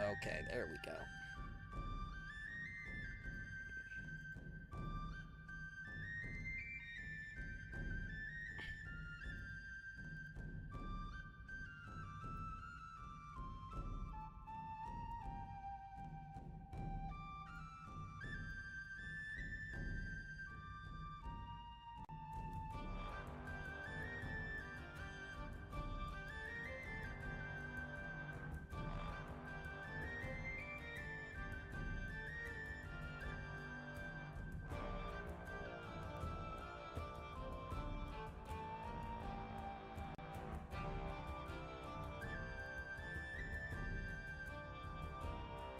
Okay, there we go.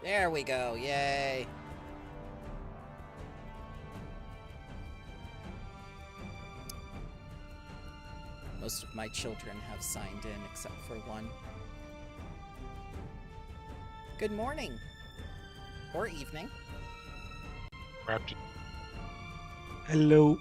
There we go, yay! Most of my children have signed in except for one. Good morning. Or evening. Hello.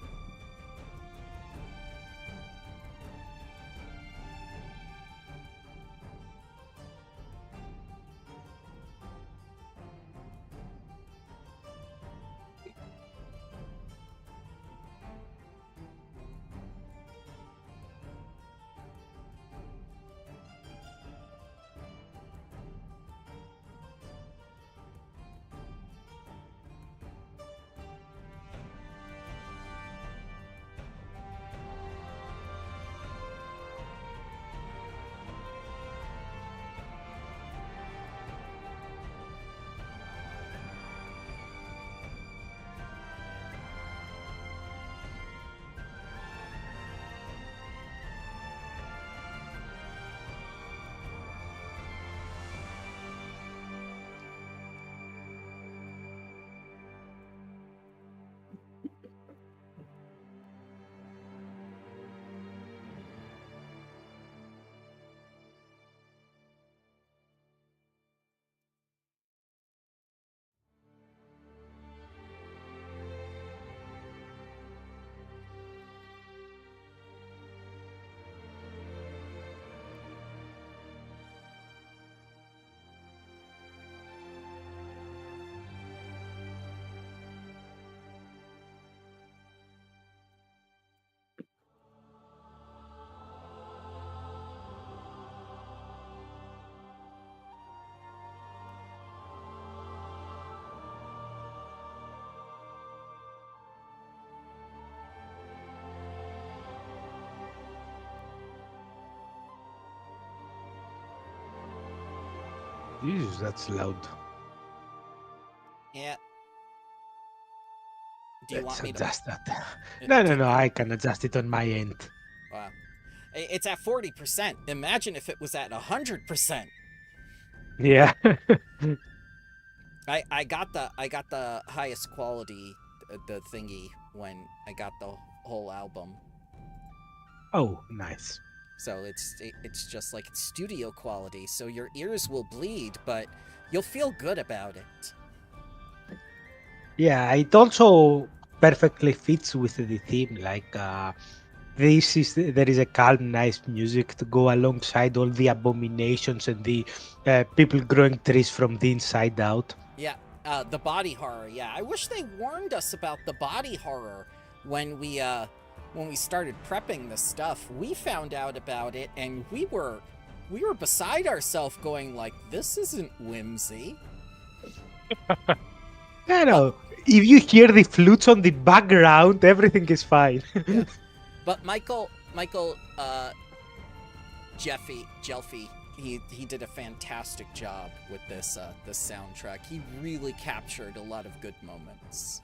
Jesus, that's loud. Yeah. Do you Let's want me to adjust that. No, do- I can adjust it on my end. Wow. It's at 40%. Imagine if it was at 100%. Yeah. I got the highest quality the thingy when I got the whole album. Oh, nice. So it's just like it's studio quality, so your ears will bleed, but you'll feel good about it. Yeah, it also perfectly fits with the theme. Like there is a calm, nice music to go alongside all the abominations and the people growing trees from the inside out. Yeah, the body horror. Yeah, I wish they warned us about the body horror when we started prepping the stuff. We found out about it, and we were beside ourselves, going like, "This isn't whimsy." No, no. If you hear the flutes on the background, everything is fine. Yeah. But Michael, Jelfie, he did a fantastic job with this soundtrack. He really captured a lot of good moments.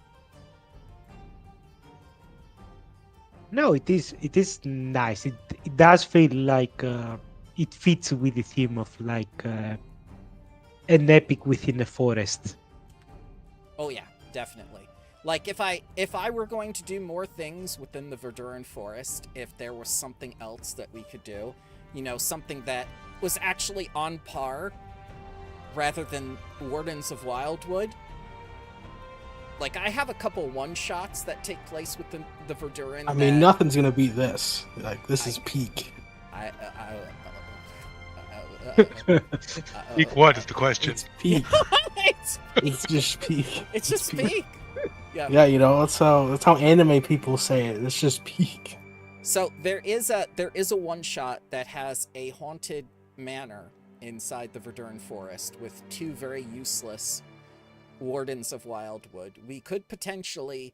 No, it is nice. It does feel like it fits with the theme of like an epic within a forest. Oh yeah, definitely. Like if I were going to do more things within the Verduran Forest, if there was something else that we could do, something that was actually on par rather than Wardens of Wildwood. Like I have a couple one-shots that take place within the Verduran. I mean, nothing's gonna beat this. Like this is peak. Peak what is the question? It's peak. it's, It's just peak. it's just peak. Yeah. Yeah, you know, that's how anime people say it. It's just peak. So there is a one shot that has a haunted manor inside the Verdurn Forest with 2 very useless Wardens of Wildwood. We could potentially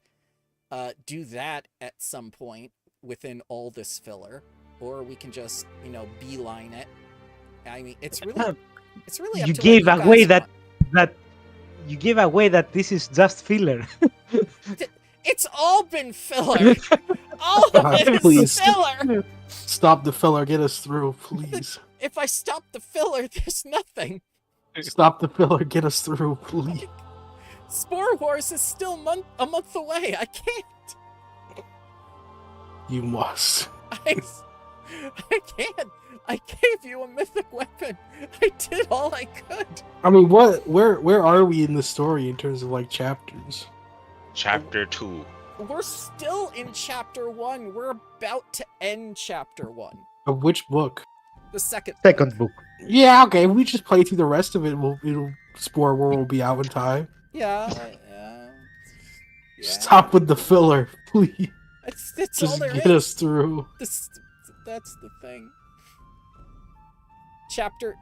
do that at some point within all this filler, or we can just, beeline it. I mean, it's really up You to gave what you away guys want. you gave away that this is just filler. It's all been filler. All of it is Please. filler. Stop the filler. Get us through, please. If I stop the filler, there's nothing. Stop the filler. Get us through, please. Spore Wars is still a month away. I can't. You must. I can't. I gave you a mythic weapon. I did all I could. I mean, where are we in the story in terms of like chapters? Chapter 2. We're still in chapter 1. We're about to end chapter 1. Of which book? The second book. Yeah, okay. If we just play through the rest of it, it'll Spore War will be out in time. Yeah. Stop with the filler, please. It's all Just there get is. us through. That's the thing. Chapter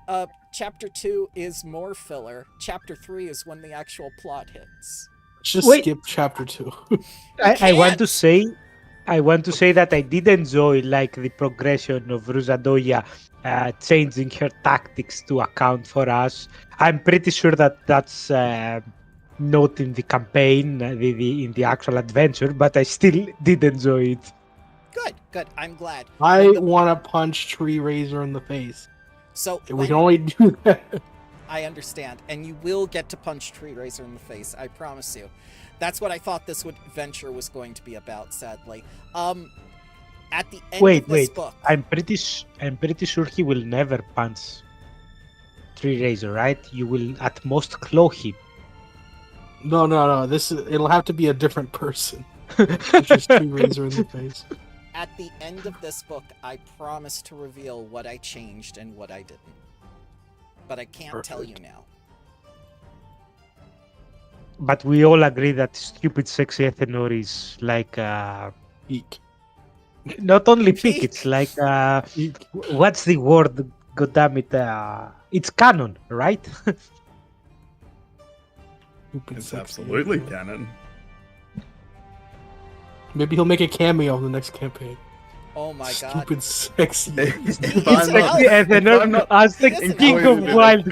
2 is more filler. Chapter 3 is when the actual plot hits. Just Wait. skip chapter 2. I want to say that I did enjoy like the progression of Ruzadoya changing her tactics to account for us. I'm pretty sure that that's not in the campaign, in the actual adventure, but I still did enjoy it. Good. I'm glad. I want to punch Tree Razor in the face. So We can only do that. I understand, and you will get to punch Tree Razor in the face. I promise you. That's what I thought this adventure was going to be about. Sadly, at the end of this book, I'm pretty sure he will never punch Tree Razor, right? You will at most claw him. No. It'll have to be a different person. Just Tree Razor in the face. at the end of this book, I promise to reveal what I changed and what I didn't. But I can't tell you now. But we all agree that stupid sexy Ethanol is like Eek. not only Peak. peak, it's like what's the word? God damn it! It's canon, right? Stupid It's sexy absolutely Ethanol. canon. Maybe he'll make a cameo in the next campaign. Oh my god. Stupid sexy. If I'm Sexy not- Ethanol as the Listen, king included of in wild.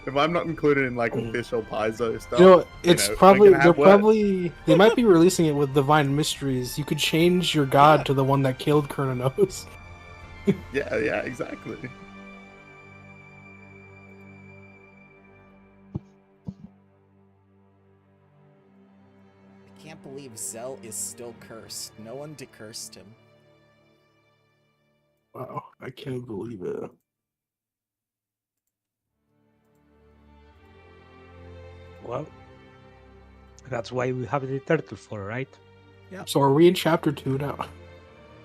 if I'm not included in like official Paizo stuff, You know, it's we probably can have they might be releasing it with Divine Mysteries. You could change your god Yeah. to the one that killed Kernanos. Yeah, exactly. I can't believe Zell is still cursed. No one decursed him. Wow, I can't believe it. Well, that's why we have the turtle for, right? So are we in chapter 2 now?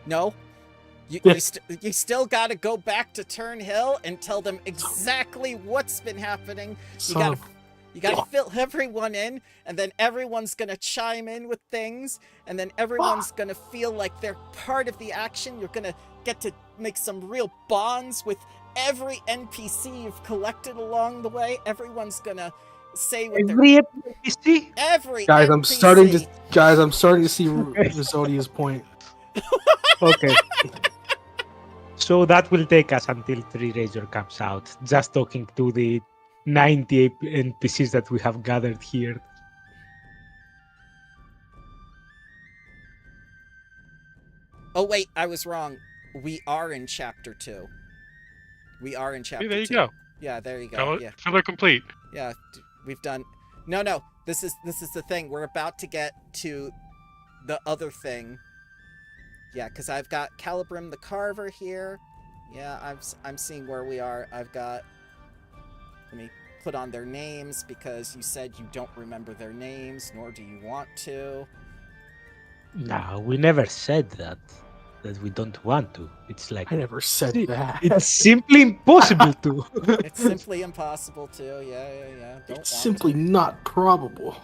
No. You, Yeah. you still gotta go back to Turn Hill and tell them exactly what's been happening. Son You gotta fill everyone in, and then everyone's gonna chime in with things, and then everyone's gonna feel like they're part of the action. You're gonna get to make some real bonds with every NPC you've collected along the way. Everyone's gonna say what they're... Every NPC. Every guys, NPC. I'm starting to see Rizodia's point. Okay. So that will take us until Tree Razor comes out. Just talking to the 98 NPCs that we have gathered here. Oh wait, I was wrong. We are in chapter 2. We are in chapter 2. There you go. Yeah, there you go. Yeah. Filler complete. Yeah, we've done... No, this is the thing. We're about to get to the other thing. Yeah, because I've got Calibrim the Carver here. Yeah, I'm seeing where we are. I've got... Let me put on their names, because you said you don't remember their names, nor do you want to. No, we never said that. that we don't want to. It's like I never said that. it's simply impossible to. It's simply impossible to. Yeah. Don't It's want simply to. not probable.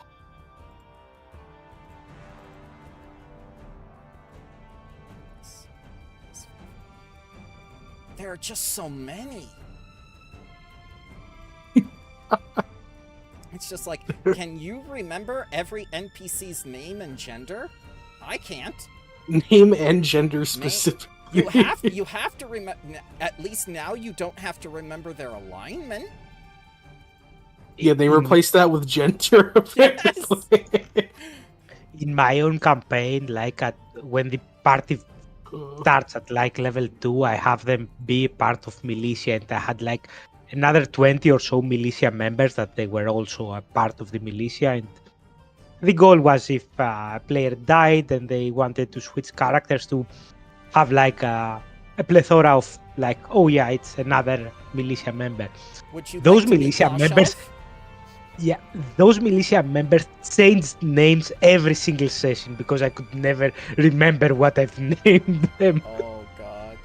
There are just so many. It's just like, can you remember every NPC's name and gender? I can't. Name and gender specific. You have to remember. At least now you don't have to remember their alignment. Yeah, they replaced that with gender. Apparently. In my own campaign, like when the party starts at like level 2, I have them be part of militia, and I had like another 20 or so militia members that they were also a part of the militia. And the goal was, if a player died and they wanted to switch characters, to have like a plethora of like, oh yeah, it's another militia member. Would you Those like to militia meet members, Pashoff? yeah, those militia members changed names every single session because I could never remember what I've named them. Oh god.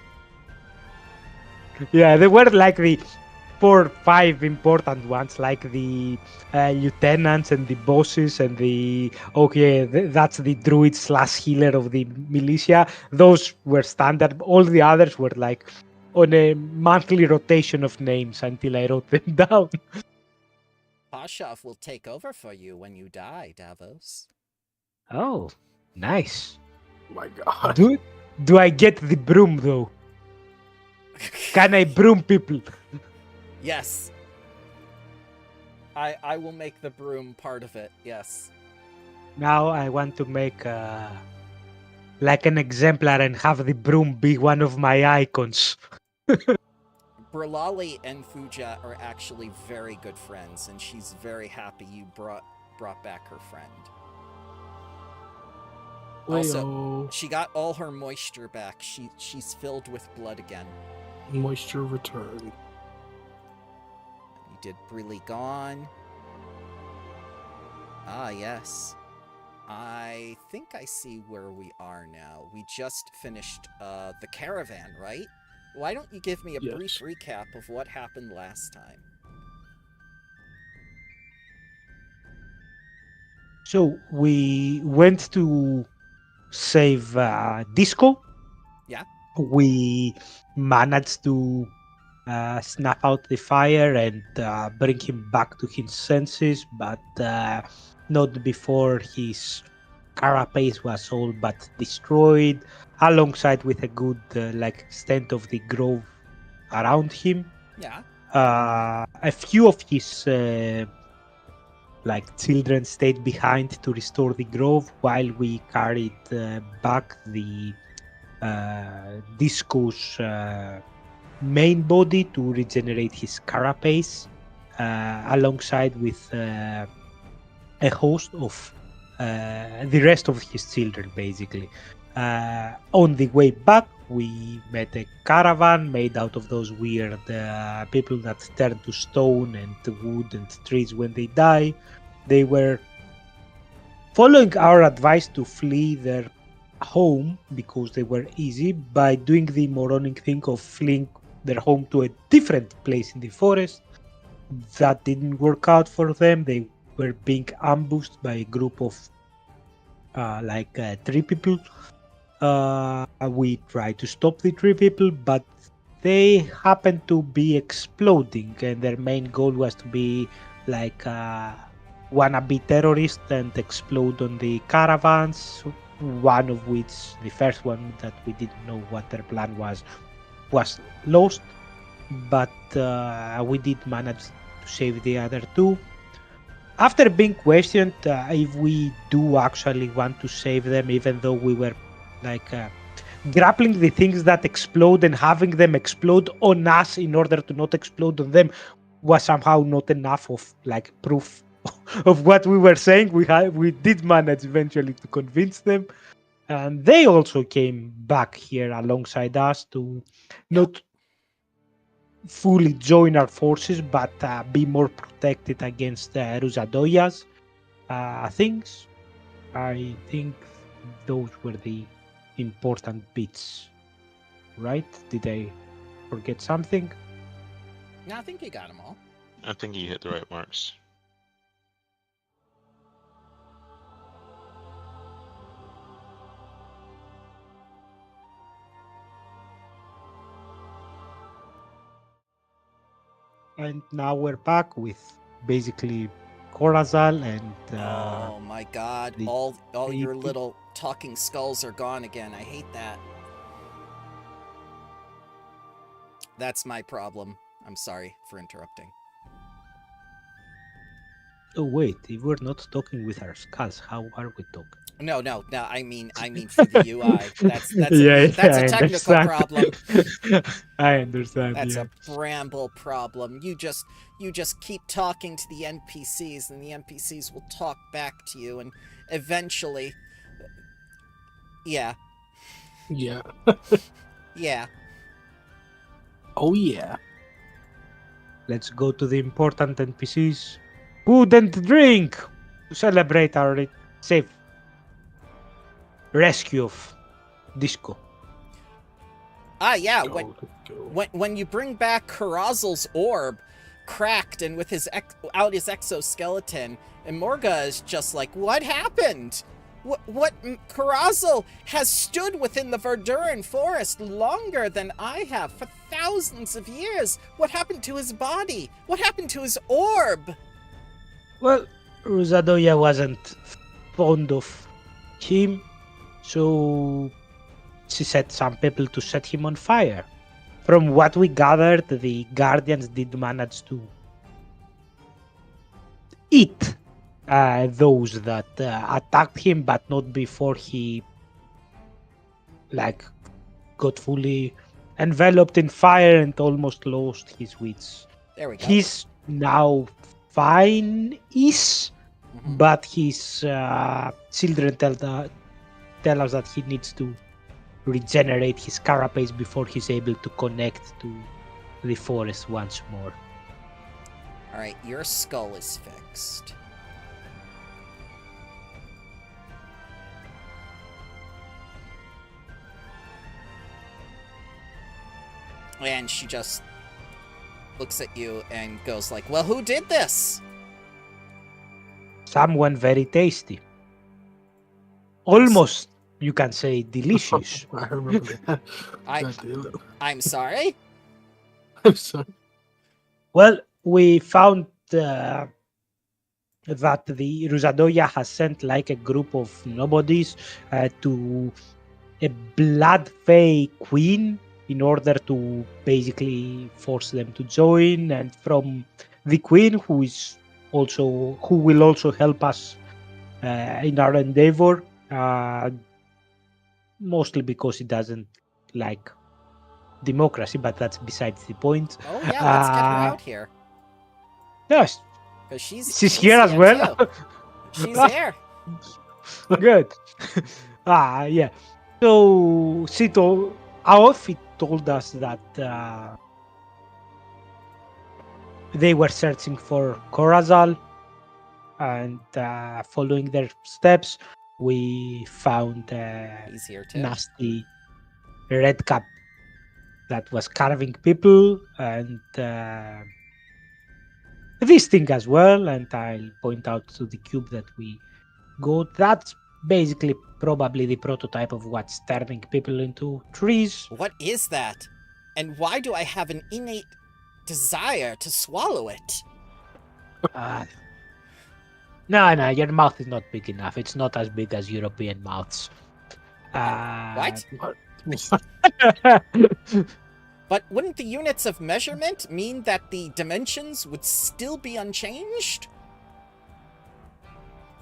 Yeah, they were like the 4 or 5 important ones, like the lieutenants and the bosses and the that's the druid / healer of the militia. Those were standard. All the others were like on a monthly rotation of names until I wrote them down. Pashoff will take over for you when you die, Davos. Oh, nice. Oh my god. Do I get the broom though? Can I broom people? Yes. I will make the broom part of it, yes. Now I want to make like an exemplar and have the broom be one of my icons. Bralali and Fuja are actually very good friends, and she's very happy you brought back her friend. Also, Leo. she got all her moisture back. She's filled with blood again. Moisture return. You did Brilly Gone. Ah, yes. I think I see where we are now. We just finished the caravan, right? Why don't you give me a brief recap of what happened last time? So we went to save Disco. Yeah. We managed to snuff out the fire and bring him back to his senses, but not before his carapace was all but destroyed, alongside with a good like extent of the grove around him. Yeah. A few of his like children stayed behind to restore the grove, while we carried back the Disco's main body to regenerate his carapace, alongside with a host of the rest of his children, basically. On the way back, we met a caravan made out of those weird people that turn to stone and wood and trees when they die. They were following our advice to flee their home because they were easy, by doing the moronic thing of fleeing their home to a different place in the forest. That didn't work out for them. They were being ambushed by a group of 3 people. We tried to stop the 3 people, but they happened to be exploding, and their main goal was to be like wannabe terrorists and explode on the caravans. One of which, the first one that we didn't know what their plan was lost, but we did manage to save the other 2. After being questioned if we do actually want to save them, even though we were like grappling the things that explode and having them explode on us in order to not explode on them, was somehow not enough of like proof of what we were saying. We did manage eventually to convince them, and they also came back here alongside us to not fully join our forces, but be more protected against Ruzadoya's things. I think those were the important bits, right? Did I forget something? No, I think you got them all. I think you hit the right marks. And now we're back with basically Corazal and Oh my god, the all your baby. little talking skulls are gone again. I hate that. That's my problem. I'm sorry for interrupting. Oh wait, if we're not talking with our skulls, how are we talking? No, I mean for the UI. That's Yeah, that's I a technical understand. problem. I understand. That's yeah. a bramble problem. You just keep talking to the NPCs, and the NPCs will talk back to you, and eventually, yeah, Yeah. yeah. Oh yeah. Let's go to the important NPCs. Food and drink to celebrate our safe rescue of Disco. Ah, yeah. Go. When you bring back Carazal's orb, cracked and with his exoskeleton, and Morga is just like, what happened? What Carazal has stood within the Verduran forest longer than I have for thousands of years. What happened to his body? What happened to his orb? Well, Rosadoya wasn't fond of him, so she set some people to set him on fire. From what we gathered, the Guardians did manage to eat those that attacked him, but not before he got fully enveloped in fire and almost lost his wits. There we go. He's now fine-ish, Mhm. but his children tell us that he needs to regenerate his carapace before he's able to connect to the forest once more. All right, your skull is fixed. And she just looks at you and goes like, well, who did this? Someone very tasty. Almost, you can say, delicious. I remember that. I- God damn it. I'm sorry? I'm sorry. Well, we found that the Rusadoya has sent like a group of nobodies to a blood fey queen in order to basically force them to join, and from the queen who will also help us in our endeavor, mostly because he doesn't like democracy, but that's besides the point. Oh, yeah, let's get her out here. Yes, Because she's here as well. too. She's there. Good. Yeah. So Aofi told us that they were searching for Corazal, and following their steps, we found He's here too. nasty red cap that was carving people, and this thing as well. And I'll point out to the cube that we got. That's basically probably the prototype of what's turning people into trees. What is that? And why do I have an innate desire to swallow it? No, your mouth is not big enough. It's not as big as European mouths. What? What? But wouldn't the units of measurement mean that the dimensions would still be unchanged?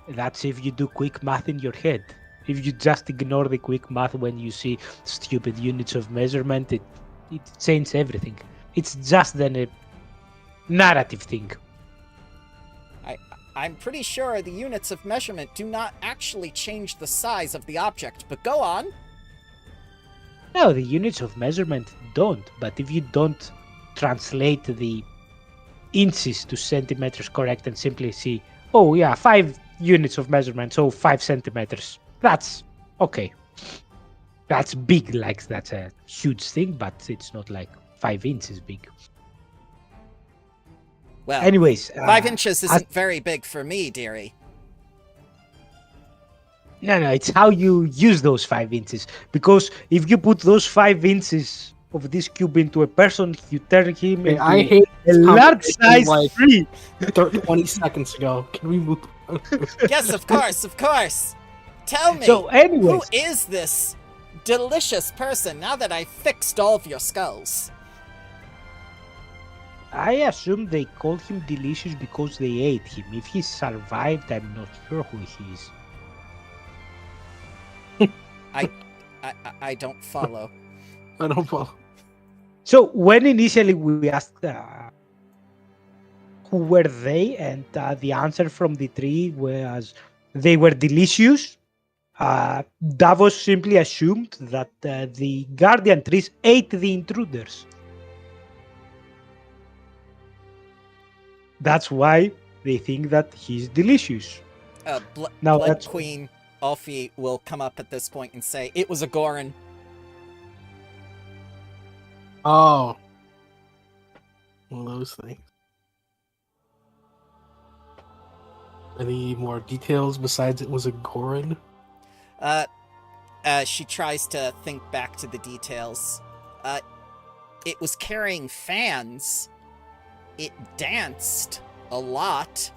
That's if you do quick math in your head. If you just ignore the quick math when you see stupid units of measurement, it changes everything. It's just then a narrative thing. I'm pretty sure the units of measurement do not actually change the size of the object, but go on. No, the units of measurement don't, but if you don't translate the inches to centimeters correct and simply see, oh yeah, 5 units of measurement, so 5 centimeters, that's okay. That's big, like that's a huge thing, but it's not like 5 inches big. Well, Anyways, 5 inches isn't very big for me, dearie. No, it's how you use those 5 inches. Because if you put those 5 inches of this cube into a person, you turn him Hey, into I hate a this large conversation, size like- tree. 20 seconds ago. Can we move on? Yes, of course, of course. Tell me, So, who anyways, is this delicious person now that I've fixed all of your skulls? I assume they called him delicious because they ate him. If he survived, I'm not sure who he is. I don't follow. I don't follow. So when initially we asked who were they, and the answer from the tree was they were delicious, Davos simply assumed that the guardian trees ate the intruders. That's why they think that he's delicious. Now Blood that's- Queen Alfie will come up at this point and say, it was a Goran. Oh. One of those things. Any more details besides it was a Goran? She tries to think back to the details. It was carrying fans. It danced a lot.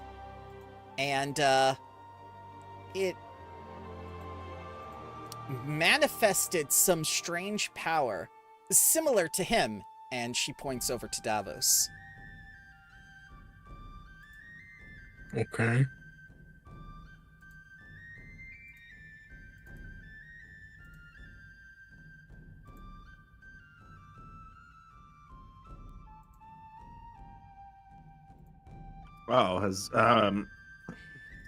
And, it manifested some strange power, similar to him, and she points over to Davos. Okay. Wow, has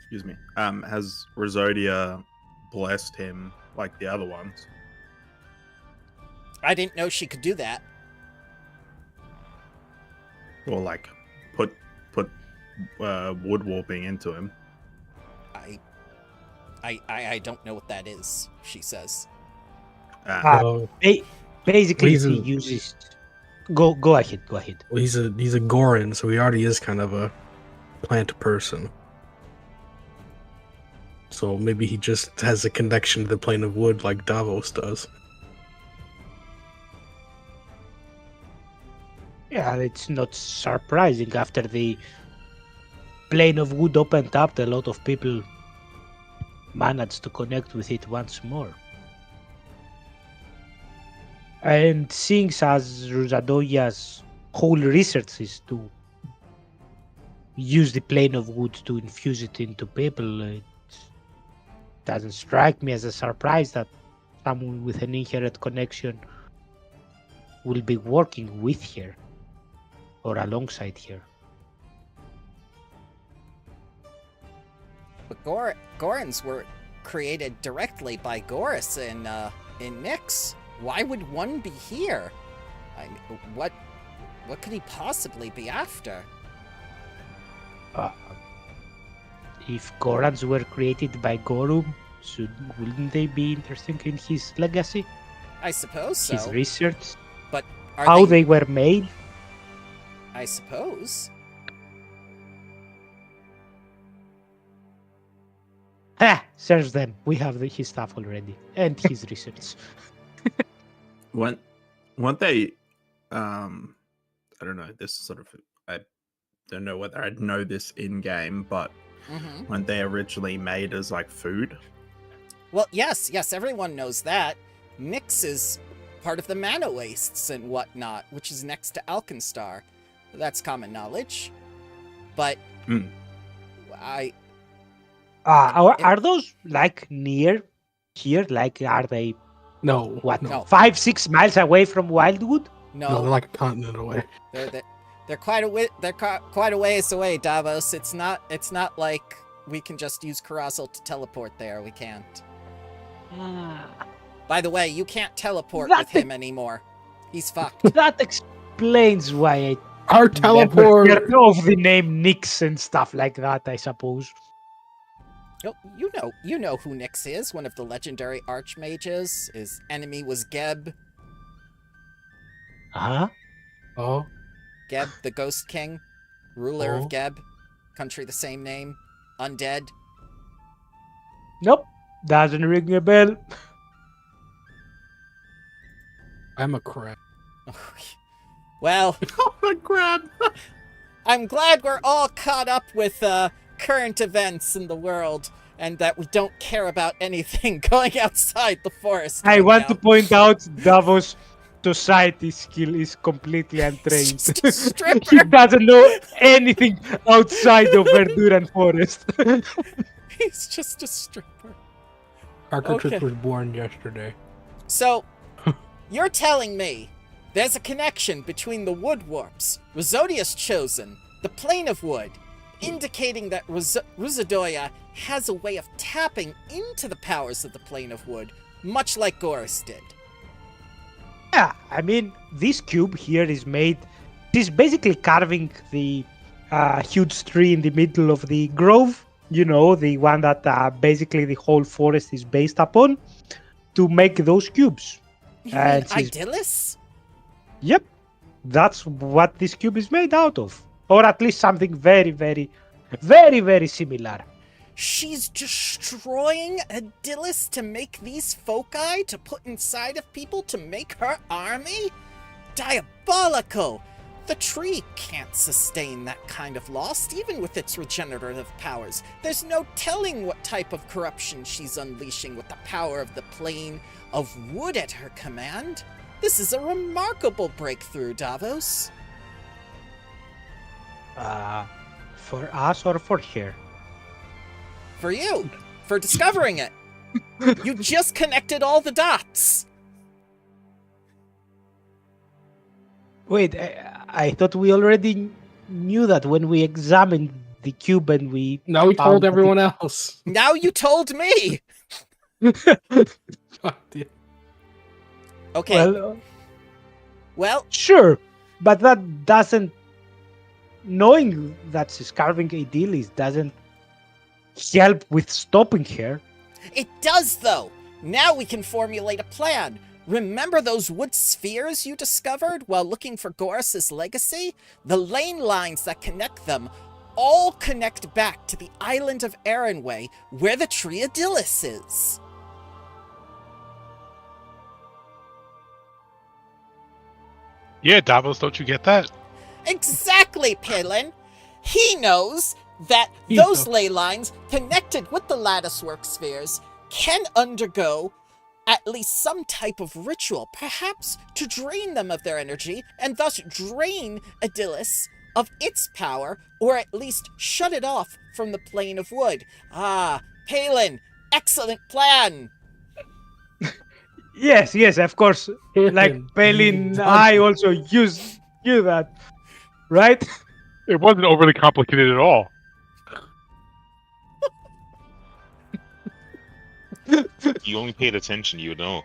excuse me. Has Rosodia blessed him like the other ones? I didn't know she could do that. Or like put wood warping into him? I don't know what that is, she says. Well, Basically, He's he a- uses. Go ahead. he's a Goran, so he already is kind of a plant person. So maybe he just has a connection to the plane of wood like Davos does. Yeah, it's not surprising. After the plane of wood opened up, a lot of people managed to connect with it once more. And seeing as Rosadoya's whole research is to use the plane of wood to infuse it into people, it doesn't strike me as a surprise that someone with an inherent connection will be working with her or alongside her. But Gorans were created directly by Goris in Nyx. Why would one be here? What could he possibly be after? If Gorans were created by Gorum, wouldn't they be interested in his legacy, I suppose so. his research, But are how they were made? I suppose. Search them. We have his stuff already and his research. Weren't they? I don't know. This is sort of. I don't know whether I'd know this in game, but Mm-hmm. weren't they originally made as like food? Well, yes, everyone knows that. Nyx is part of the Mana Wastes and whatnot, which is next to Alkenstar. That's common knowledge. But Are those like near here? Like, are they No. what? No. 5-6 miles away from Wildwood? No, they're like a continent away. They're quite a ways away, Davos. It's not like we can just use Carousel to teleport there. We can't. By the way, you can't teleport with him anymore. He's fucked. That explains why Our I never teleport. heard of the name Nyx and stuff like that, I suppose. Oh, you know who Nyx is, one of the legendary archmages. His enemy was Geb. Huh? Oh, Geb, the Ghost King, ruler Oh. of Geb, country the same name, undead. Nope. Doesn't ring a bell. I'm a crap. Well, Oh my crap! I'm glad we're all caught up with current events in the world, and that we don't care about anything going outside the forest. I right want now. to point out Davos' society skill is completely He's untrained. just a stripper. He doesn't know anything outside of Verduran Forest. He's just a stripper. Architrix Okay. was born yesterday. So, you're telling me there's a connection between the Wood Warps, Rosodia's Chosen, the Plane of Wood, indicating that Ruzadoya has a way of tapping into the powers of the Plane of Wood, much like Gorus did. Yeah, I mean, this cube here is made. It is basically carving the huge tree in the middle of the grove. You know, the one that basically the whole forest is based upon, to make those cubes. You mean And she's- Idilis? Yep, that's what this cube is made out of, or at least something very, very, very, very similar. She's destroying Idilis to make these foci to put inside of people to make her army? Diabolical! The tree can't sustain that kind of loss, even with its regenerative powers. There's no telling what type of corruption she's unleashing with the power of the plane of wood at her command. This is a remarkable breakthrough, Davos. For us or for her? For you, for discovering it. You just connected all the dots. Wait, I thought we already knew that when we examined the cube and we. Now we found told that everyone else. Now you told me. God damn. Okay, Well, well, sure, but that doesn't. Knowing that she's carving Idilis doesn't help with stopping her. it does though. Now we can formulate a plan. Remember those wood spheres you discovered while looking for Gorus's legacy? The lane lines that connect them all connect back to the island of Erinway, where the tree Idilis is. Yeah, Davos, don't you get that? Exactly, Palin. He knows that He those knows. ley lines connected with the latticework spheres can undergo at least some type of ritual, perhaps to drain them of their energy and thus drain Idilis of its power, or at least shut it off from the plane of wood. Ah, Palin, excellent plan. Yes, of course. Like Pelin, I also knew that, right? It wasn't overly complicated at all. You only paid attention, you would know.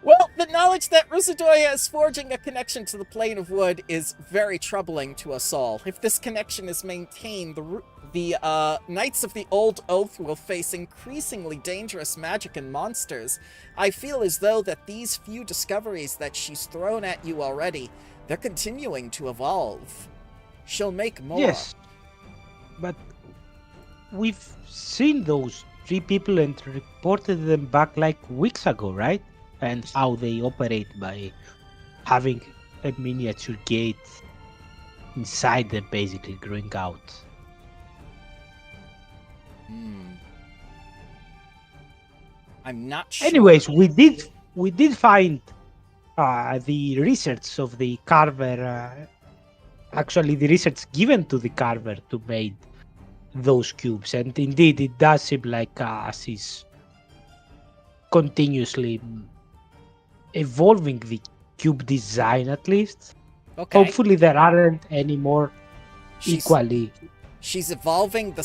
Well, the knowledge that Rusadoya is forging a connection to the plane of wood is very troubling to us all. If this connection is maintained, the Knights of the Old Oath will face increasingly dangerous magic and monsters. I feel as though that these few discoveries that she's thrown at you already, they're continuing to evolve. She'll make more. Yes, but we've seen those 3 people and reported them back like weeks ago, right? And how they operate by having a miniature gate inside them, basically growing out. I'm not sure. Anyways, we did find the research of the carver. Actually, the research given to the carver to make those cubes, and indeed, it does seem like she's continuously evolving the cube design, at least. Okay. Hopefully, there aren't any more She's- equally. She's evolving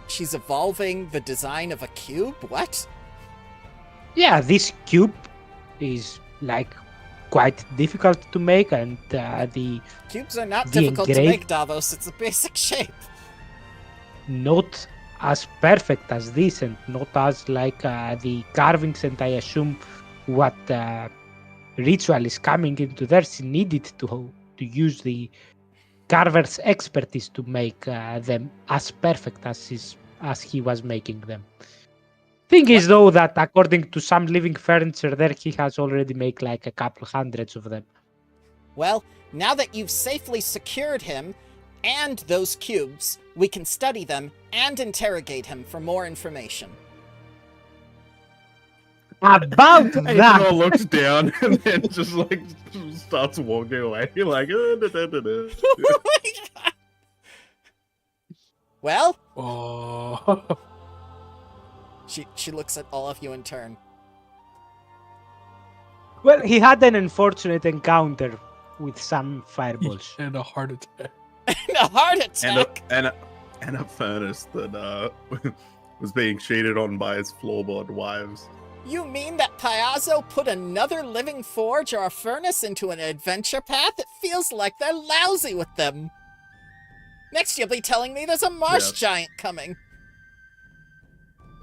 she's evolving the design of a cube? What? Yeah, this cube is like quite difficult to make, and the Cubes are not The difficult to engrave- make, Davos. It's a basic shape. not as perfect as this, and not as like the carvings, and I assume what ritual is coming into there. She needed to use the carver's expertise to make them as perfect as he was making them. Thing is, though, that according to some living furniture there, he has already made like a couple hundreds of them. Well, now that you've safely secured him and those cubes, we can study them and interrogate him for more information. About Aethanor that, looks down and then just like starts walking away. You're like, Oh my God. Well, Oh. she looks at all of you in turn. well, he had an unfortunate encounter with some fireballs. And a heart attack. A heart attack. and a furnace that was being cheated on by his floorboard wives. You mean that Piazzo put another living forge or a furnace into an adventure path? It feels like they're lousy with them. Next you'll be telling me there's a marsh giant coming.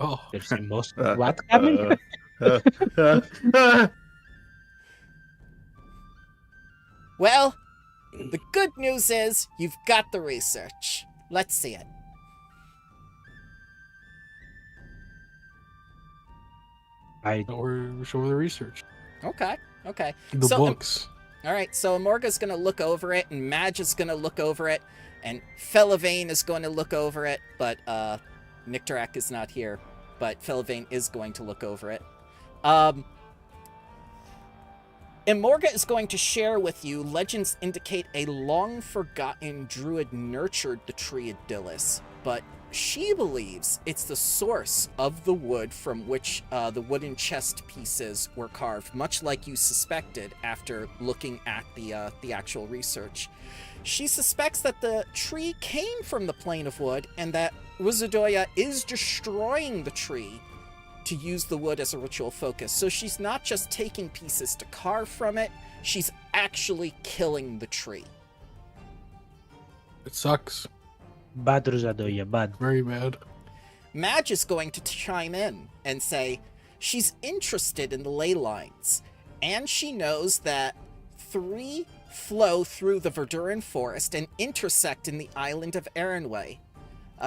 Oh. There's the most what coming? Well, the good news is you've got the research. Let's see it. Show her the research. Okay. The So, books. All right, so Amorga's going to look over it, and Madge is going to look over it, and Felivane is going to look over it, but Nycterak is not here, but Felivane is going to look over it. Amorga is going to share with you legends indicate a long-forgotten druid nurtured the tree Idyllis, but she believes it's the source of the wood from which the wooden chest pieces were carved, much like you suspected after looking at the actual research. She suspects that the tree came from the plane of wood and that Uzadoya is destroying the tree to use the wood as a ritual focus. So she's not just taking pieces to carve from it, she's actually killing the tree. It sucks. Bad, Rosadoya, bad. Very bad. Madge is going to chime in and say she's interested in the ley lines, and she knows that 3 flow through the Verduran forest and intersect in the island of Erinway.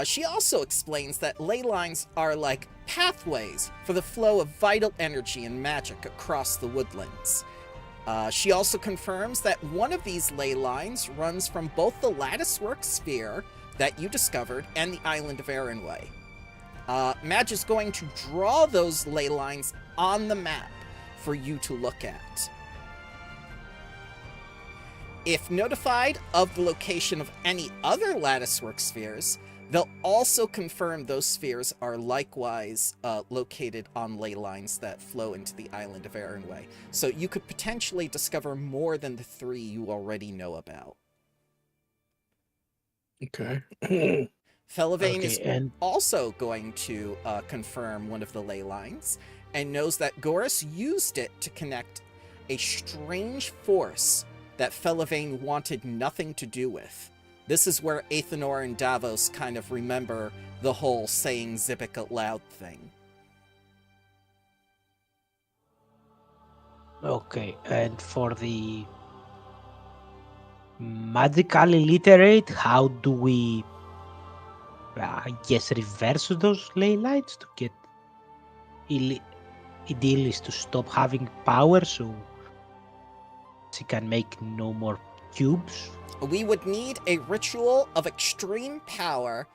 She also explains that ley lines are like pathways for the flow of vital energy and magic across the woodlands. She also confirms that one of these ley lines runs from both the latticework sphere that you discovered and the island of Erinway. Madge is going to draw those ley lines on the map for you to look at. If notified of the location of any other latticework spheres, they'll also confirm those spheres are likewise located on ley lines that flow into the island of Erinway. So you could potentially discover more than the 3 you already know about. Okay. Felivane is and also going to confirm one of the ley lines and knows that Goris used it to connect a strange force that Felivane wanted nothing to do with. This is where Aethanor and Davos kind of remember the whole saying Zibic out loud thing. okay, and for the magical illiterate, how do we, I guess, reverse those ley lines to get Idyllis to stop having power so she can make no more cubes? We would need a ritual of extreme power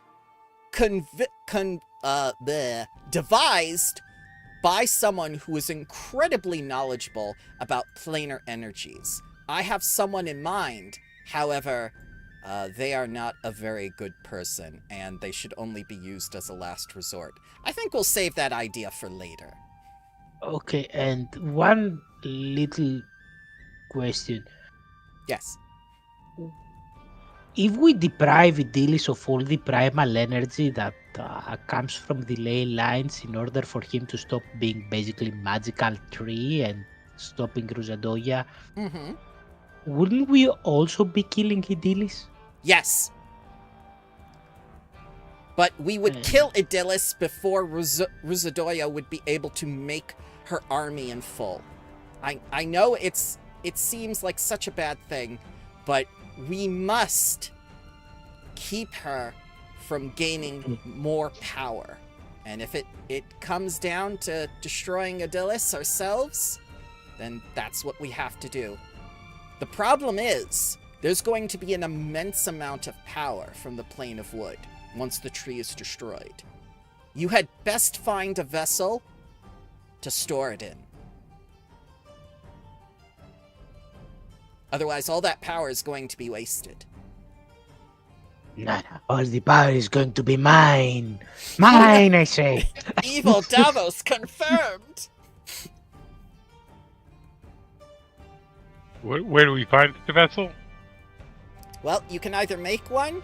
devised by someone who is incredibly knowledgeable about planar energies. I have someone in mind, however, they are not a very good person, and they should only be used as a last resort. I think we'll save that idea for later. Okay, and one little question. Yes. If we deprive Idyllis of all the primal energy that comes from the ley lines in order for him to stop being basically magical tree and stopping Rosadoya, Mm-hmm. wouldn't we also be killing Idyllis? Yes. But we would kill Idyllis before Ruzadoya would be able to make her army in full. I know it seems like such a bad thing, but we must keep her from gaining more power. And if it comes down to destroying Idyllis ourselves, then that's what we have to do. The problem is, there's going to be an immense amount of power from the Plane of Wood once the tree is destroyed. You had best find a vessel to store it in. Otherwise, all that power is going to be wasted. No, all the power is going to be mine. Mine, I say. Evil Davos confirmed! Where do we find the vessel? Well, you can either make one,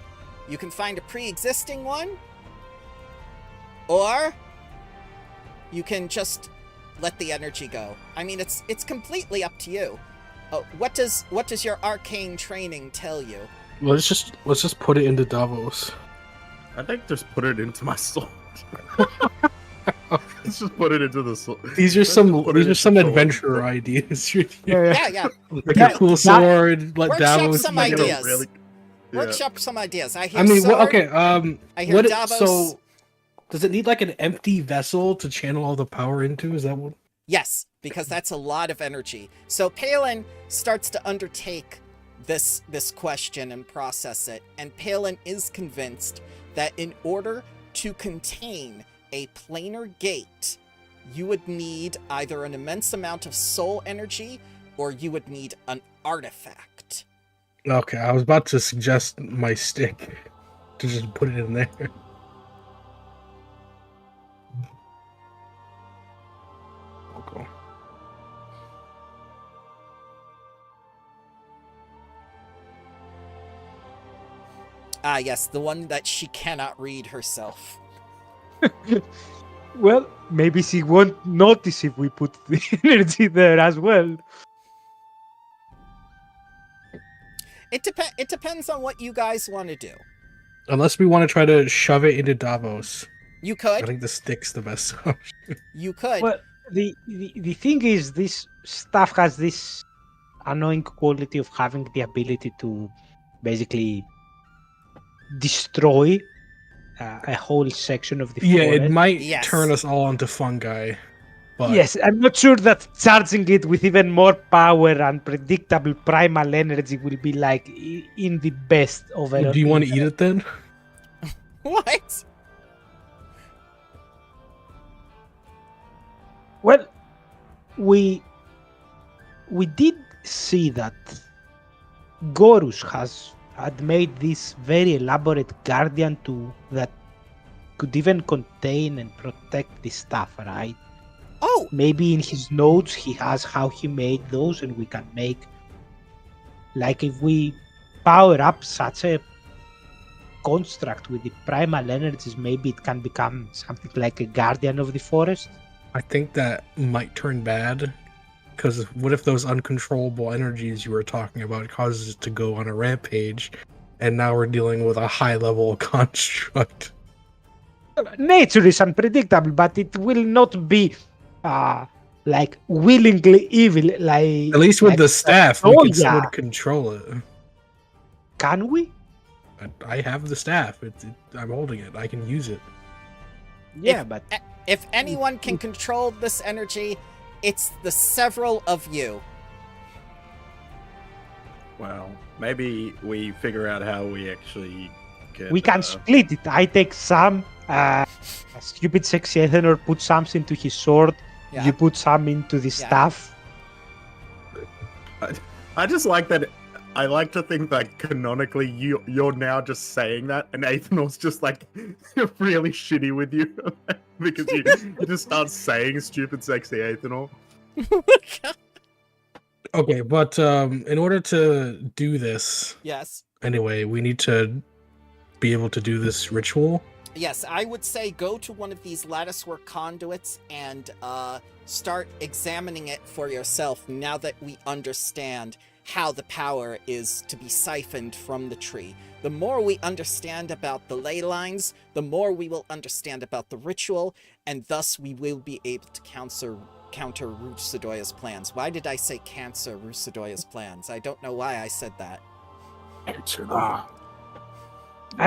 you can find a pre-existing one, or you can just let the energy go. I mean, it's completely up to you. What does your arcane training tell you? Let's just put it into Davos. I think just put it into my sword. Let's just put it into the sword. These are some adventurer ideas. Yeah. Like a cool sword. Let Workshop Davos some make it a ideas. really- Yeah. Workshop some ideas. I hear I mean, sword, okay. I hear Davos. So, does it need like an empty vessel to channel all the power into? Is that what? Yes, because that's a lot of energy. So Palin starts to undertake this question and process it, and Palin is convinced that in order to contain a planar gate, you would need either an immense amount of soul energy or you would need an artifact. Okay, I was about to suggest my stick to just put it in there. Okay. Ah, yes, the one that she cannot read herself. Well, maybe she won't notice if we put the energy there as well. It depends on what you guys want to do. Unless we want to try to shove it into Davos. You I could. think the stick's the best option. You could. Well, the thing is, this stuff has this annoying quality of having the ability to basically destroy a whole section of the Yeah, forest. it might Yes. turn us all into fungi. But Yes, I'm not sure that charging it with even more power and predictable primal energy will be like in the best overall. do you want to eat it then? What? Well, we did see that Gorus had made this very elaborate guardian that could even contain and protect this stuff, right? Oh, Maybe in his notes he has how he made those, and we can make, like, if we power up such a construct with the primal energies, maybe it can become something like a guardian of the forest. I think that might turn bad. Because what if those uncontrollable energies you were talking about causes it to go on a rampage, and now we're dealing with a high-level construct? Nature is unpredictable, but it will not be like willingly evil. Like At least with like the staff, we can yeah. still control it. Can we? I have the staff. I'm holding it. I can use it. Yeah, but if anyone can control this energy, it's the several of you. Well, maybe we figure out how we actually can. we can split it. I take some. Stupid sexy Ethanol put some into his sword. Yeah. You put some into the Yeah. staff. I just like that. I like to think that canonically you're now just saying that, and Athanol's just like really shitty with you because you just start saying stupid sexy Athanol. Okay, but in order to do this, Yes. anyway, we need to be able to do this ritual. Yes, I would say go to one of these latticework conduits and start examining it for yourself now that we understand how the power is to be siphoned from the tree. The more we understand about the ley lines, the more we will understand about the ritual, and thus we will be able to counter Rusadoya's plans. Why did I say cancer Rusadoya's plans? I don't know why I said that. I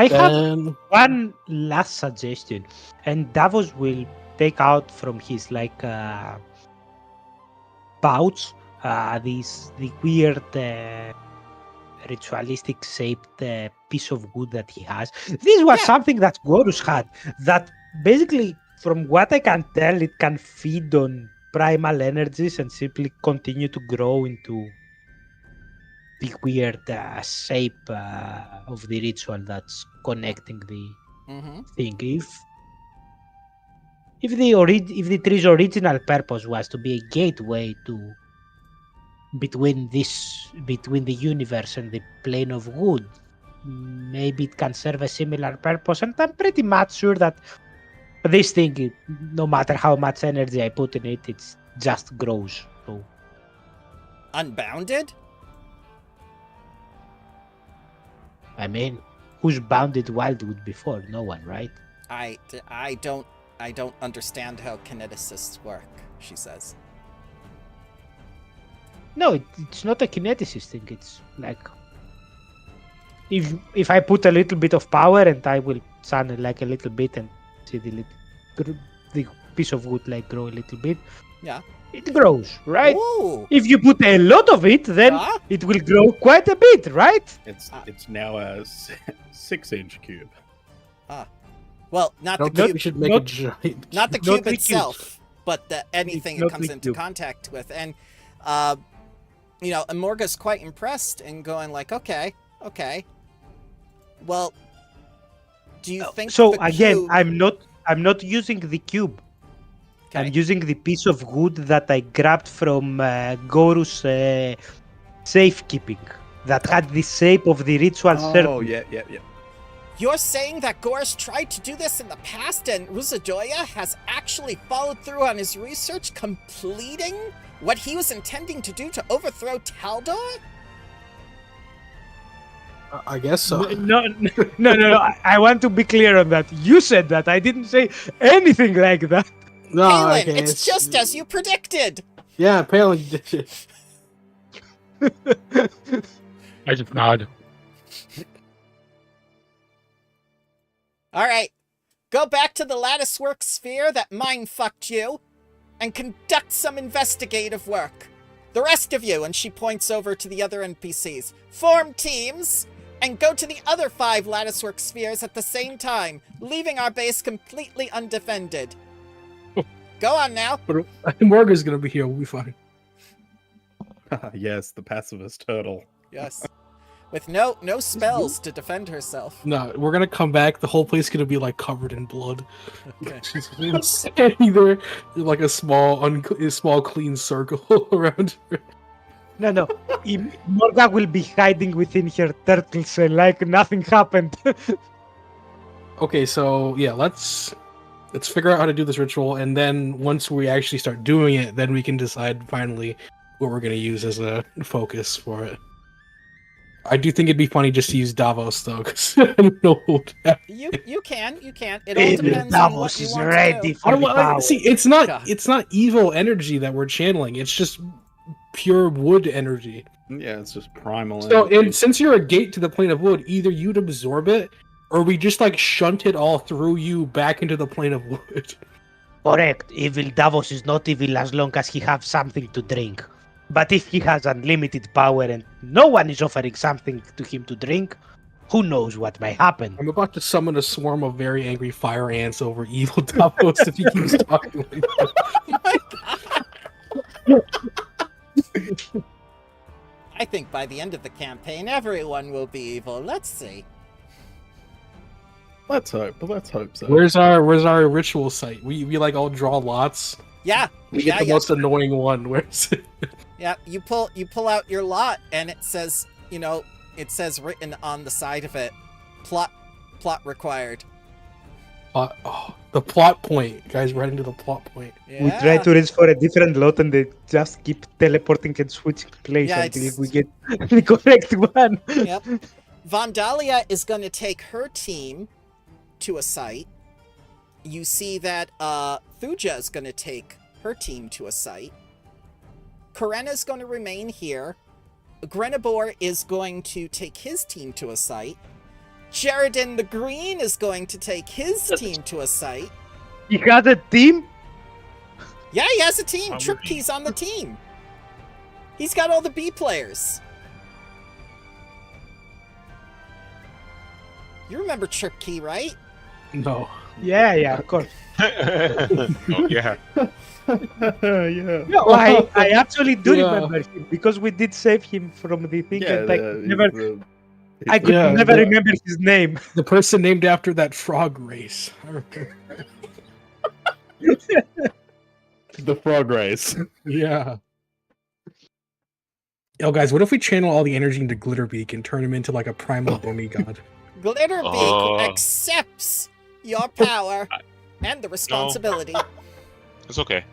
have Then one last suggestion, and Davos will take out from his pouch the weird ritualistic shaped piece of wood that he has. This was something that Gorus had, that basically, from what I can tell, it can feed on primal energies and simply continue to grow into the weird shape of the ritual that's connecting the Mm-hmm. thing. If the tree's original purpose was to be a gateway to between the universe and the plane of wood, maybe it can serve a similar purpose. And I'm pretty much sure that this thing, no matter how much energy I put in it, it just grows. So Unbounded? I mean, who's bounded Wildwood before? No one, right? I don't understand how kineticists work, she says. No, it's not a kineticist thing. It's like if I put a little bit of power and I will channel like a little bit and see the piece of wood like grow a little bit. Yeah. It grows, right? Ooh. If you put a lot of it, then Ah. it will grow quite a bit, right? It's now a 6-inch cube. Well, not I the don't think we cube, should make a giant. not the not cube the itself, but anything it not comes the into cube. contact with. And Amorga's quite impressed and going like, okay. Well, do you think So the again, cube... I'm not using the cube. Okay. I'm using the piece of wood that I grabbed from Gorus safekeeping that had the shape of the ritual circle. Oh, yeah. You're saying that Goris tried to do this in the past and Rusadoya has actually followed through on his research, completing what he was intending to do to overthrow Taldor? I guess so. No. I want to be clear on that. You said that. I didn't say anything like that. No, Palin, okay, it's just as you predicted! Yeah, Palin did it. I just nod. Alright, go back to the latticework sphere that mind-fucked you and conduct some investigative work. The rest of you, and she points over to the other NPCs, form teams and go to the other 5 latticework spheres at the same time, leaving our base completely undefended. Go on now. But Morgan's gonna be here. We'll be fine. Yes, the pacifist turtle. Yes. With no spells to defend herself. No, we're gonna come back. The whole place is gonna be like covered in blood. Okay. She's standing there in like a small clean circle around her. No. Morga will be hiding within her turtle shell like nothing happened. Okay, so yeah, let's figure out how to do this ritual, and then once we actually start doing it, then we can decide finally what we're gonna use as a focus for it. I do think it'd be funny just to use Davos though, because I don't know what You can. It all depends on what Davos you is want ready to do. for the power. see. It's not evil energy that we're channeling. It's just pure wood energy. Yeah, it's just primal. So, energy. and since you're a gate to the plane of wood, either you'd absorb it, or we just like shunt it all through you back into the plane of wood. Correct. Evil Davos is not evil as long as he has something to drink. But if he has unlimited power and no one is offering something to him to drink, who knows what may happen? I'm about to summon a swarm of very angry fire ants over evil Davos if he keeps talking like that. I think by the end of the campaign, everyone will be evil. Let's see. Let's hope so. Where's our ritual site? We like all draw lots. Yeah. We get the most annoying one. Where's it? Yeah, you pull out your lot, and it says, written on the side of it, plot required. The plot point, guys. Right into the plot point. Yeah. We try to reach for a different lot and they just keep teleporting and switching place Yeah, until it's- we get the correct one. Yep. Vandalia is going to take her team to a site. You see that Thuja is going to take her team to a site. Karena's going to remain here. Grenabor is going to take his team to a site. Jaredin the Green is going to take his team to a site. He has a team? Yeah, he has a team. How would Tripkey's on the team. He's got all the B players. You remember Tripkey, right? No. Yeah, of course. Oh yeah. Yeah. No, I actually do Yeah. remember him because we did save him from the thing and I could Yeah, never the- remember his name. The person named after that frog race. I remember. The frog race. Yeah. Yo, guys, what if we channel all the energy into Glitterbeak and turn him into like a primal demigod? Glitterbeak Oh. accepts your power and the responsibility. It's okay.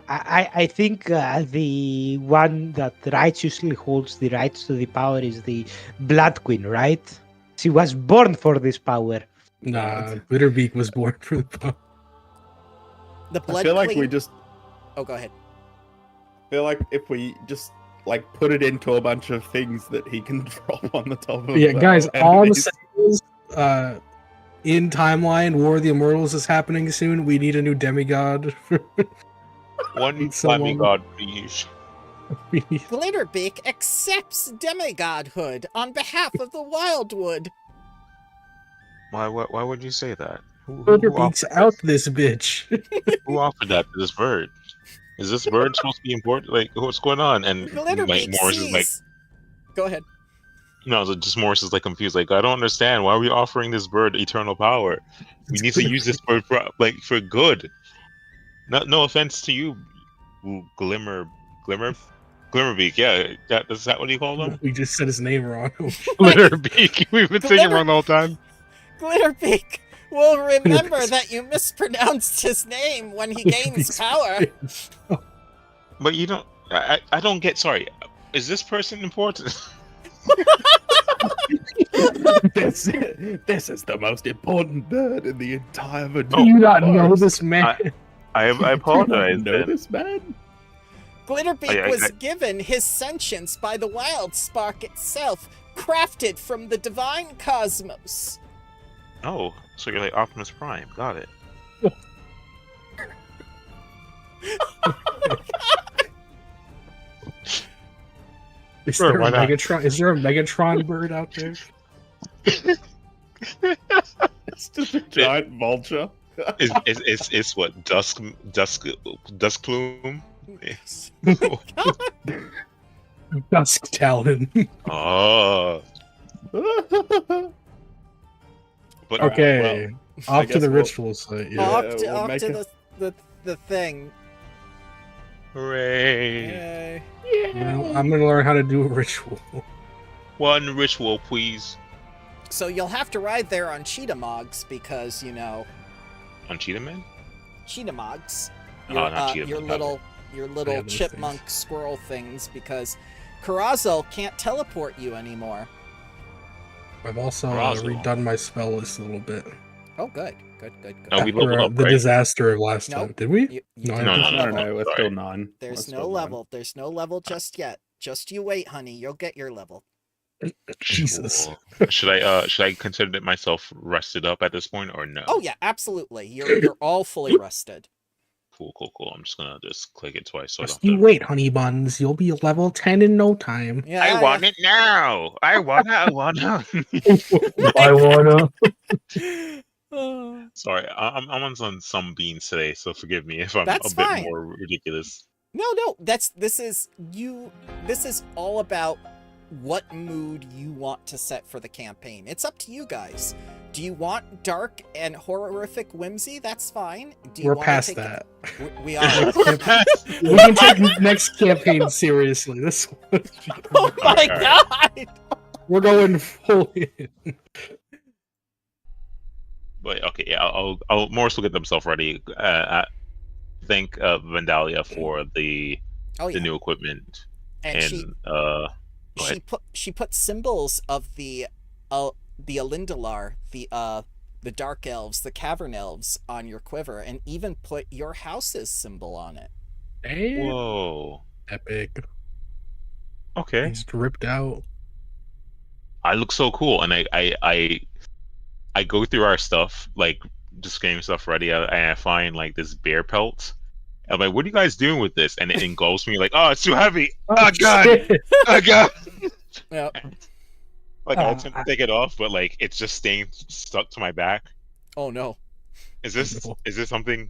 I think the one that righteously holds the rights to the power is the Blood Queen, right? She was born for this power. Nah, Glitterbeak was born for the power. The I blood feel like Queen- we just Oh, go ahead. feel like if we just like put it into a bunch of things that he can drop on the top of. Yeah, guys, our all I'm enemies. saying is, in timeline, War of the Immortals is happening soon. We need a new demigod. One Someone- demigod, please. We need- Glitterbeak accepts demigodhood on behalf of the Wildwood. Why would you say that? Who Glitterbeak's out this bitch. who offered that to this bird? Is this bird supposed to be important? Like, what's going on? And like Glitterbeak Morris is like, sees... Go ahead. no, so just Morris is like confused. Like, I don't understand. Why are we offering this bird eternal power? We need to use this bird for good. No offense to you, Glimmerbeak. Yeah, is that what you call them? We just said his name wrong. Glitterbeak. We've been saying it wrong the whole time. Glitterbeak will remember that you mispronounced his name when he gains power. But you don't. I don't get. Sorry, is this person important? this is the most important bird in the entire Do Virginia. you not know forest. this man? I apologize. Do you know then. this man? Glitterbeak I- was given his sentience by the Wild Spark itself, crafted from the divine cosmos. Oh, so you're like Optimus Prime. Got it. Is Sure, there a why not? Megatron? Is there a Megatron bird out there? It's just a giant vulture. It's what dusk plume. Yes. Dusk Talon. Oh, but Okay, I off to guess the we'll- ritual site. Yeah, Yeah. off to, we'll off make to a- the thing. hooray! Yay. I'm gonna learn how to do a ritual. One ritual, please. So you'll have to ride there on cheetah mogs because, you know, On Cheetah Man? cheetah mogs. Oh, Your, not cheetah your man, little those chipmunk squirrel things because Karazo can't teleport you anymore. I've also Razzle. redone my spell list a little bit. Oh, good. Good. Oh, we After, leveled up, the right? disaster of last Nope. time. Did we? You No, did no, not no, No, level. no, we're Sorry. still 9. There's We're no still level. There's no level just yet. Just you wait, honey. You'll get your level. Jesus. Cool. Should I consider it myself rested up at this point or no? Oh yeah, absolutely. You're all fully rested. Cool. I'm just gonna just click it twice so I Just don't you have to- wait, honey buns. You'll be level 10 in no time. Yeah. I want it now. I wanna. I wanna. Oh. Sorry, I'm on some beans today, so forgive me if I'm That's a bit fine. more ridiculous. No. This is all about what mood you want to set for the campaign. It's up to you guys. Do you want dark and horrific whimsy? That's fine. Do you We're want past to take that. We are. We can take next campaign seriously. This one. Oh my Alright. god! We're going full in. But okay, yeah, I'll more so get themselves ready. Thank Vandalia for the Oh yeah. new equipment, And she go ahead. she put symbols of the Alindalar, the dark elves, the cavern elves on your quiver, and even put your house's symbol on it. Damn. Whoa. Epic. Okay. He's ripped out. I look so cool, and I go through our stuff, like just getting stuff ready, and I find like this bear pelt. I'm like, what are you guys doing with this? And it engulfs me like, oh, it's too heavy. Oh god. shit. Oh god. Yep. Like I attempt to take it off, but like it's just staying stuck to my back. Oh no. Is this something?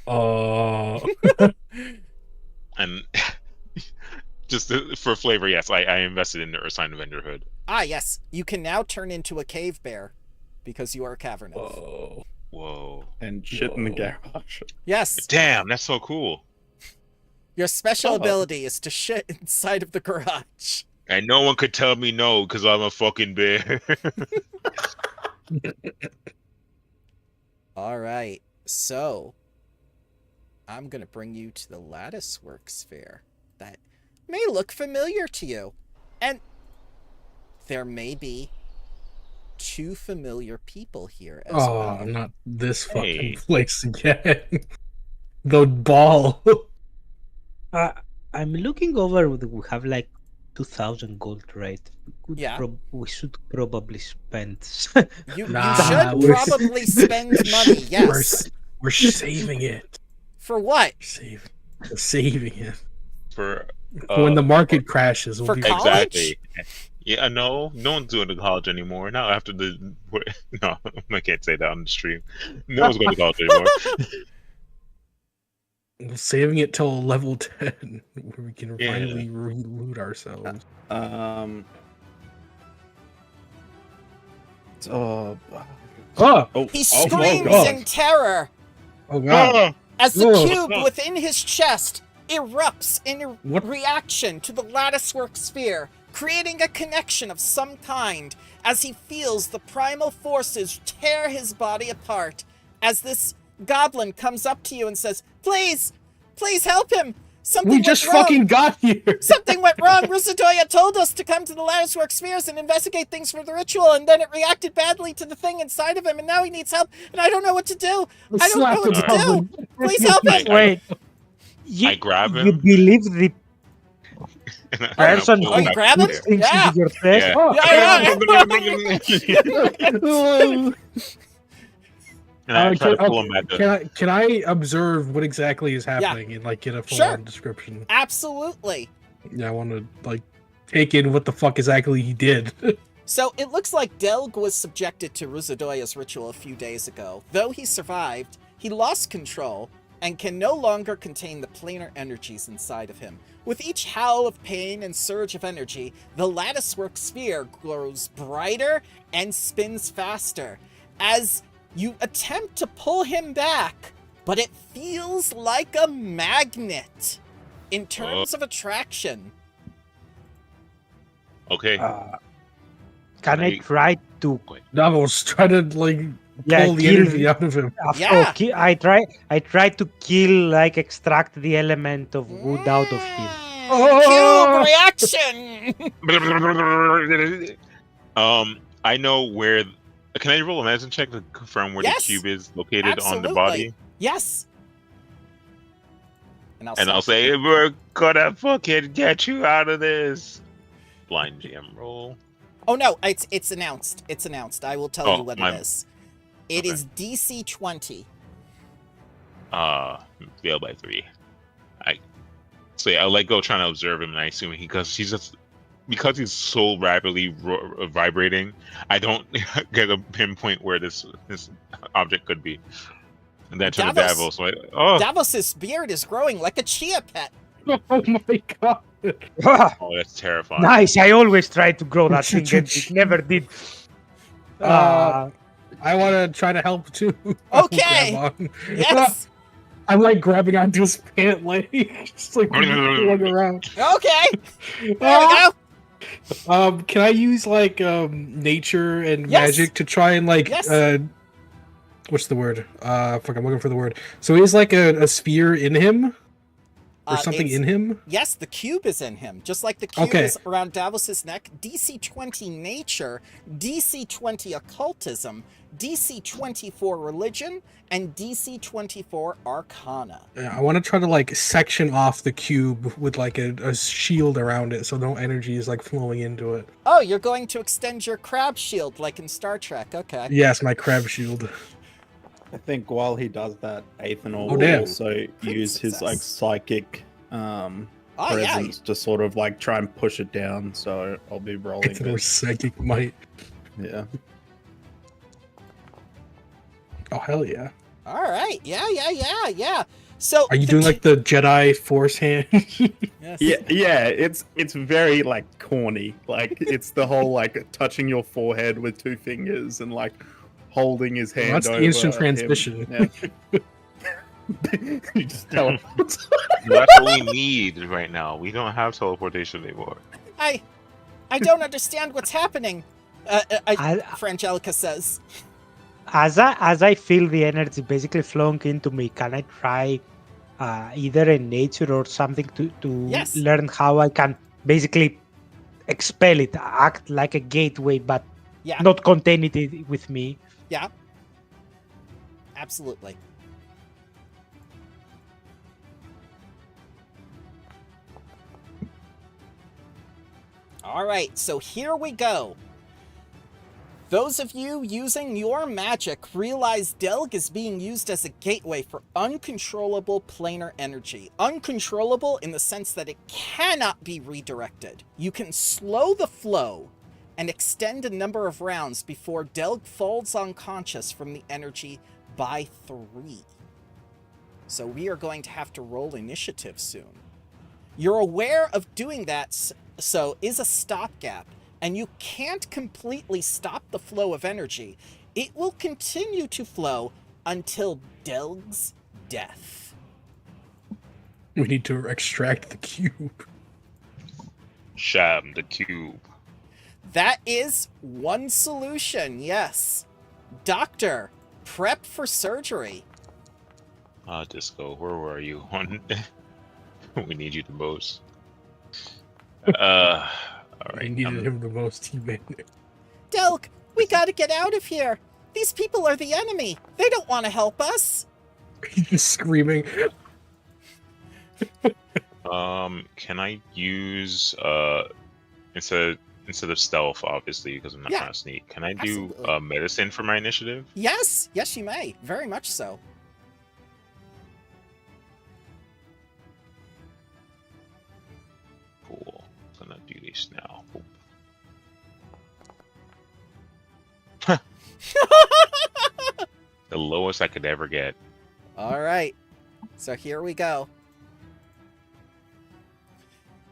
Oh. And just for flavor, yes, I invested in a sign of Enderhood. Ah yes, you can now turn into a cave bear because you are a cavern elf. Whoa. Whoa. And shit in the garage. Yes. Damn, that's so cool. Your special Oh. ability is to shit inside of the garage. And no one could tell me no, because I'm a fucking bear. All right. So, I'm going to bring you to the Lattice Works Fair. That may look familiar to you. And there may be 2 familiar people here as Oh, well. not this fucking Hey. place again. The ball. I'm looking over. We have like 2,000 gold, right? Yeah. We should probably spend. You Nah, should we're- probably spend money, yes. We're saving it. For what? We're saving it. For When the market crashes, we'll for be college? exactly. Yeah, no one's doing the college anymore. Now after the no, I can't say that on the stream. No one's going to college anymore. We're saving it till level 10, where we can Yeah. finally reloot ourselves. Oh, Oh, oh, He oh, screams God. in terror oh god. as the Whoa. cube within his chest erupts in a What? reaction to the latticework sphere, creating a connection of some kind as he feels the primal forces tear his body apart. As this goblin comes up to you and says, "Please, please help him. Something We went just wrong. fucking got here. Something went wrong. Rusadoya told us to come to the Latticework Spheres and investigate things for the ritual, and then it reacted badly to the thing inside of him, and now he needs help, and I don't know what to do. I don't know what to do. Please help him." Wait. You, I grab You him. believe the And I person pull Oh, you back grab to him? there. things Yeah. into your chest? Yeah. Oh, And I try to can, pull him back. can I observe what exactly is happening and like get a full Sure. on description? Absolutely. Yeah, I want to like take in what the fuck exactly he did. So it looks like Delg was subjected to Rusadoya's ritual a few days ago. Though he survived, he lost control and can no longer contain the planar energies inside of him. With each howl of pain and surge of energy, the latticework sphere grows brighter and spins faster as you attempt to pull him back, but it feels like a magnet in terms of attraction. Okay. Can I try to? Davos try to like Yeah, pull the kill- energy out of him. Yeah. I try to kill, like extract the element of wood out of him. Oh! Cube reaction! I know where. Can I roll a medicine check to confirm where Yes, the cube is located absolutely. on the body? Yes. And I'll say, we're gonna fucking get you out of this. Blind GM roll. Oh no, it's announced. It's announced. I will tell Oh, you what my- it is. It Okay. is DC 20. Fail by 3. So yeah, I'll let go trying to observe him, and I assume because he's so rapidly vibrating, I don't get a pinpoint where this object could be. And then turn to Davos. Davos, like, oh, Davos's beard is growing like a chia pet. Oh my god. oh, that's terrifying. Nice. I always try to grow that thing, and it never did. I want to try to help too. I'll Okay. grab on. Yes. I'm like grabbing onto his pant leg, just like pulling around. Okay. There we go. Can I use like nature and Yes. magic to try and like Yes. what's the word? Fuck, I'm looking for the word. So he's like a sphere in him, or something it's- in him. Yes, the cube is in him, just like the cube Okay. is around Davos's neck. DC 20 nature, DC 20 occultism, DC 24 religion, and DC 24 arcana. Yeah, I want to try to like section off the cube with like a shield around it, so no energy is like flowing into it. Oh, you're going to extend your crab shield like in Star Trek. Okay. Yes, my crab shield. I think while he does that, Aethanol Oh, will damn. also use his like success. psychic yeah. presence to sort of like try and push it down. So I'll be rolling. It's more it. psychic might. Yeah. Oh hell yeah! All right. Yeah. So Are you the doing cu- like the Jedi Force hand? Yes. Yeah. It's very like corny. Like it's the whole like touching your forehead with two fingers and like holding his hand. that's the over instant him. transmission. Yeah. You just teleport. That's what we need right now. We don't have teleportation anymore. I don't understand what's happening. Frangelica says. As I feel the energy basically flowing into me, can I try either in nature or something to Yes. learn how I can basically expel it, act like a gateway, but Yeah. not contain it with me? Yeah. Absolutely. All right, so here we go. Those of you using your magic realize Delg is being used as a gateway for uncontrollable planar energy. Uncontrollable in the sense that it cannot be redirected. You can slow the flow and extend a number of rounds before Delg falls unconscious from the energy by 3. So we are going to have to roll initiative soon. You're aware of doing that, so is a stopgap, and you can't completely stop the flow of energy. It will continue to flow until Delg's death. We need to extract the cube. Sham the cube. That is one solution, yes. Doctor, prep for surgery. Disco, where were you? We need you the most. I Alright. needed him the most. He made it. Delg, we gotta get out of here. These people are the enemy. They don't want to help us. He's just screaming. Can I use instead of stealth, obviously, because I'm not Yeah. trying to sneak. Can I do Absolutely. medicine for my initiative? Yes, you may. Very much so. Cool. I'm gonna do this now. Boop. The lowest I could ever get. All right. So here we go.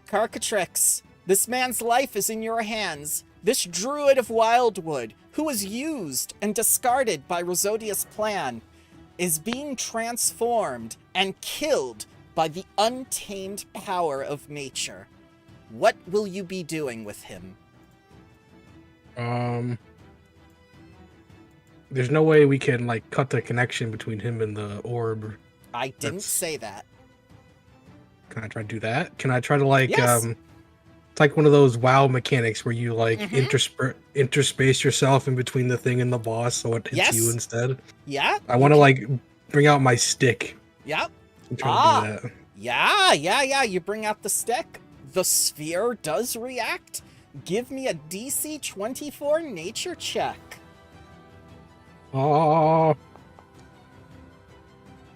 Carcatrix, this man's life is in your hands. This druid of Wildwood, who was used and discarded by Rosodia's plan, is being transformed and killed by the untamed power of nature. What will you be doing with him? There's no way we can like cut the connection between him and the orb. I didn't That's- say that. Can I try to do that? Can I try to like Yes. it's like one of those WoW mechanics where you like Mhm. interspace yourself in between the thing and the boss so it hits Yes. you instead. Yeah? I want to like bring out my stick Yep. and try to do that. Yeah. You bring out the stick. The sphere does react. Give me a DC 24 nature check. Oh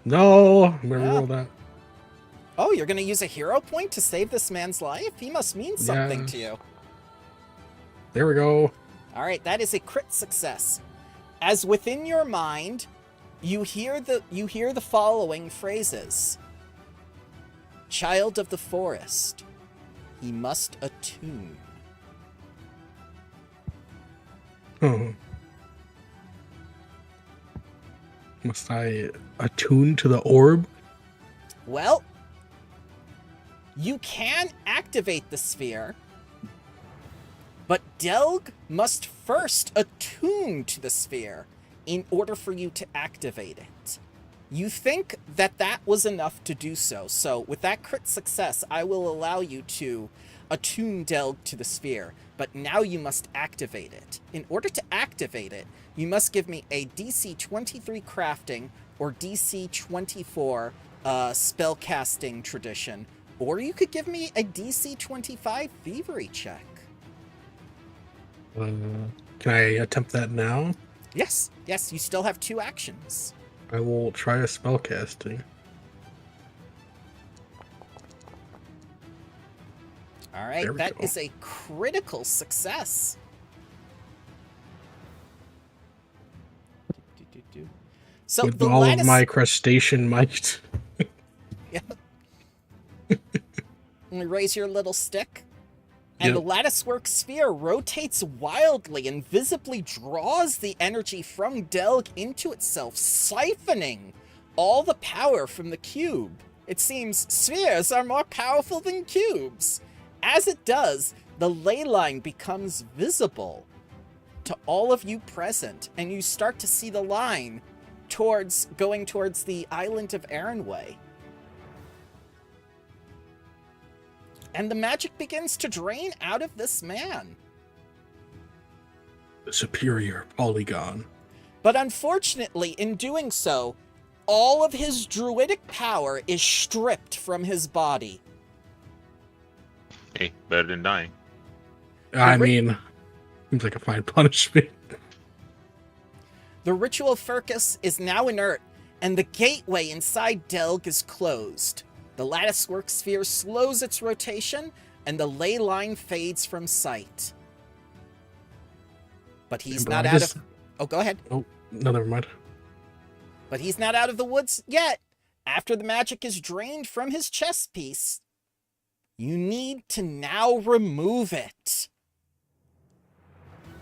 no! I'm gonna Yeah. roll that. Oh, you're going to use a hero point to save this man's life? He must mean something Yeah. to you. There we go. All right, that is a crit success. As within your mind, you hear the following phrases. Child of the forest, he must attune. Must I attune to the orb? Well, you can activate the sphere, but Delg must first attune to the sphere. in order for you to activate it. You think that that was enough to do so. So with that crit success, I will allow you to attune Delg to the sphere. But now you must activate it. In order to activate it, you must give me a DC 23 crafting or DC 24 spellcasting tradition. Or you could give me a DC 25 thievery check. Can I attempt that now? Yes, you still have 2 actions. I will try a spell casting. All right, that is a critical success. So with the all lattice... of my crustacean might. Yeah. And raise your little stick. And the latticework sphere rotates wildly and visibly draws the energy from Delg into itself, siphoning all the power from the cube. It seems spheres are more powerful than cubes. As it does, the ley line becomes visible to all of you present, and you start to see the line going towards the island of Erinway. And the magic begins to drain out of this man. The superior polygon. But unfortunately, in doing so, all of his druidic power is stripped from his body. Hey, better than dying. I mean, seems like a fine punishment. The ritual Furcus is now inert, and the gateway inside Delg is closed. The latticework sphere slows its rotation, and the ley line fades from sight. But he's not out of... Oh, go ahead. Oh, no, never mind. But he's not out of the woods yet. After the magic is drained from his chest piece, you need to now remove it.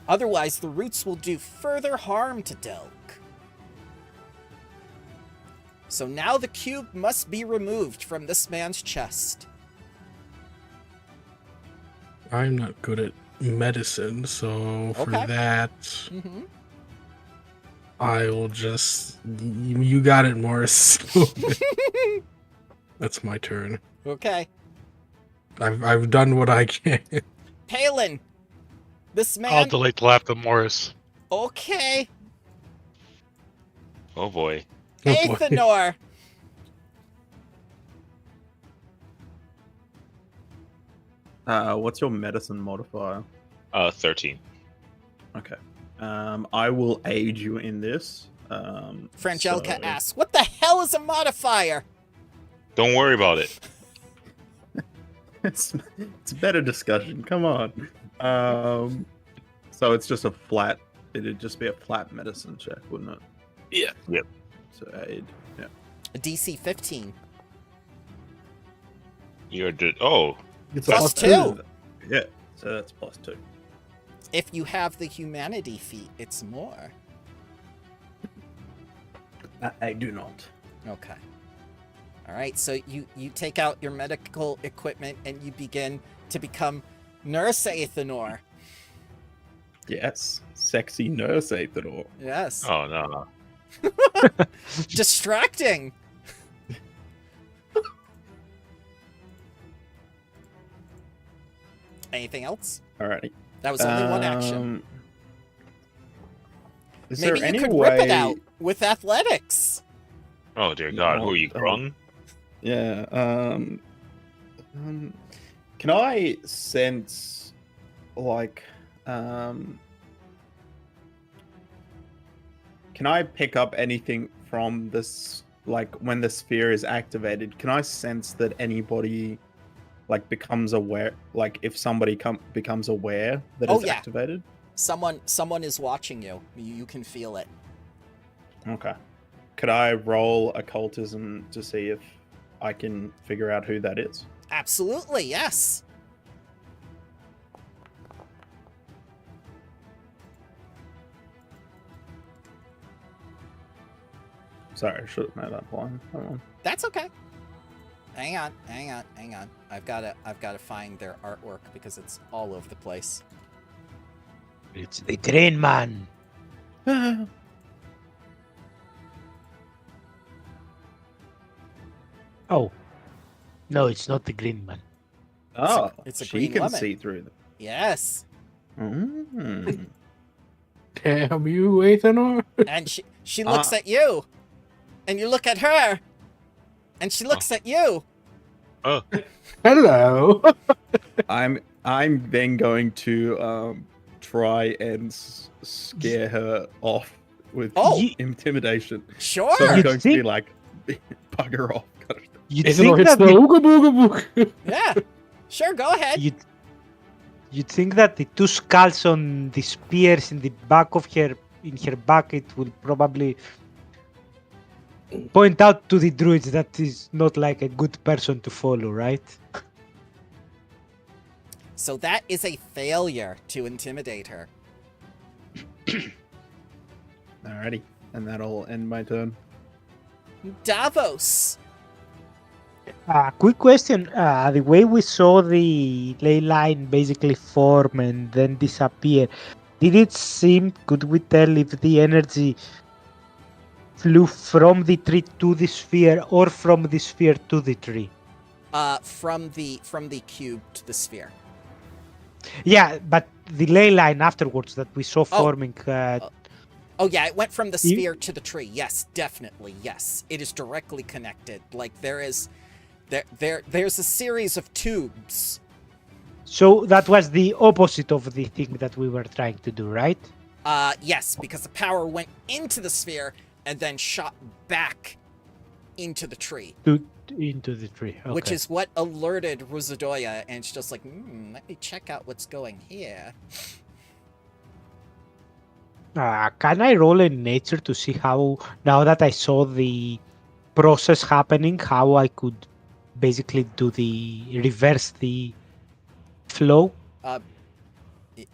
Otherwise, the roots will do further harm to Delg. So now the cube must be removed from this man's chest. I'm not good at medicine, so for that, I'll just... You got it, Morris. That's my turn. Okay. I've done what I can. Palin, this man... I'll delete the laugh to Morris. Okay. Oh boy. Athenor. What's your medicine modifier? 13. Okay. I will aid you in this. Frangelica asks, what the hell is a modifier? Don't worry about it. It's a better discussion. Come on. So it's just a flat. It'd just be a flat medicine check, wouldn't it? Yeah. Yep. So aid. Yeah. A DC 15. It's plus 2. Yeah. So that's plus 2. If you have the humanity feat, it's more. I do not. Okay. All right, so you take out your medical equipment and you begin to become Nurse Athenor. Yes. Sexy Nurse Athenor. Yes. Oh, no. Distracting. Anything else? Alrighty. That was only one action. Maybe you could rip it out with athletics. Oh, dear God. Who are you, Grung? Yeah. Can I sense, like, can I pick up anything from this, like, when the sphere is activated? Can I sense that anybody, like, becomes aware, like, if somebody becomes aware that it's activated? Someone is watching you. You can feel it. Okay. Could I roll occultism to see if I can figure out who that is? Absolutely, yes. Sorry, I should have made that blind. Hold on. That's okay. Hang on. I've gotta find their artwork because it's all over the place. It's the Train Man. Oh, no, it's not the green one. Oh, it's a she green can lemon. see through them. Yes. Mm. Damn you, Athanor. And she looks at you. And you look at her. And she looks at you. Oh, Hello. I'm then going to try and scare her off with Ye- intimidation. Sure. So I'm You'd going to be think- like, bugger off. kind of thing. You'd Athanor think hits that the ooga booga boog. Yeah. Sure, go ahead. you'd think that the two skulls on the spears in the back of her back, it will probably point out to the druids that is not like a good person to follow, right? So that is a failure to intimidate her. Alrighty, and that'll end my turn. Davos. Quick question. The way we saw the ley line basically form and then disappear, did it seem, could we tell if the energy flew from the tree to the sphere or from the sphere to the tree? From the cube to the sphere. Yeah, but the ley line afterwards that we saw forming. Oh yeah, it went from the You- sphere to the tree. Yes, definitely. Yes, it is directly connected. Like there's a series of tubes. So that was the opposite of the thing that we were trying to do, right? Yes, because the power went into the sphere and then shot back into the tree, Into the tree. Okay. which is what alerted Ruzadoya, and she's just like, let me check out what's going here. Can I roll in nature to see how, now that I saw the process happening, how I could basically reverse the flow?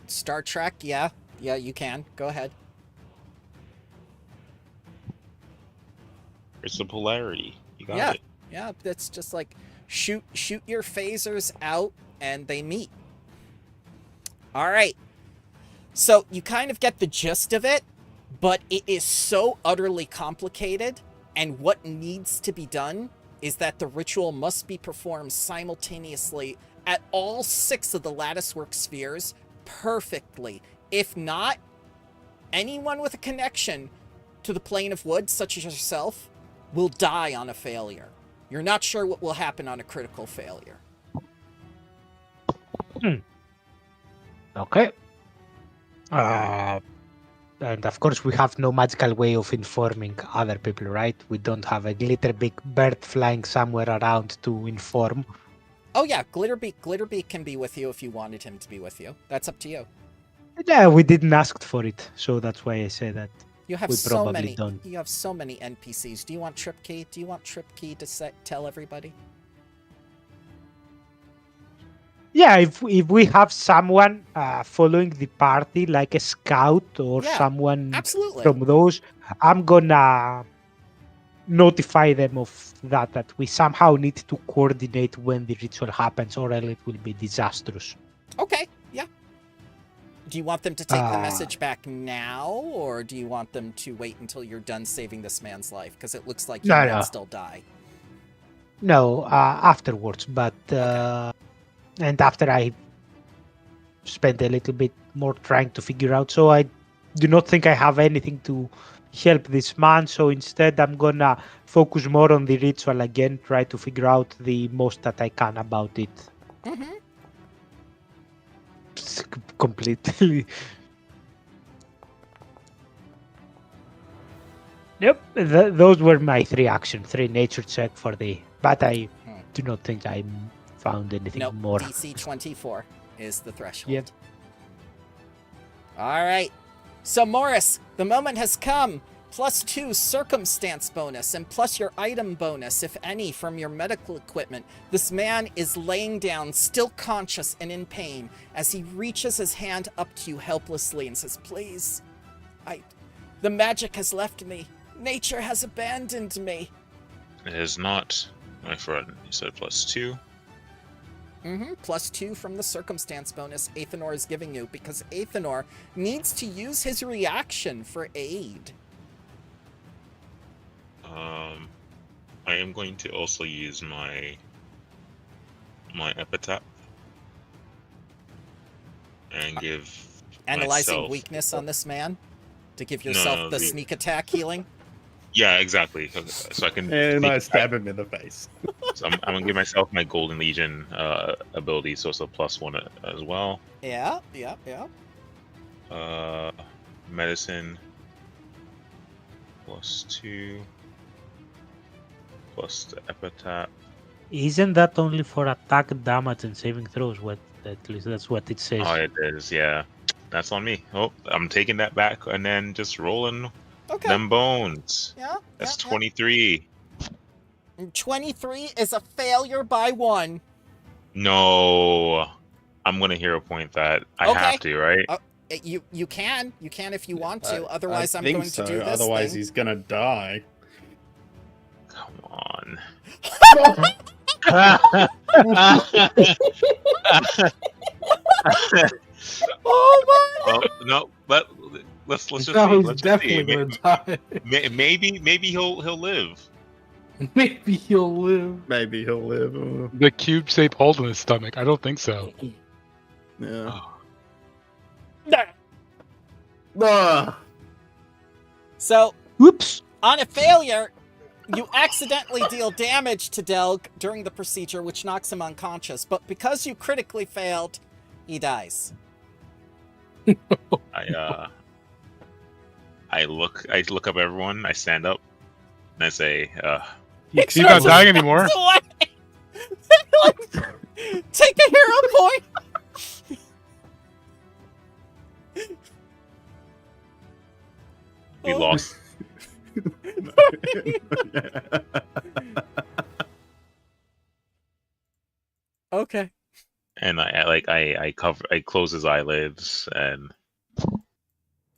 Star Trek, yeah, you can. Go ahead. it's the polarity. You got Yeah. it. Yeah, that's just like shoot your phasers out and they meet. All right. So you kind of get the gist of it, but it is so utterly complicated, and what needs to be done is that the ritual must be performed simultaneously at all 6 of the latticework spheres perfectly. If not, anyone with a connection to the plane of wood, such as yourself, will die on a failure. You're not sure what will happen on a critical failure. Okay. And of course, we have no magical way of informing other people, right? We don't have a glitter big bird flying somewhere around to inform. Oh yeah, Glitterbeak can be with you if you wanted him to be with you. That's up to you. Yeah, we didn't ask for it, so that's why I say that. You have We so probably many. don't. You have so many NPCs. Do you want Trip Key? Do you want Trip Key to tell everybody? Yeah, if we have someone following the party, like a scout or Yeah, someone Absolutely. from those, I'm gonna notify them of that we somehow need to coordinate when the ritual happens, or else it will be disastrous. Okay. Yeah. Do you want them to take the Ah. message back now, or do you want them to wait until you're done saving this man's life? Because it looks like he No, might no. still die. No, afterwards, but and after I spent a little bit more trying to figure out, so I do not think I have anything to help this man, so instead I'm gonna focus more on the ritual again, try to figure out the most that I can about it. Mm-hmm. Completely. Yep, those were my 3 actions, 3 nature check for but I do not think I found anything Nope. more. DC 24 is the threshold. Yep. All right. So Morris, the moment has come. +2 circumstance bonus and plus your item bonus, if any, from your medical equipment. This man is laying down, still conscious and in pain, as he reaches his hand up to you helplessly and says, "Please, the magic has left me. Nature has abandoned me." It is not, my friend. You said +2. +2 from the circumstance bonus Athanor is giving you, because Athanor needs to use his reaction for aid. I am going to also use my epitaph and give Analyzing myself... weakness on this man to give No, yourself no, the sneak attack healing. Yeah, exactly. So I can. And I sneak stab attack. him in the face. So I'm gonna give myself my Golden Legion ability, so it's a +1 as well. Yeah. Medicine +2 plus the epitaph. Isn't that only for attack damage and saving throws? What at least that's what it says. Oh, it is. Yeah, that's on me. Oh, I'm taking that back and then just rolling them bones. Yeah. That's 23. 23 is a failure by 1. No, I'm gonna hero point that. I have to, right? You can if you want to. Otherwise, I'm think going so. to do this. Otherwise, thing. he's gonna die. Come on. Oh my! Well, no, let's just No, see. he's Let's definitely see. gonna die. Maybe he'll live. Maybe he'll live. Maybe he'll live. The cube safe hold in his stomach. I don't think so. Yeah. Oh, Ah. So, Oops. on a failure, you accidentally deal damage to Delg during the procedure, which knocks him unconscious. But because you critically failed, he dies. I look up everyone. I stand up and I say, He's not dying anymore. Take a hero point. "We lost." Okay. And I close his eyelids and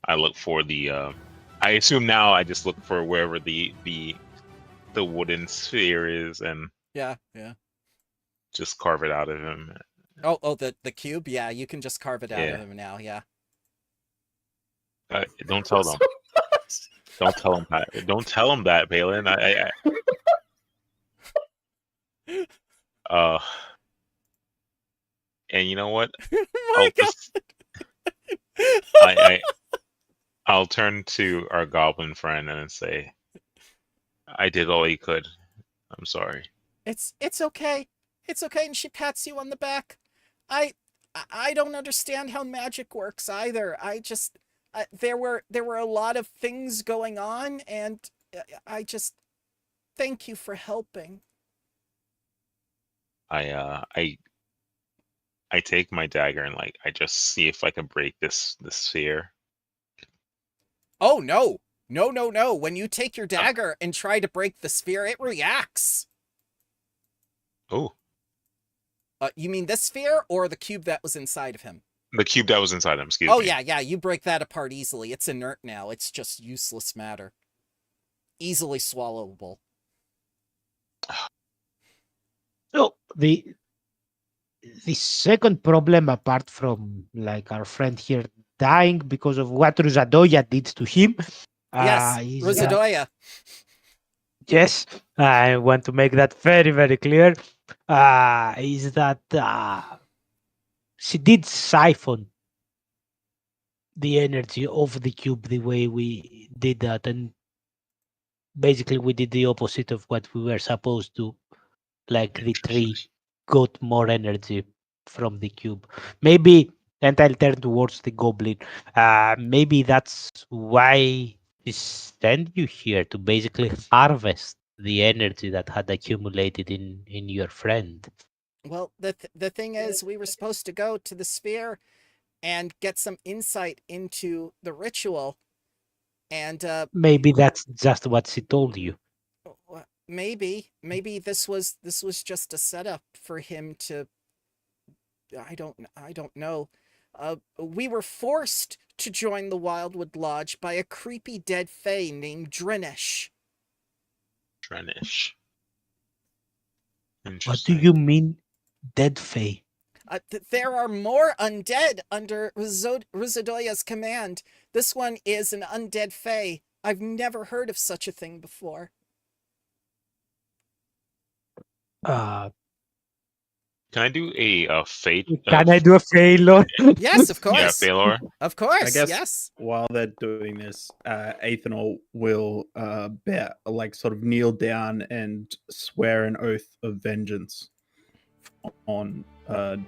I look for the. I assume now I just look for wherever the wooden sphere is and Yeah. just carve it out of him. Oh, the cube. Yeah, you can just carve it out Yeah. of him now. Yeah. Don't tell them. Don't tell him that. Don't tell him that, Balin. And you know what? Oh I'll turn to our goblin friend and say, "I did all you could. I'm sorry." It's okay. It's okay. And she pats you on the back. I don't understand how magic works either. There were a lot of things going on, and I just thank you for helping. I take my dagger and I just see if I can break this sphere. Oh no. No. When you take your dagger and try to break the sphere, it reacts. Oh. You mean this sphere or the cube that was inside of him? The cube that was inside him, excuse Oh me. yeah, you break that apart easily. It's inert now. It's just useless matter. Easily swallowable. So the second problem, apart from our friend here dying because of what Ruzadoya did to him, Yes, is Ruzadoya. yes, I want to make that very, very clear. Is that she did siphon the energy of the cube the way we did that, and basically we did the opposite of what we were supposed to. Like the tree got more energy from the cube. Maybe, and I'll turn towards the goblin. Maybe that's why we sent you here, to basically harvest the energy that had accumulated in your friend. Well, the thing is, we were supposed to go to the sphere and get some insight into the ritual, and maybe that's just what she told you. maybe this was just a setup for him to. I don't know. We were forced to join the Wildwood Lodge by a creepy dead fae named Drinish. Drenish. What do you mean, dead fae? There are more undead under Ruzadoya's command. This one is an undead fae. I've never heard of such a thing before. Uh, Can I do a fate? can I do a failure? Yes, of Yeah, course. failure. Of course. I guess Yes. while they're doing this, Athanol will sort of kneel down and swear an oath of vengeance on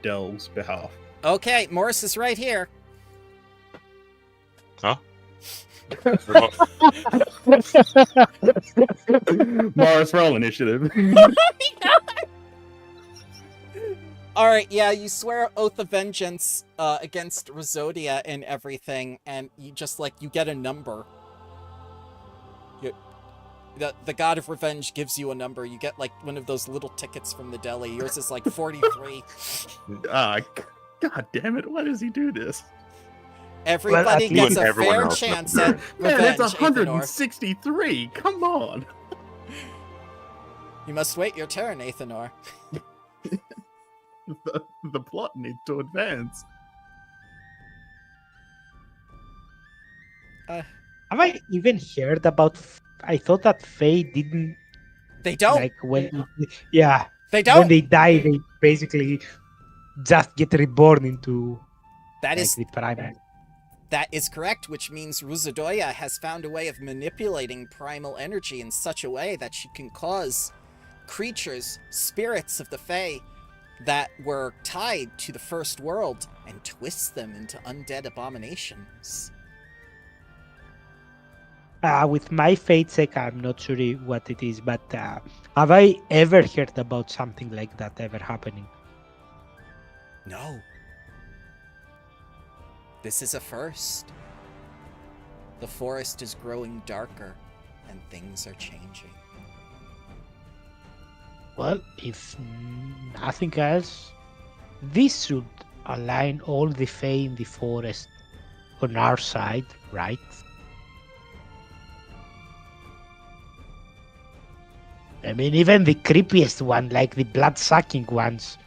Dell's behalf. Okay, Morris is right here. Huh? Morris, roll initiative. All right, yeah, you swear oath of vengeance against Rosodia and everything, and you just you get a number. The god of revenge gives you a number. You get one of those little tickets from the deli. Yours is 43. God damn it! Why does he do this? Everybody at gets least a everyone fair else chance knows. at Man, revenge. it's Athanor. 163. Come on. You must wait your turn, Athanor. The plot needs to advance. Have I even heard about? I thought that Faye didn't They don't. when They when don't. they die, they basically just get reborn into That is the primal. That is correct, which means Ruzadoya has found a way of manipulating primal energy in such a way that she can cause creatures, spirits of the Fae, that were tied to the first world and twist them into undead abominations. With my fate sake, I'm not sure what it is, but have I ever heard about something like that ever happening? No. This is a first. The forest is growing darker, and things are changing. Well, if nothing else, this should align all the Fae in the forest on our side, right? I mean, even the creepiest one, like the blood-sucking ones,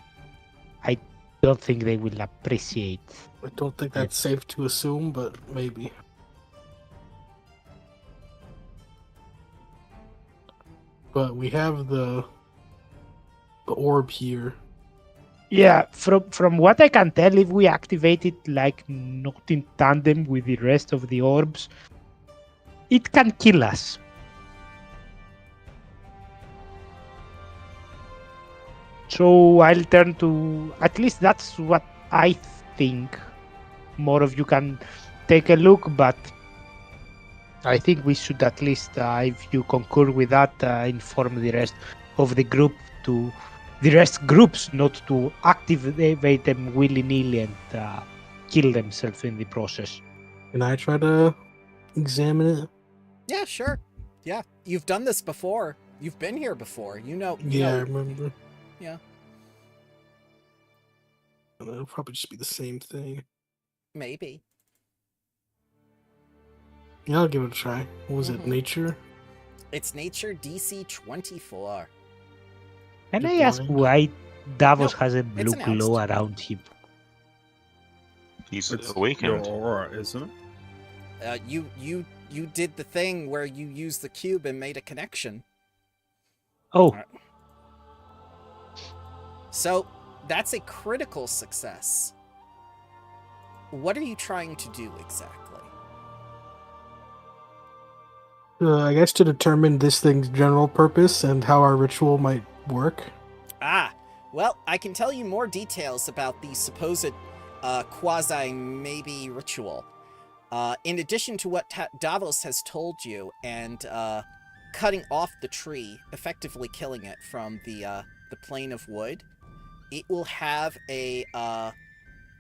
I don't think they will appreciate. I don't think that's safe to assume, but maybe. But we have the orb here. Yeah, from what I can tell, if we activate it not in tandem with the rest of the orbs, it can kill us. So I'll turn to, at least that's what I think. More of you can take a look, but I think we should at least, if you concur with that, inform the rest of the group the rest groups not to activate them willy-nilly and kill themselves in the process. Can I try to examine it? Yeah, sure. Yeah, you've done this before. You've been here before. You know. Yeah, I remember. Yeah. It'll probably just be the same thing. Maybe. Yeah, I'll give it a try. What was it? Nature? It's nature DC 24. Can You're I ask blind. why Davos Nope, has a it's blue announced. glow around him? He's It's awakened. your aura, isn't it? You did the thing where you used the cube and made a connection. Oh, So, that's a critical success. What are you trying to do exactly? I guess to determine this thing's general purpose and how our ritual might work. Ah, well, I can tell you more details about the supposed quasi-maybe ritual. In addition to what Davos has told you and cutting off the tree, effectively killing it from the plane of wood, it will have a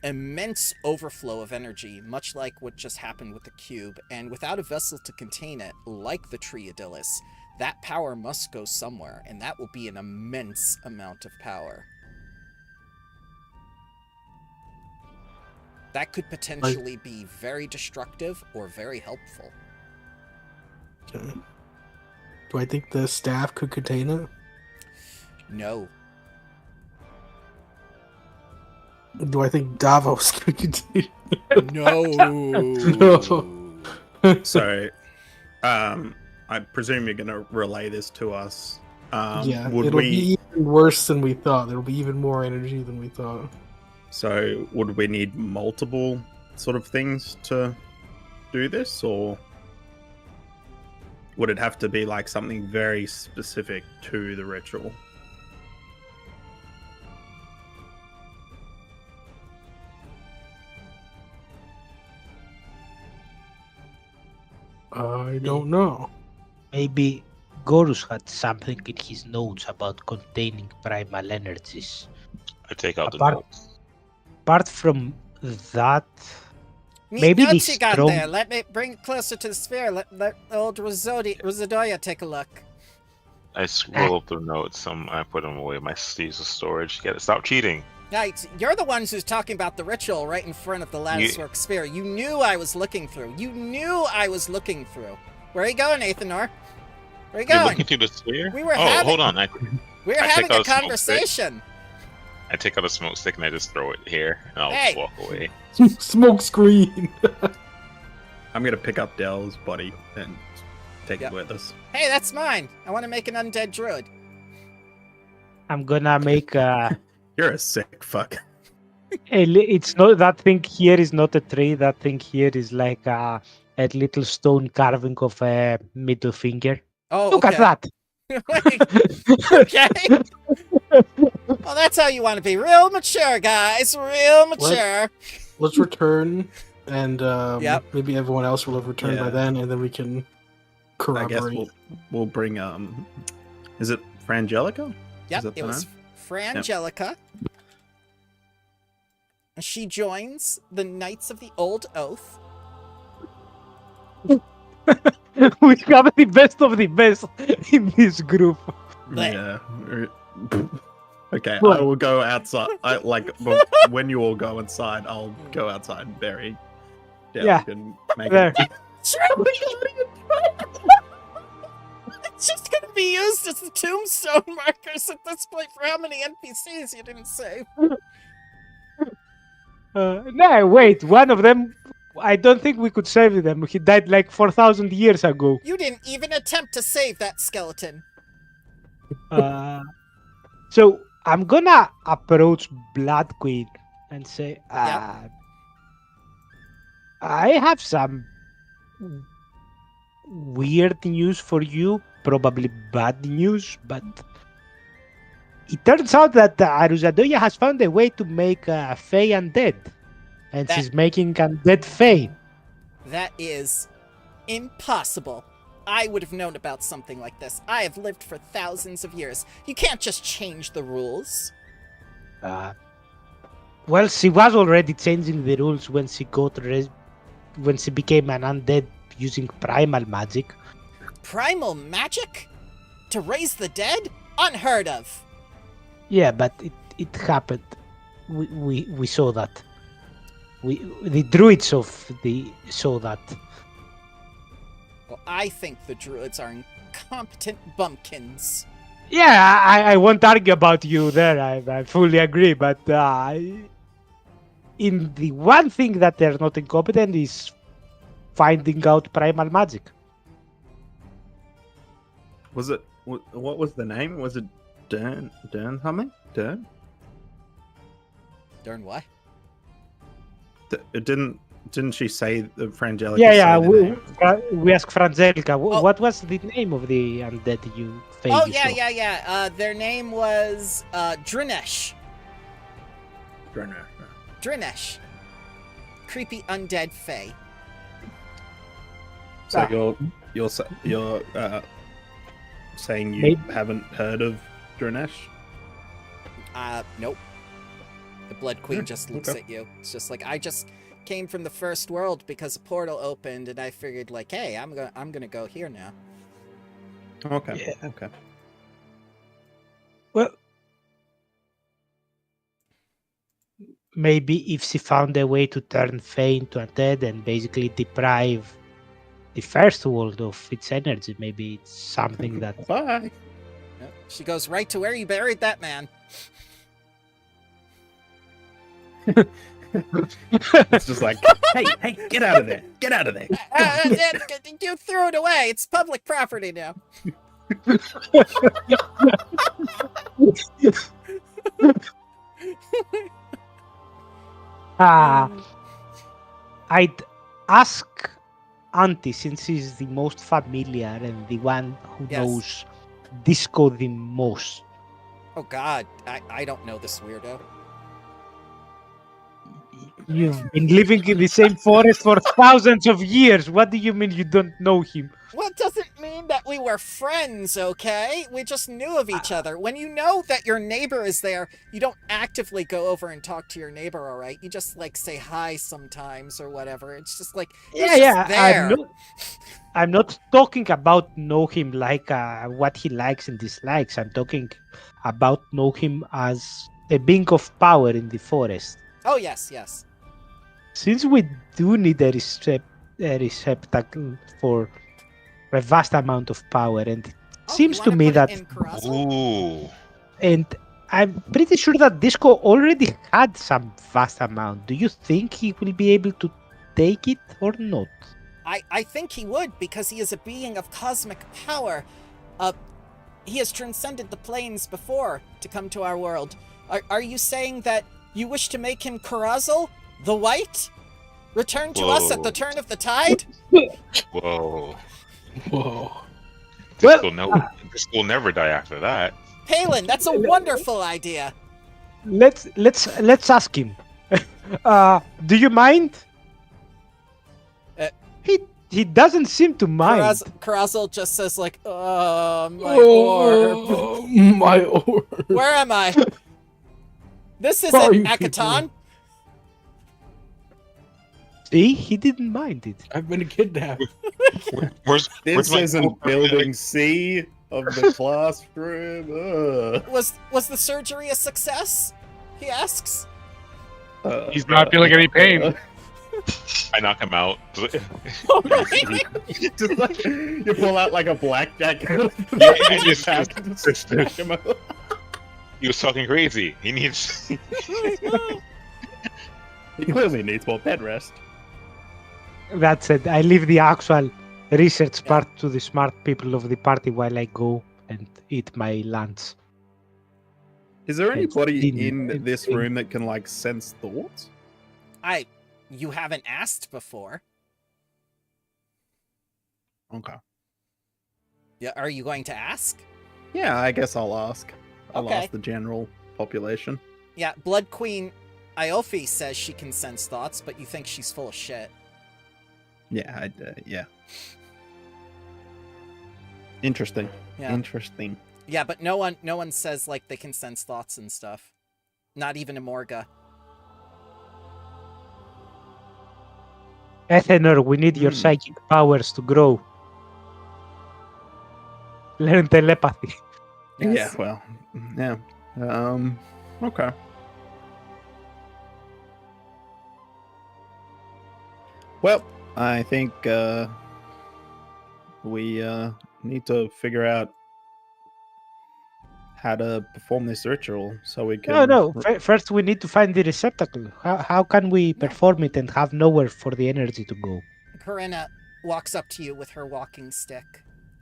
immense overflow of energy, much like what just happened with the cube, and without a vessel to contain it, like the tree Adylis, that power must go somewhere, and that will be an immense amount of power. That could potentially be very destructive or very helpful. Okay. Do I think the staff could contain it? No. Do I think Davos could contain it? No. So, I presume you're going to relay this to us. Yeah, Would it'll we? be worse than we thought. There'll be even more energy than we thought. So, would we need multiple sort of things to do this, or would it have to be like something very specific to the ritual? I don't know. Maybe Gorus had something in his notes about containing primal energies. I take out the Apart- notes. Apart from that, Neat Maybe notes the you got strong- there. Let me bring it closer to the sphere. Let old Rosadoya take a look. I scroll up the notes. I put them away in my sleeves of storage. Get it. Stop cheating. Right, you're the ones who's talking about the ritual right in front of the Latticework sphere. You knew I was looking through. You knew I was looking through. Where are you going, Athanor? Where are you You're going? looking through the sphere? We were oh, having- hold on. We were I having take out a a smoke conversation. I take out a smoke stick and I just throw it here, and I'll Hey. walk away. Smoke screen. I'm gonna pick up Dell's body and take Yep. it with us. Hey, that's mine. I want to make an undead druid. I'm gonna make You're a sick fuck. it's not that thing here is not a tree. That thing here is like a little stone carving of a middle finger. Oh, Look okay. at that. Okay. Well, that's how you want to be. Real mature, guys. Real mature. Let's return, and Yep. maybe everyone else will have returned by Yeah. then, and then we can I guess corroborate. we'll bring is it Frangelica? Yep, that it the was Frangelica. And she joins the Knights of the Old Oath. We have the best of the best in this group. Bleh. Yeah. Okay, What? I will go outside. When you all go inside, I'll go outside and bury Dell Yeah, and make there. it. It's just gonna be used as the tombstone markers at this point for how many NPCs you didn't save. No, wait. One of them, I don't think we could save them. He died like 4,000 years ago. You didn't even attempt to save that skeleton. So I'm gonna approach Blood Queen and say, I have some weird news for you. Probably bad news, but it turns out that Aruzadoya has found a way to make Fae undead, and That- she's making undead Fae. That is impossible. I would have known about something like this. I have lived for thousands of years. You can't just change the rules. Well, she was already changing the rules when she when she became an undead using primal magic. Primal magic? To raise the dead? Unheard of. Yeah, but it happened. We saw that. The druids saw that. Well, I think the druids are incompetent bumpkins. Yeah, I won't argue about you there. I fully agree. But in the one thing that they're not incompetent is finding out primal magic. Was it? What was the name? Was it Dern something? Dern? Darn what? It didn't she say the Frangelica? Yeah. say the name? We asked Frangelica. Oh. What was the name of the undead you faced? Oh, yeah. Their name was Drinesh. Drenner. Drinesh. Creepy undead fae. So you're saying you Maybe- haven't heard of Drenesh? Nope. The Blood Queen just looks okay. at you. It's just like, I just came from the first world because a portal opened and I figured like, hey, I'm gonna go here now. Okay. Yeah. Okay. Well, maybe if she found a way to turn Fae into undead and basically deprive the first world of its energy, maybe it's something that. Bye. Yep. She goes right to where you buried that man. It's just like, hey, get out of there. Get out of there. You threw it away. It's public property now. I'd ask Auntie, since she's the most familiar and the one who Yes. knows disco the most. Oh God, I don't know this weirdo. You've been living in the same forest for thousands of years. What do you mean you don't know him? Well, it doesn't mean that we were friends, okay? We just knew of each other. When you know that your neighbor is there, you don't actively go over and talk to your neighbor, all right? You just like say hi sometimes or whatever. It's just like it's just there. I'm not talking about know him like what he likes and dislikes. I'm talking about know him as a being of power in the forest. Oh yes, yes. Since we do need a receptacle for a vast amount of power, and it seems to me that, Ooh. and I'm pretty sure that Disco already had some vast amount. Do you think he will be able to take it or not? I think he would, because he is a being of cosmic power. He has transcended the planes before to come to our world. Are you saying that you wish to make him Karazal, the White? Return to us at the turn of the tide? Whoa. Whoa. This will never die after that. Palin, that's a wonderful idea. Let's ask him. Do you mind? He doesn't seem to mind. Karazal just says like, my orb. My orb. Where am I? This isn't Akaton. See, he didn't mind it. I've been kidnapped. Where's This my isn't building C of the classroom. Was the surgery a success? He asks. He's not feeling any pain. I knock him out. Just like, you pull out like a blackjack. Just knock him out. He was talking crazy. He needs. He clearly needs more bed rest. That's it. I leave the actual research part to the smart people of the party while I go and eat my lunch. Is there anybody Dinner. in this room that can like sense thoughts? You haven't asked before. Okay. Yeah, are you going to ask? Yeah, I guess I'll ask. I'll Okay. ask the general population. Yeah, Blood Queen Iofi says she can sense thoughts, but you think she's full of shit. Yeah, yeah. Interesting. Yeah. Interesting. Yeah, but no one says like they can sense thoughts and stuff. Not even Amorga. Ethanol, we need your psychic powers to grow. Learn telepathy. Yes. Yeah, well, yeah. Okay. Well, I think we need to figure out how to perform this ritual so we can. No. First, we need to find the receptacle. How can we perform it and have nowhere for the energy to go? Corinna walks up to you with her walking stick,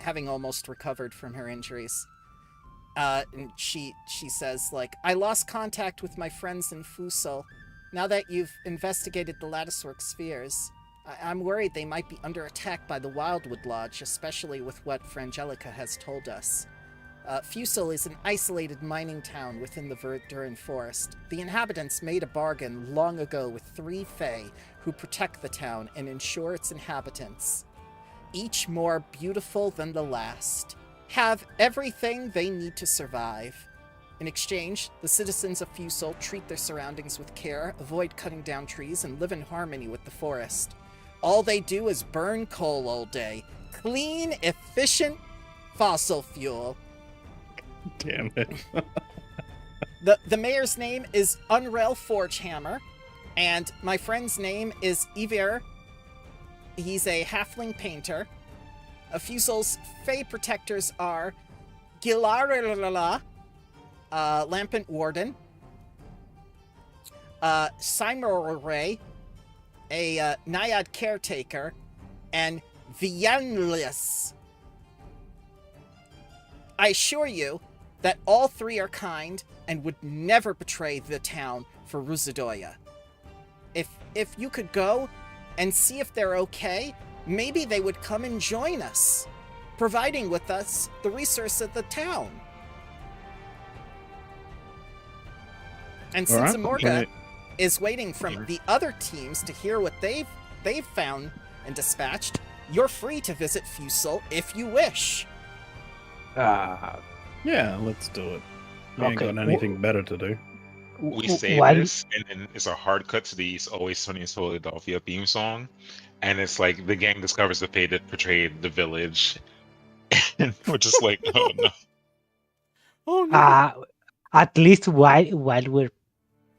having almost recovered from her injuries. And she says, like, I lost contact with my friends in Fusil. Now that you've investigated the Latticework spheres, I'm worried they might be under attack by the Wildwood Lodge, especially with what Frangelica has told us. Fusil is an isolated mining town within the Verduran Forest. The inhabitants made a bargain long ago with 3 Fae who protect the town and ensure its inhabitants, each more beautiful than the last, have everything they need to survive. In exchange, the citizens of Fusil treat their surroundings with care, avoid cutting down trees, and live in harmony with the forest. All they do is burn coal all day. Clean, efficient fossil fuel. Damn it. The mayor's name is Unrail Forgehammer, and my friend's name is Ivir. He's a halfling painter. Fusil's Fae protectors are Gilaralala, Lampant Warden, Simorray, a Naiad caretaker, and Vianlis. I assure you that all three are kind and would never betray the town for Ruzadoya. If you could go and see if they're okay, maybe they would come and join us, providing with us the resource of the town. And since Amorga is waiting from the other teams to hear what they've found and dispatched, you're free to visit Fusel if you wish. Yeah, let's do it. We ain't got anything better to do. We say While- this, and then it's a hard cut to the It's Always Sunny in Philadelphia theme song, and it's like the gang discovers the fate that betrayed the village, and we're just like, oh no. Oh no. At least while we're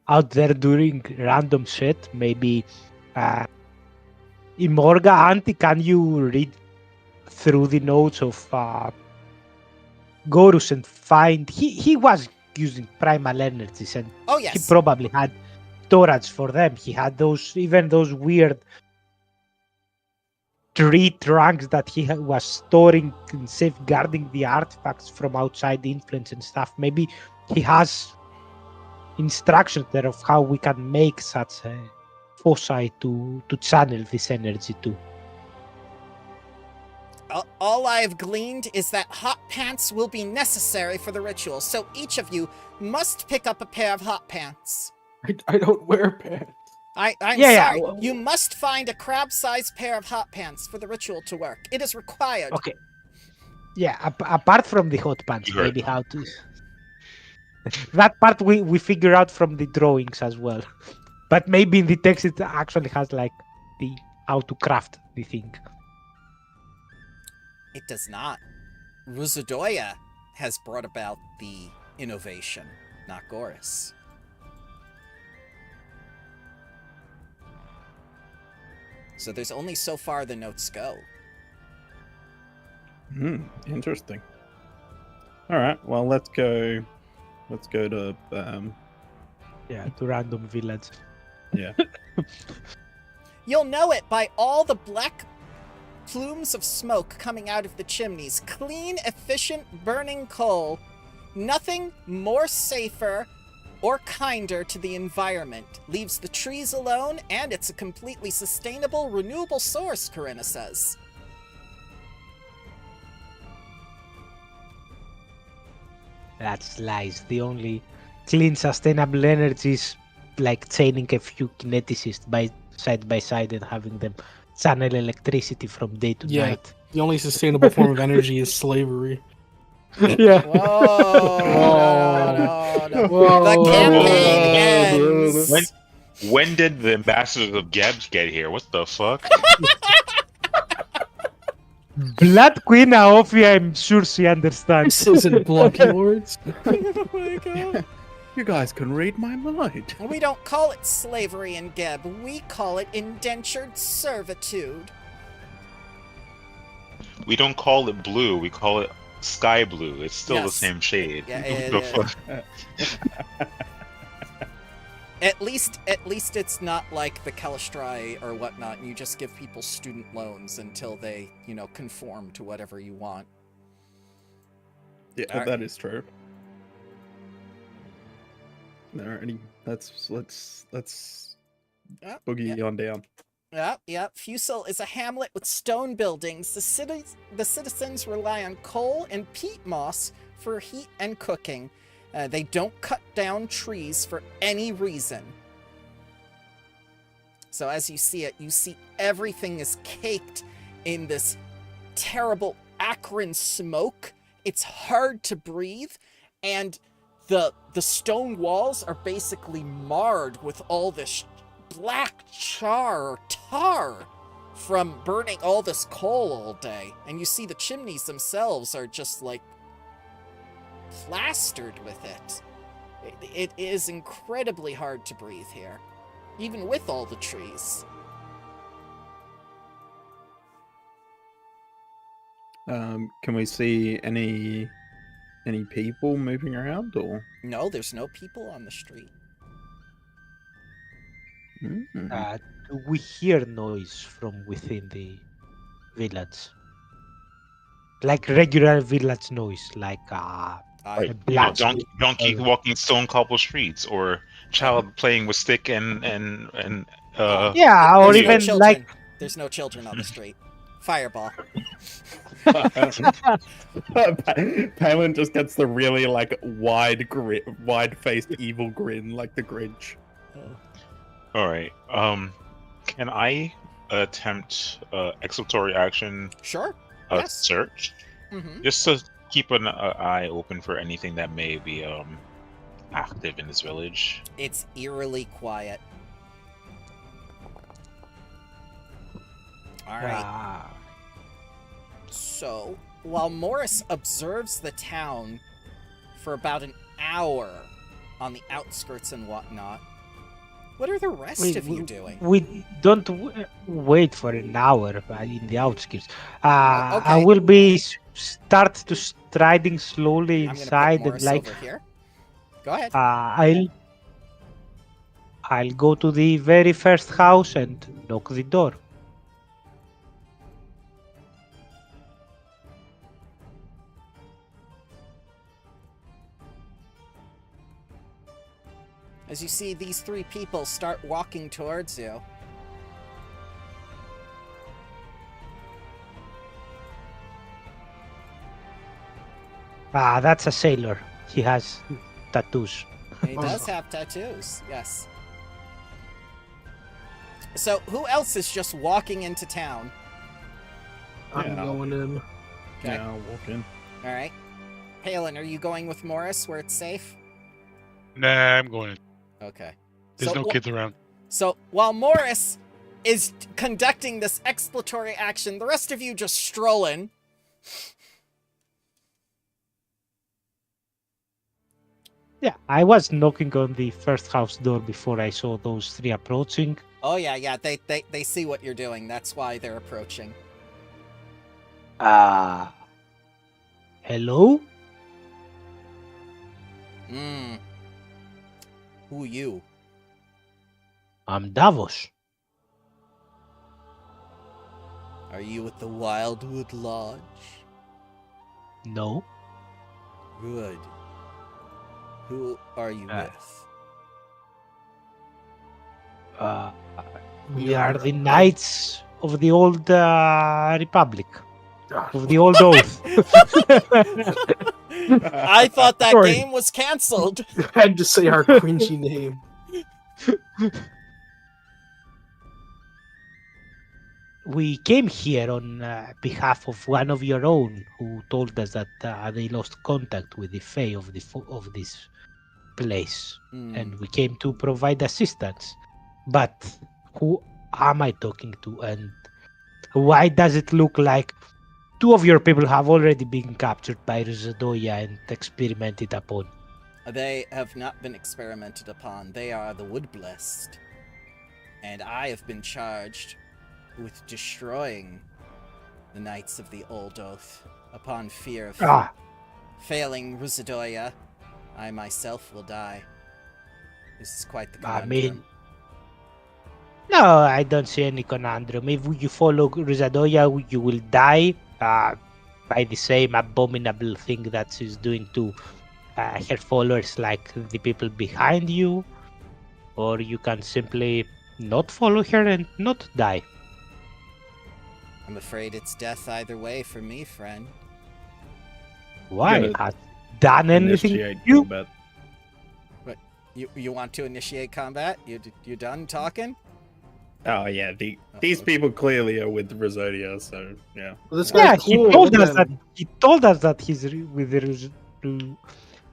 out there doing random shit, maybe Imorga, Auntie, can you read through the notes of Gorus and find he was using primal energies, and Oh he yes. probably had storage for them. He had those weird tree trunks that he was storing and safeguarding the artifacts from outside influence and stuff. Maybe he has instructions there of how we can make such a foci to channel this energy to. All I've gleaned is that hot pants will be necessary for the ritual, so each of you must pick up a pair of hot pants. I don't wear pants. I'm Yeah, sorry. yeah. You must find a crab-sized pair of hot pants for the ritual to work. It is required. Okay. Yeah, apart from the hot pants, You heard maybe how to. That part we figure out from the drawings as well. But maybe in the text it actually has like the how to craft the thing. It does not. Ruzadoya has brought about the innovation, not Gorus. So there's only so far the notes go. Interesting. All right, well, let's go to Yeah, to random village. yeah. You'll know it by all the black plumes of smoke coming out of the chimneys. Clean, efficient, burning coal. Nothing more safer or kinder to the environment. Leaves the trees alone, and it's a completely sustainable, renewable source, Corinna says. That's lies. The only clean, sustainable energy is like chaining a few kineticists by side and having them channel electricity from day to Yeah. night. The only sustainable form of energy is slavery. Yeah. Whoa, no. Whoa. The campaign Whoa. ends. When did the ambassadors of Gebs get here? What the fuck? Blood Queen Aophia, I'm sure she understands. This isn't Bloody Lords. Oh my god. You guys can read my mind. We don't call it slavery in Geb. We call it indentured servitude. We don't call it blue. We call it sky blue. It's still the Yes. same shade. Yeah, What the fuck? At least it's not like the Kalistrai or whatnot, and you just give people student loans until they, conform to whatever you want. Yeah, Alright. that is true. Alrighty, let's Yep, boogie on down. Yep. Fusel is a hamlet with stone buildings. The citizens rely on coal and peat moss for heat and cooking. They don't cut down trees for any reason. So as you see everything is caked in this terrible acrid smoke. It's hard to breathe, and the stone walls are basically marred with all this black char or tar from burning all this coal all day. And you see the chimneys themselves are just like plastered with it. It is incredibly hard to breathe here, even with all the trees. Can we see any people moving around or? No, there's no people on the street. Mm. Do we hear noise from within the village? Like regular village noise, like I, Like, black- donkey walking stone cobble streets, or child playing with stick and Yeah, or there's no even children. like There's no children on the street. Fireball. Palin just gets the really like wide-faced evil grin, like the Grinch. All right. Can I attempt exploratory action Sure. Yes. search, Mm-hmm. just to keep an eye open for anything that may be active in this village? It's eerily quiet. All right. ah, So, while Morris observes the town for about an hour on the outskirts and whatnot, what are the rest of you doing? we don't wait for an hour in the outskirts. I okay. will be start to striding slowly I'm gonna inside put and Morris like over here. Go ahead. I'll go to the very first house and knock the door. As you see these three people start walking towards you. That's a sailor. He has tattoos. He does have tattoos, yes. So, who else is just walking into town? I'm Yeah. going in. Okay. Yeah, I'll walk in. Alright. Palin, are you going with Morris where it's safe? Nah, I'm going in. Okay. There's no kids around. So, while Morris is conducting this exploratory action, the rest of you just stroll in. Yeah, I was knocking on the first house door before I saw those three approaching. Oh, yeah, they see what you're doing. That's why they're approaching. Hello? Who you? I'm Davos. Are you at the Wildwood Lodge? No. Good. Who are you with? We are the knights of the old Republic. God. Of the old oath. I thought that Sorry. game was cancelled. I had to say our cringy name. We came here on behalf of one of your own who told us that they lost contact with the Fae of this place. And we came to provide assistance. But who am I talking to, and why does it look like two of your people have already been captured by Ruzadoya and experimented upon? They have not been experimented upon. They are the Wood-Blessed. And I have been charged with destroying the Knights of the Old Oath upon fear of failing Ruzadoya. I myself will die. This is quite the conundrum. I mean, no, I don't see any conundrum. If you follow Ruzadoya, you will die by the same abominable thing that she's doing to her followers, like the people behind you. Or you can simply not follow her and not die. I'm afraid it's death either way for me, friend. Why? gotta Has done anything to Initiate you? combat. You want to initiate combat? You done talking? Oh yeah, these people clearly are with Rosodia, so yeah. Well, this Yeah, guy's cool. he told us that he's with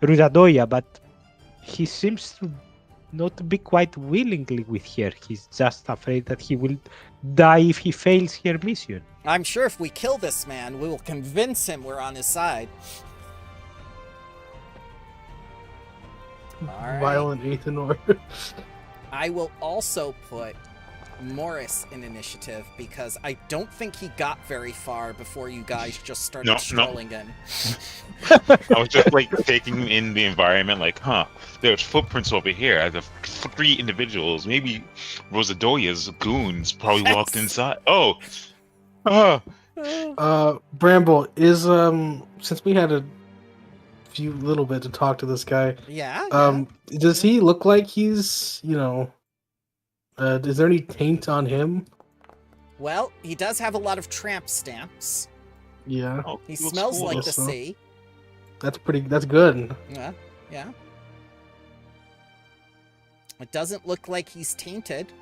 Ruzadoya, but he seems to not be quite willingly with her. He's just afraid that he will die if he fails her mission. I'm sure if we kill this man, we will convince him we're on his side. Alright. Violent Ethanor. I will also put Morris in initiative because I don't think he got very far before you guys just started strolling in. I was just like taking in the environment, like, there's footprints over here. The three individuals, maybe Rosadoya's goons probably walked inside. Bramble is since we had a few little bit to talk to this guy. Yeah. Does he look like he's, is there any taint on him? Well, he does have a lot of tramp stamps. Yeah. Oh, He looks smells cool. like Guess the so. sea. That's good. Yeah. It doesn't look like he's tainted.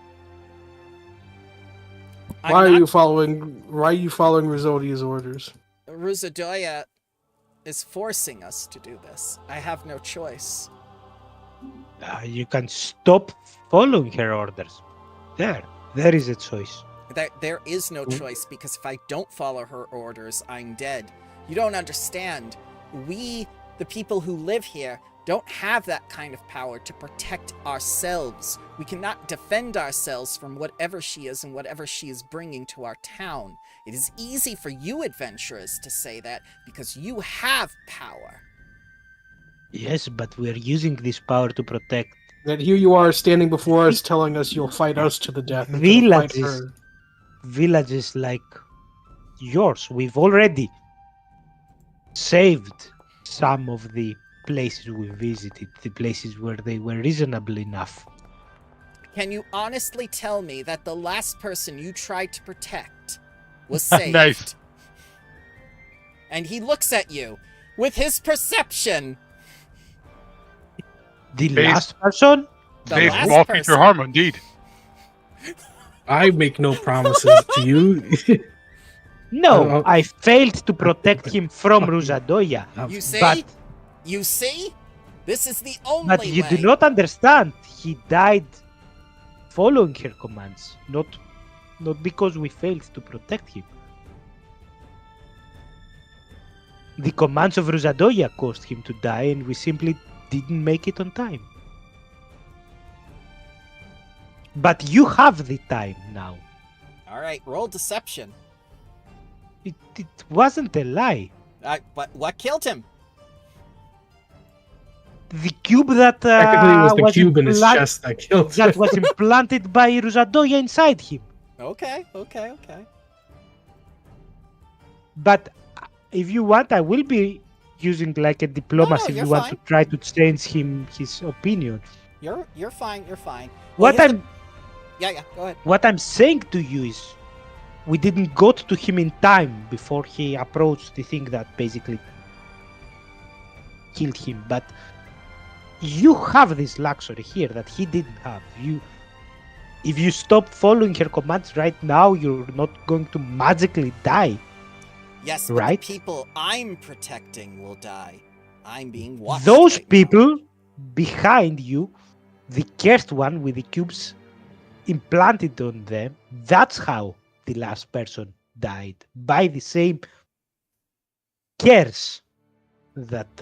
Why are you following Rizzoti's orders? Ruzadoya is forcing us to do this. I have no choice. You can stop following her orders. There is a choice. There is no choice, because if I don't follow her orders, I'm dead. You don't understand. We, the people who live here, don't have that kind of power to protect ourselves. We cannot defend ourselves from whatever she is and whatever she is bringing to our town. It is easy for you adventurers to say that because you have power. Yes, but we are using this power to protect That here you are standing before us telling us you'll fight us to the death. instead of fight villages. her. Villages like yours. We've already saved some of the places we visited, the places where they were reasonable enough. Can you honestly tell me that the last person you tried to protect was saved? Nice. And he looks at you with his perception. The Based- last person? The Based last from all person. future harm, indeed. I make no promises to you. No, I failed to protect him from Ruzadoya. You see? But, You see? This is the only but you way. do not understand. He died following her commands, not because we failed to protect him. The commands of Ruzadoya caused him to die, and we simply didn't make it on time. But you have the time now. All right, roll deception. It wasn't a lie. But what killed him? The cube that Technically, it was the cube in his implant- chest that killed that him. was implanted by Ruzadoya inside him. Okay. But if you want, I will be using like a diplomacy if you're you want fine. to try to change his opinion. You're fine. You're fine. What here's I'm Yeah. Go ahead. what I'm saying to you is, we didn't go to him in time before he approached the thing that basically killed him. But you have this luxury here that he didn't have. If you stop following her commands right now, you're not going to magically die. Yes, but Right? the people I'm protecting will die. I'm being watched. Those right now. people behind you, the cursed one with the cubes implanted on them, that's how the last person died. By the same curse that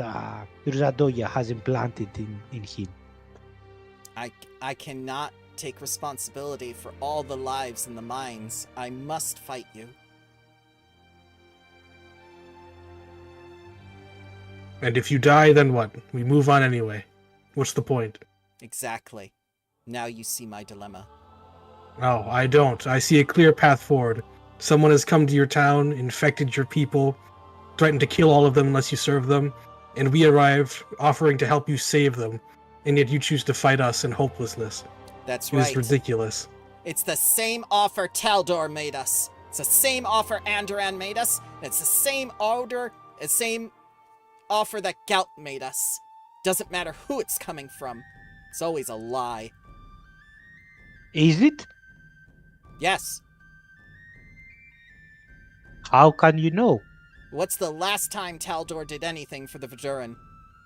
Ruzadoya has implanted in him. I cannot take responsibility for all the lives in the mines. I must fight you. And if you die, then what? We move on anyway. What's the point? Exactly. Now you see my dilemma. No, I don't. I see a clear path forward. Someone has come to your town, infected your people, threatened to kill all of them unless you serve them, and we arrive offering to help you save them, and yet you choose to fight us in hopelessness. That's It is right. ridiculous. It's the same offer Taldor made us. It's the same offer Andoran made us. And it's the same offer that Gout made us. Doesn't matter who it's coming from. It's always a lie. Is it? Yes. How can you know? What's the last time Taldor did anything for the Verduran?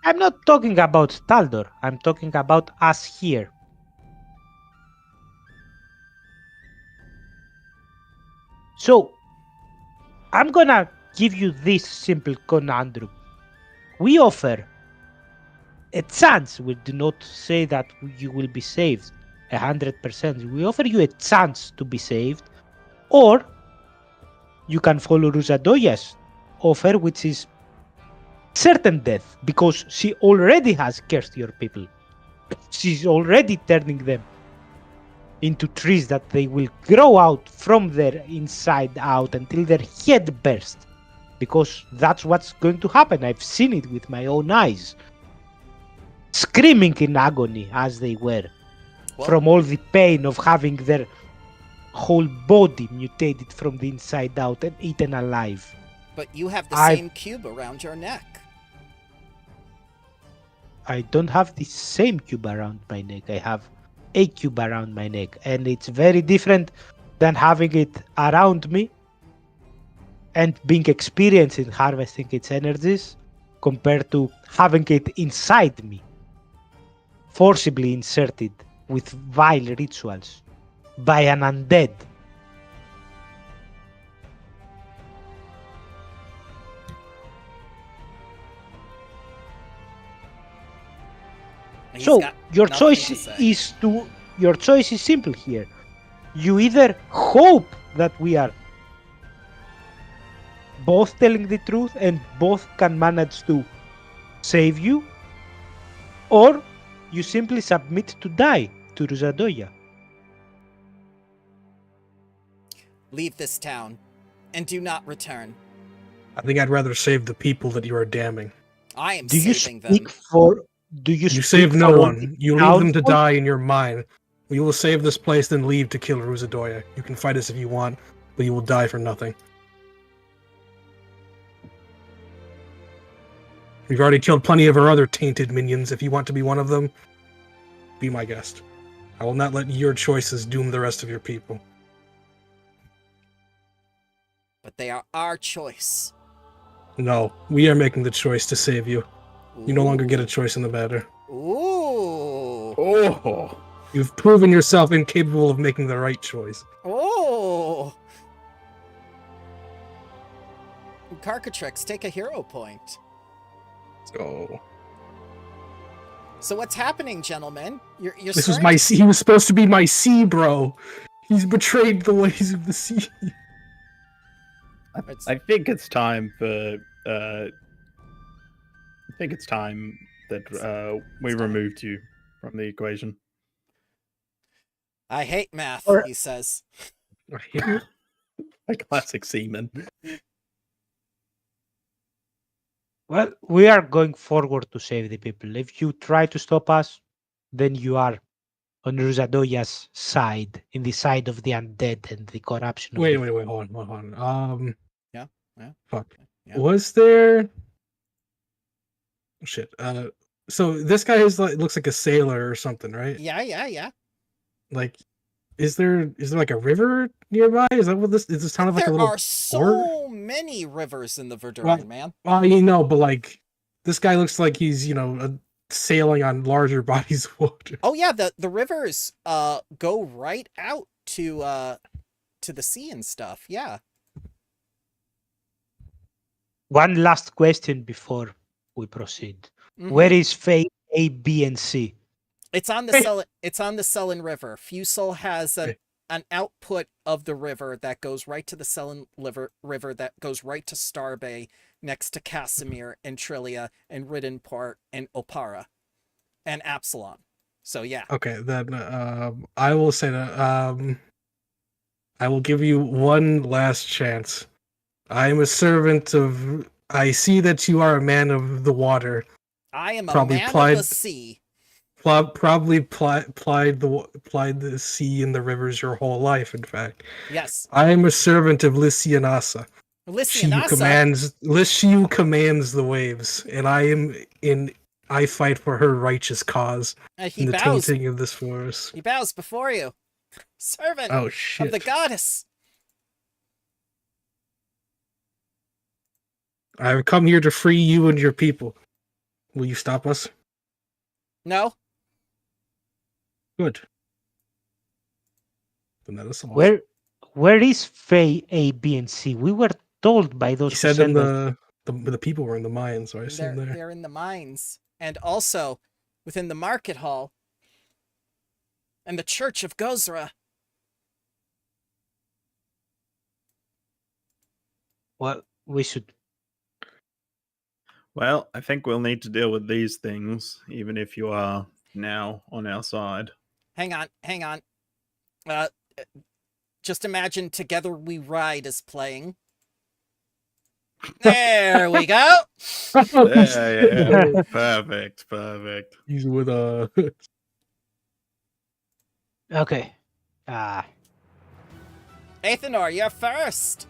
I'm not talking about Taldor. I'm talking about us here. So, I'm gonna give you this simple conundrum. We offer a chance. We do not say that you will be saved 100%. We offer you a chance to be saved, or you can follow Ruzadoya's offer, which is certain death, because she already has cursed your people. She's already turning them into trees that they will grow out from their inside out until their head bursts. because that's what's going to happen. I've seen it with my own eyes. Screaming in agony as they were Well, from all the pain of having their whole body mutated from the inside out and eaten alive. but you have the I- same cube around your neck. I don't have the same cube around my neck. I have a cube around my neck, and it's very different than having it around me and being experienced in harvesting its energies compared to having it inside me, forcibly inserted with vile rituals by an undead. He's So got your nothing choice to say. your choice is simple here. You either hope that we are both telling the truth and both can manage to save you, or you simply submit to die to Ruzadoya. Leave this town, and do not return. I think I'd rather save the people that you are damning. I am Do you saving speak them. for? Do you? You speak save no for all one. the You leave them to townsfolk? die in your mind. We will save this place, then leave to kill Ruzadoya. You can fight us if you want, but you will die for nothing. We've already killed plenty of our other tainted minions. If you want to be one of them, be my guest. I will not let your choices doom the rest of your people. But they are our choice. No, we are making the choice to save you. You no longer get a choice in the matter. Ooh. Oh, You've proven yourself incapable of making the right choice. Oh. Carcatrix, take a hero point. So So what's happening, gentlemen? You're this was starting- my he was supposed to be my sea bro. He's betrayed the ways of the sea. It's- I think it's time for. I think it's time that we It's time. removed you from the equation. I hate math, Or- he says. A classic seaman. Well, we are going forward to save the people. If you try to stop us, then you are on Ruzadoya's side, in the side of the undead and the corruption. Wait, of the... hold on. Yeah. Fuck. Yeah. Was there? Shit. So this guy is like looks like a sailor or something, right? Yeah. Like, is there like a river nearby? Is that what this is? This kind of like There a little are so many rivers in the Verduran, man. Well, but like this guy looks like he's sailing on larger bodies of water. Oh yeah, the rivers go right out to the sea and stuff. Yeah. One last question before we proceed. Mhm. Where is Fate A, B, and C? It's on the Sullen River. Fusel has Okay. an output of the river that goes right to the Sullen River that goes right to Starbay, next to Casimir and Trillia and Riddenport and Opara and Absalom. So yeah. Okay, then I will say that I will give you one last chance. I am a servant of. I see that you are a man of the water. I am a Probably man of plied- the sea. Probably plied the sea and the rivers your whole life. In fact, Yes. I am a servant of Lysianassa. She who commands the waves, and I fight for her righteous cause He in the bows. tainting of this forest. He bows before you, servant Oh of shit! the goddess. I have come here to free you and your people. Will you stop us? No, Good. Then that is all. Where is Faye A, B, and C? We were told by those He who said sent us. the people were in the mines, so I assume there. they're in the mines, and also within the market hall and the church of Gozra. Well, we should. Well, I think we'll need to deal with these things, even if you are now on our side. Hang on. Just imagine Together We Ride is playing. There we go. Yeah. Perfect. He's with Okay. Athenor, you're first.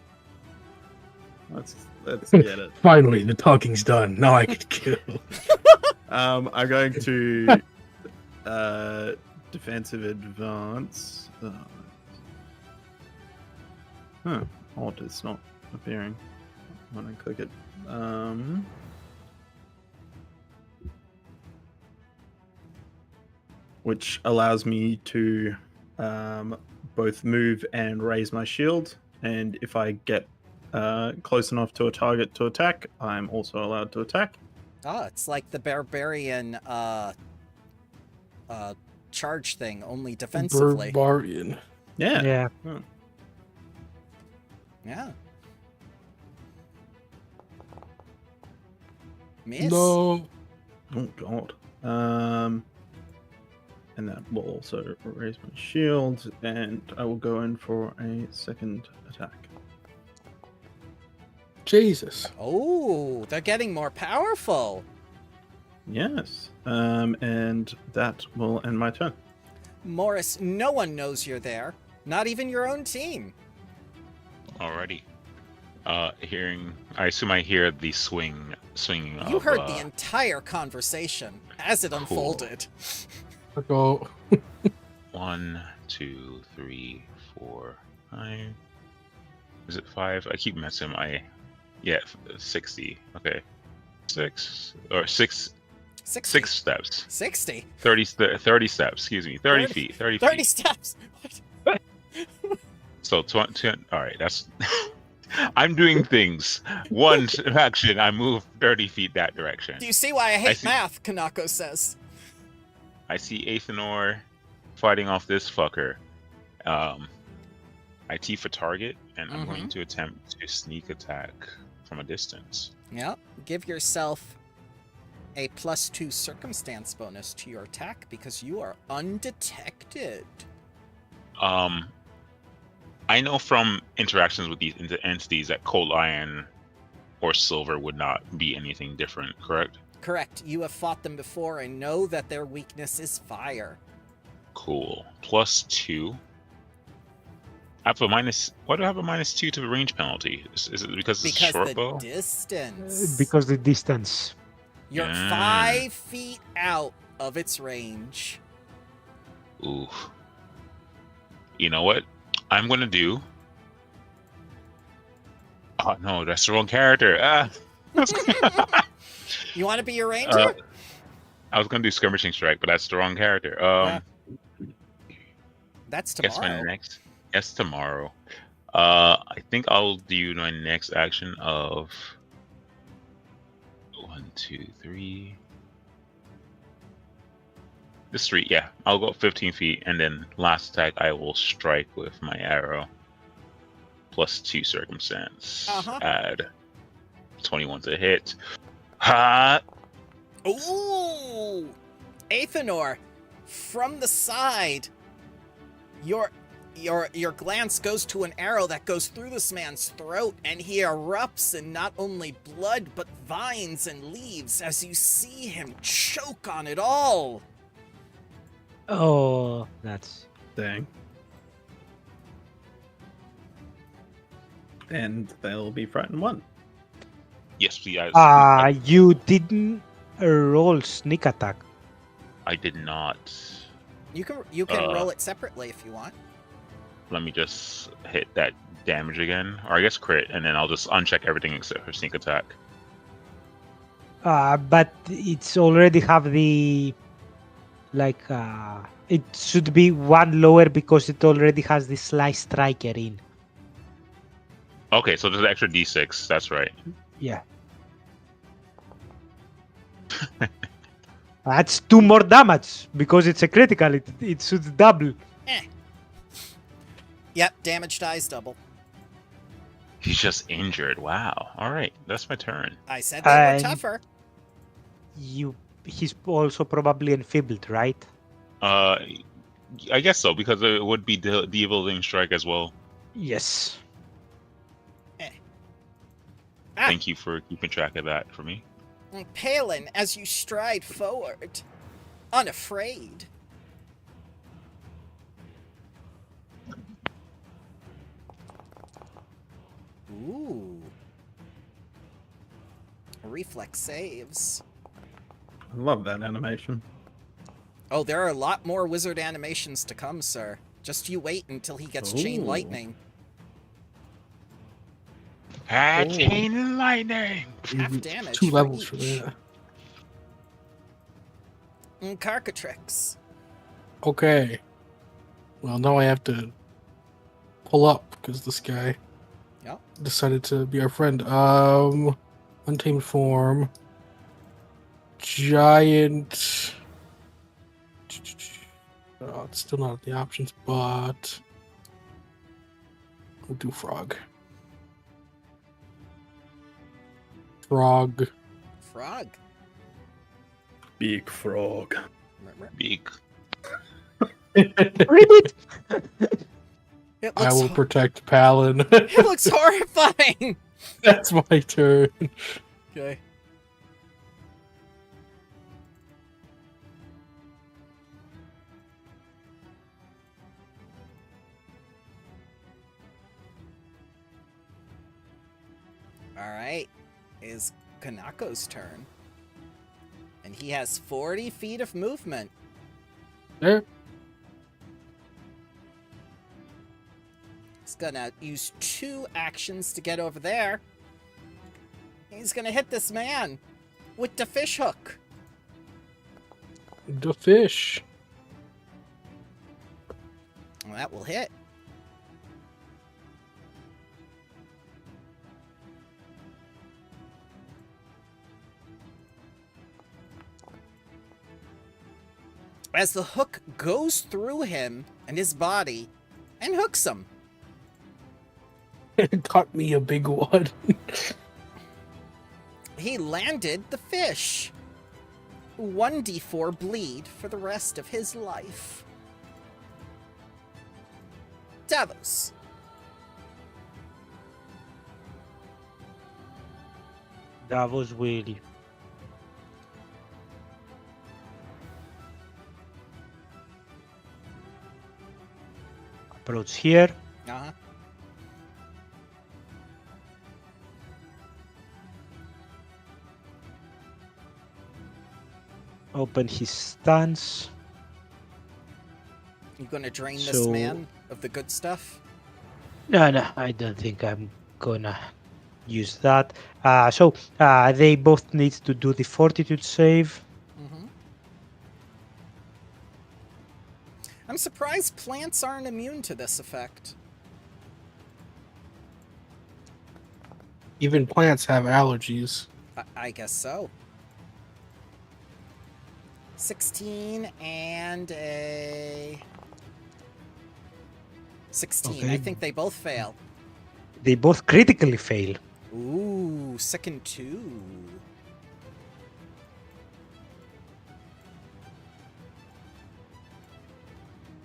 Let's get it. Finally, the talking's done. Now I can kill. I'm going to defensive advance. Odd, it's not appearing when I click it. Which allows me to both move and raise my shield, and if I get close enough to a target to attack, I'm also allowed to attack. Oh, it's like the barbarian charge thing, only defensively. Barbarian. Yeah. Yeah. Yeah. Miss. No. Oh god. And that will also raise my shield, and I will go in for a second attack. Jesus. Oh, they're getting more powerful. Yes. And that will end my turn. Morris, no one knows you're there. Not even your own team. Alrighty. I assume I hear the swinging. You of, heard the entire conversation as it unfolded. Go. 1, 2, 3, 4, 5. Is it 5? I keep messing. 60. Okay, 6 60. 6 steps. 60. 30 steps. Excuse me. 30 feet. 30 30 feet. steps. So 20. All right. That's. I'm doing things. One action, I move 30 feet that direction. Do you see why I hate math? Kanako says. I see Athenor fighting off this fucker. I T for target, and I'm going to attempt to sneak attack from a distance. Yep. Give yourself a +2 circumstance bonus to your attack because you are undetected. I know from interactions with these entities that cold iron or silver would not be anything different, correct? Correct. You have fought them before and know that their weakness is fire. Cool. +2. I have a minus. Why do I have a -2 to the range penalty? Is it because it's a short bow? Distance. Because the distance. You're 5 feet out of its range. Ooh. You know what? I'm gonna do. Oh no, that's the wrong character. You want to be your ranger? I was gonna do skirmishing strike, but that's the wrong character. That's Guess tomorrow. my next. Yes, tomorrow. I think I'll do my next action of 1, 2, 3. Just 3. Yeah, I'll go 15 feet, and then last attack I will strike with my arrow. +2 circumstance. Add 21 to hit. Ha! Ooh! Athenor, from the side, your glance goes to an arrow that goes through this man's throat, and he erupts in not only blood, but vines and leaves as you see him choke on it all. Oh, that's... Dang. And they'll be frightened 1. Yes, please. You didn't roll sneak attack. I did not. You can roll it separately if you want. Let me just hit that damage again, or I guess crit, and then I'll just uncheck everything except for sneak attack. But it's already have the... Like, it should be 1 lower because it already has the slice striker in. Okay, so there's an extra d6. That's right. Yeah. That's 2 more damage because it's a critical. It should double. Yep, damage dies double. He's just injured. Wow. All right, that's my turn. I said they were tougher. He's also probably enfeebled, right? I guess so, because it would be debilitating strike as well. Yes. Ah, Thank you for keeping track of that for me. Palin, as you stride forward, unafraid. Ooh. Reflex saves. I love that animation. Oh, there are a lot more wizard animations to come, sir. Just you wait until he gets chain Ooh. lightning. Chain and lightning. Half damage 2 for levels each. for that. Carcatrix. Okay. Well, now I have to pull up because this guy Yep. decided to be our friend. Untamed form. Giant. Oh, it's still not the options, but we'll do frog. Frog. Frog. Big frog. Big. Ribbit! It I looks will protect Palin. it looks horrifying. That's my turn. Okay. Alright. Is Kanako's turn. And he has 40 feet of movement. There. He's gonna use 2 actions to get over there. He's gonna hit this man with the fish hook. The fish. Well, that will hit. As the hook goes through him and his body and hooks him. It caught me a big one. He landed the fish. 1d4 bleed for the rest of his life. Davos. Davos will approach here. Uh-huh. Open his stance. You gonna drain this So- man of the good stuff? No, I don't think I'm gonna use that. They both need to do the fortitude save. Mm-hmm. I'm surprised plants aren't immune to this effect. Even plants have allergies. I guess so. 16 and a 16. I Okay. think they both fail. They both critically fail. Ooh, second 2.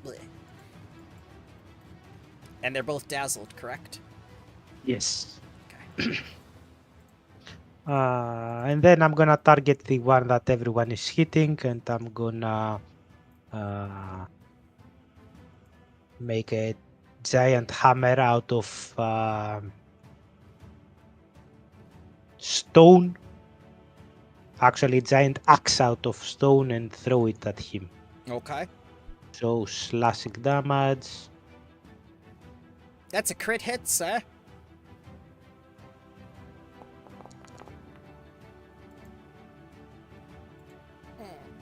Blech. And they're both dazzled, correct? Yes. Okay. And then I'm gonna target the one that everyone is hitting, and I'm gonna make a giant hammer out of stone. Actually, a giant axe out of stone, and throw it at him. Okay. So slashing damage. That's a crit hit, sir.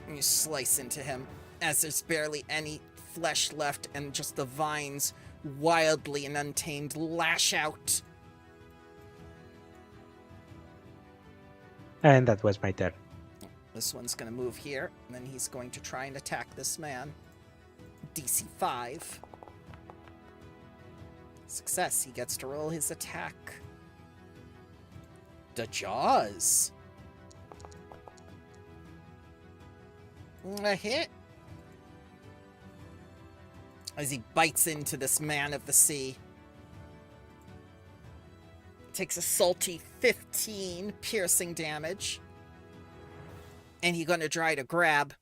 You slice into him as there's barely any flesh left and just the vines wildly and untamed lash out. And that was my turn. This one's gonna move here, and then he's going to try and attack this man. DC 5. Success, he gets to roll his attack. The jaws. A hit. As he bites into this man of the sea. takes a salty 15 piercing damage. And he's gonna try to grab.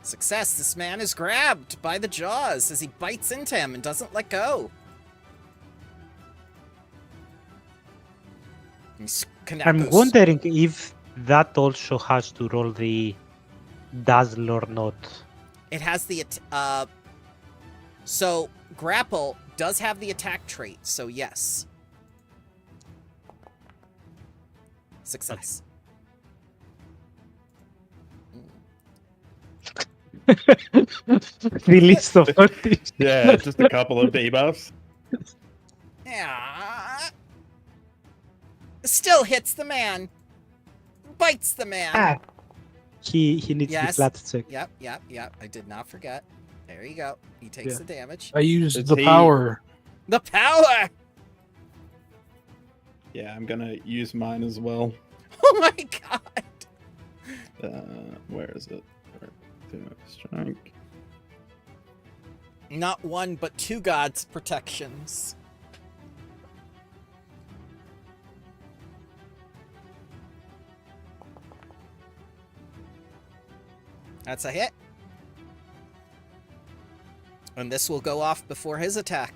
Success, this man is grabbed by the jaws as he bites into him and doesn't let go. I'm wondering if that also has to roll the dazzle or not. It has the so grapple does have the attack trait, so yes. Success. The list of artists. Yeah, just a couple of debuffs. Yeah. Still hits the man. Bites the man. Ah. He needs Yes. the flat check. Yep. I did not forget. There you go. He takes the damage. I used Is the he- power. The power! Yeah, I'm gonna use mine as well. Oh my god! Where is it? Strike. Not one, but two gods' protections. That's a hit. And this will go off before his attack.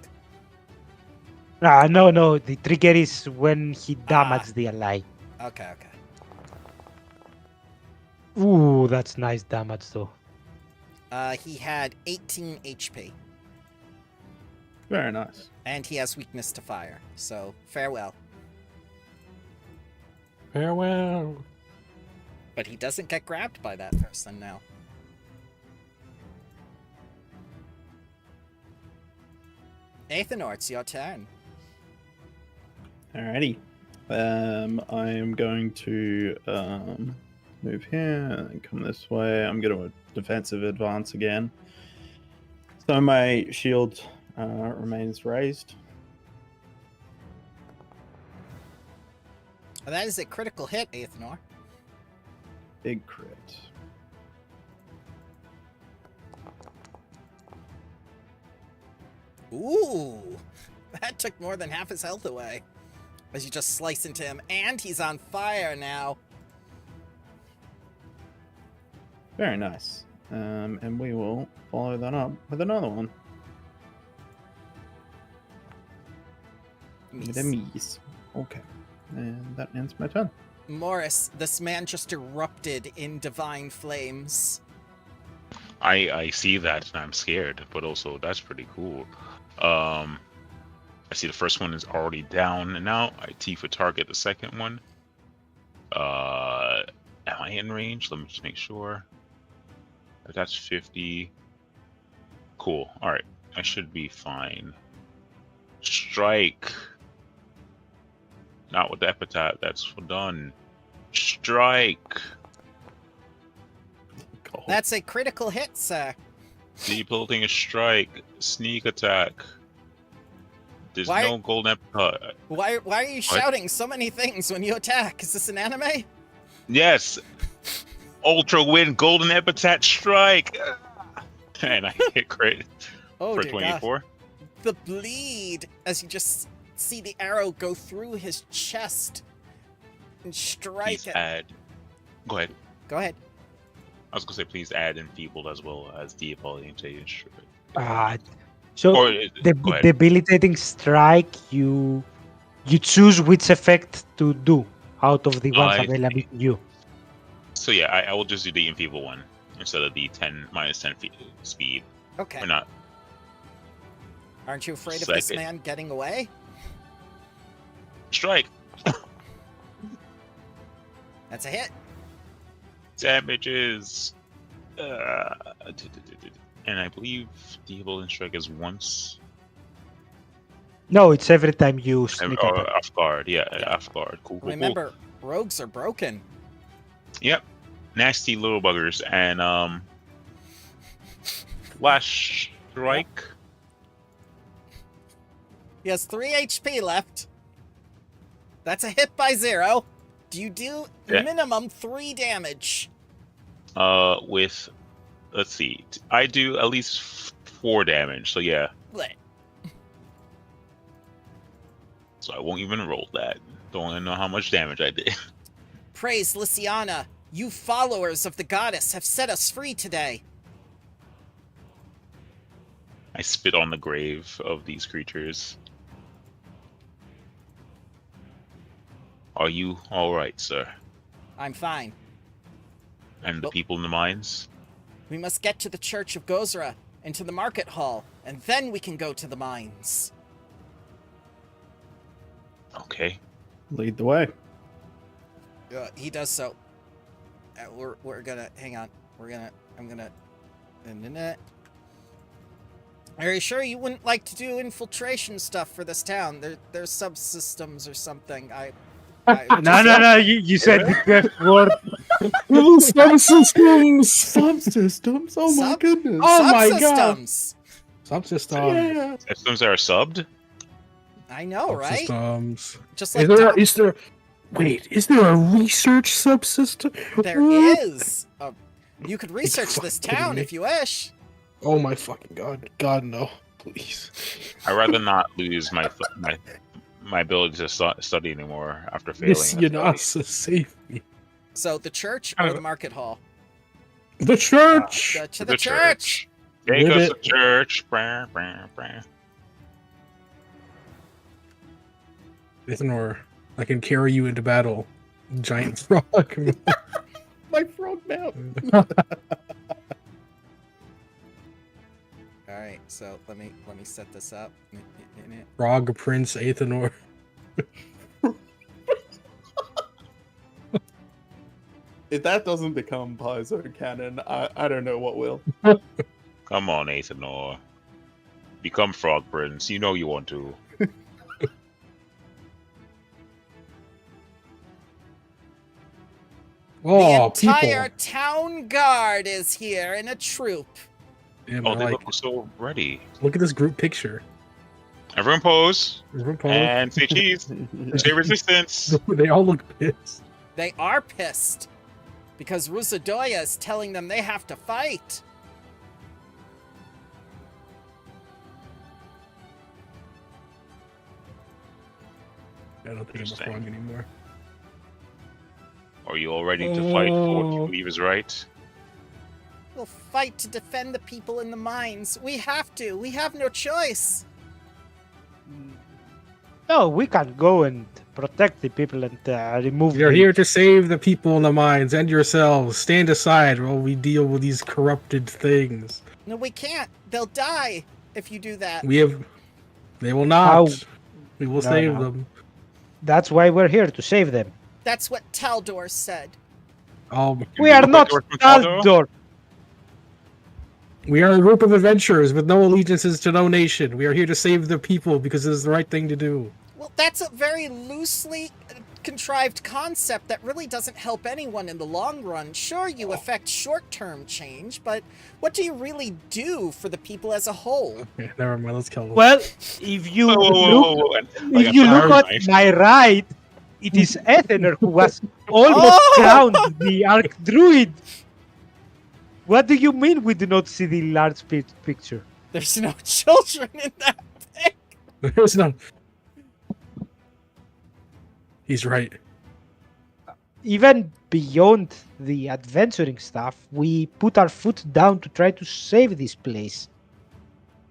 No. The trigger is when he damages the ally. Okay. Ooh, that's nice damage though. He had 18 HP. Very nice. And he has weakness to fire. So, farewell. Farewell. But he doesn't get grabbed by that person now. Athanor, it's your turn. Alrighty. I am going to move here and come this way. I'm going to defensive advance again. So my shield remains raised. That is a critical hit, Athanor. Big crit. Ooh! That took more than half his health away. As you just slice into him, and he's on fire now. Very nice. And we will follow that up with another one. With a Mies. Okay. And that ends my turn. Morris, this man just erupted in divine flames. I see that and I'm scared, but also that's pretty cool. I see the first one is already down and now. I T for target the second one. Am I in range? Let me just make sure. That's 50. Cool. Alright. I should be fine. Strike. Not with the epitaph. That's done. Strike. God. That's a critical hit, sir. Debuilding a strike. Sneak attack. There's Why- no golden epitaph. Why are you shouting so many things when you attack? Is this an anime? Yes. Ultra Wind Golden Epitaph Strike. And I hit crit Oh, for dear God. 24. The bleed as you just see the arrow go through his chest and strike Please it. add. Go ahead. Go ahead. I was gonna say please add enfeebled as well as debilitating strike. So Or the go ahead. debilitating strike, you choose which effect to do out of the ones I available to you. So yeah, I will just do the enfeeble one instead of the 10 minus 10 speed. Okay. Or not. Aren't you afraid of this Second. man getting away? Strike. That's a hit. Damages. And I believe debilitating strike is once. No, it's every time you sneak attack. Off guard. Yeah, off guard. Cool. Remember, rogues are broken. Yep. Nasty little buggers. And flash strike. He has 3 HP left. That's a hit by 0. Do you do Yeah. minimum 3 damage? With let's see. I do at least 4 damage, so yeah. Bleh. So I won't even roll that. Don't even know how much damage I did. Praise Lysiana, you followers of the goddess have set us free today. I spit on the grave of these creatures. Are you alright, sir? I'm fine. And the Well- people in the mines? We must get to the Church of Gozra and to the market hall, and then we can go to the mines. Okay. Lead the way. He does so. We're gonna hang on. I'm gonna. Are you sure you wouldn't like to do infiltration stuff for this town? There's subsystems or something. No. You said the F word. Subsystems! Subsystems? Oh my goodness. Oh my god! Subsystems! Subsystems. Yeah. Systems that are subbed? I know, right? Subsystems. Just Is like there, Doc- is there? Wait, is there a research subsystem? there is. You could research this fucking kidding town me? if you wish. Oh my fucking god! God no, please. I'd rather not lose my ability to study anymore after failing. This the study. Yanasa, save me. So the church or the market hall? The church. To the church. Take Live us it. to church. Brr, brr, brr. Ithanor, I can carry you into battle. Giant frog. My frog mouth. All right, so let me set this up. Frog Prince Athanor. If that doesn't become Paizo canon, I don't know what will. Come on, Athanor. Become Frog Prince. You know you want to. Oh, The entire people. town guard is here in a troop. Damn, Oh, I they like, look so ready. look at this group picture. Everyone pose Everyone pose. and say cheese. Say resistance. They all look pissed. They are pissed because Rusadoya is telling them they have to fight. I don't think I'm a Interesting. frog anymore. Are you all ready to fight for what you Oh. believe is right? We'll fight to defend the people in the mines. We have to. We have no choice. No, we can go and protect the people and remove We are the- here to save the people in the mines and yourselves. Stand aside while we deal with these corrupted things. No, we can't. They'll die if you do that. They will not. How? We will No, save no. them. That's why we're here, to save them. That's what Taldor said. Oh, We you are look not like you're from Taldo? Taldor. we are a group of adventurers with no allegiances to no nation. We are here to save the people because it is the right thing to do. Well, that's a very loosely contrived concept that really doesn't help anyone in the long run. Sure, you affect short-term change, but what do you really do for the people as a whole? Okay, never mind. Let's kill them. Well, if you Whoa, whoa, whoa, look, whoa, whoa. Like if a you flower look at knife. my right, it is Ethener who was almost Oh! crowned the Archdruid. What do you mean we do not see the large picture? There's no children in that thing. There's none. He's right. Even beyond the adventuring stuff, we put our foot down to try to save this place.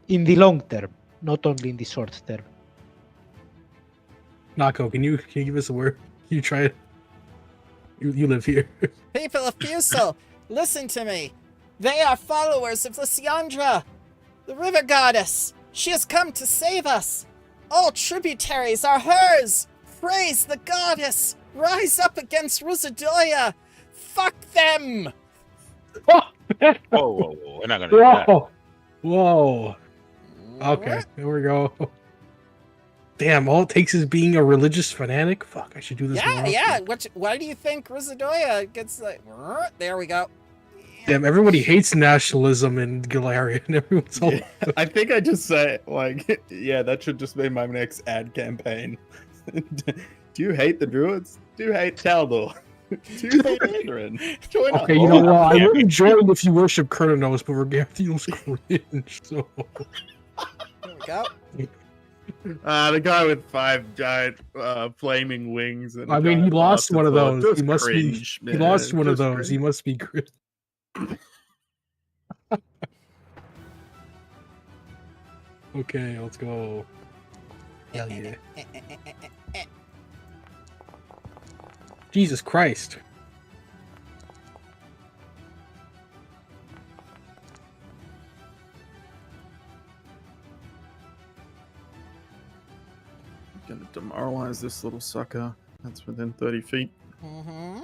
In the long term, not only in the short term. Nako, can you give us a word? Can you try it? You live here. People of Fusel, listen to me. They are followers of Lysiandra, the river goddess. She has come to save us. All tributaries are hers. Praise the goddess. Rise up against Rusadoya. Fuck them. Whoa, whoa, whoa. We're not gonna do that. Whoa! Whoa! Okay, here we go. Damn, all it takes is being a religious fanatic? Fuck, I should do this more Yeah, often. yeah. Why do you think Rusadoya gets like... There we go. Damn, everybody hates nationalism in Galarian. Everyone's all... Yeah, I think I just say, like, yeah, that should just be my next ad campaign. Do you hate the druids? Do you hate Taldor? Join Okay, you know what? I wouldn't join if you worship Kurnos, but Regathiel's cringe, so... There we go. The guy with 5 giant flaming wings. And I mean, he giant lost bastard one of sword. those. He Just must cringe, be. He man. lost one of Just those. He cringe. must be cringe. Okay, let's go. Hell yeah. Jesus Christ. Gonna demoralize this little sucker. That's within 30 feet. Mm-hmm.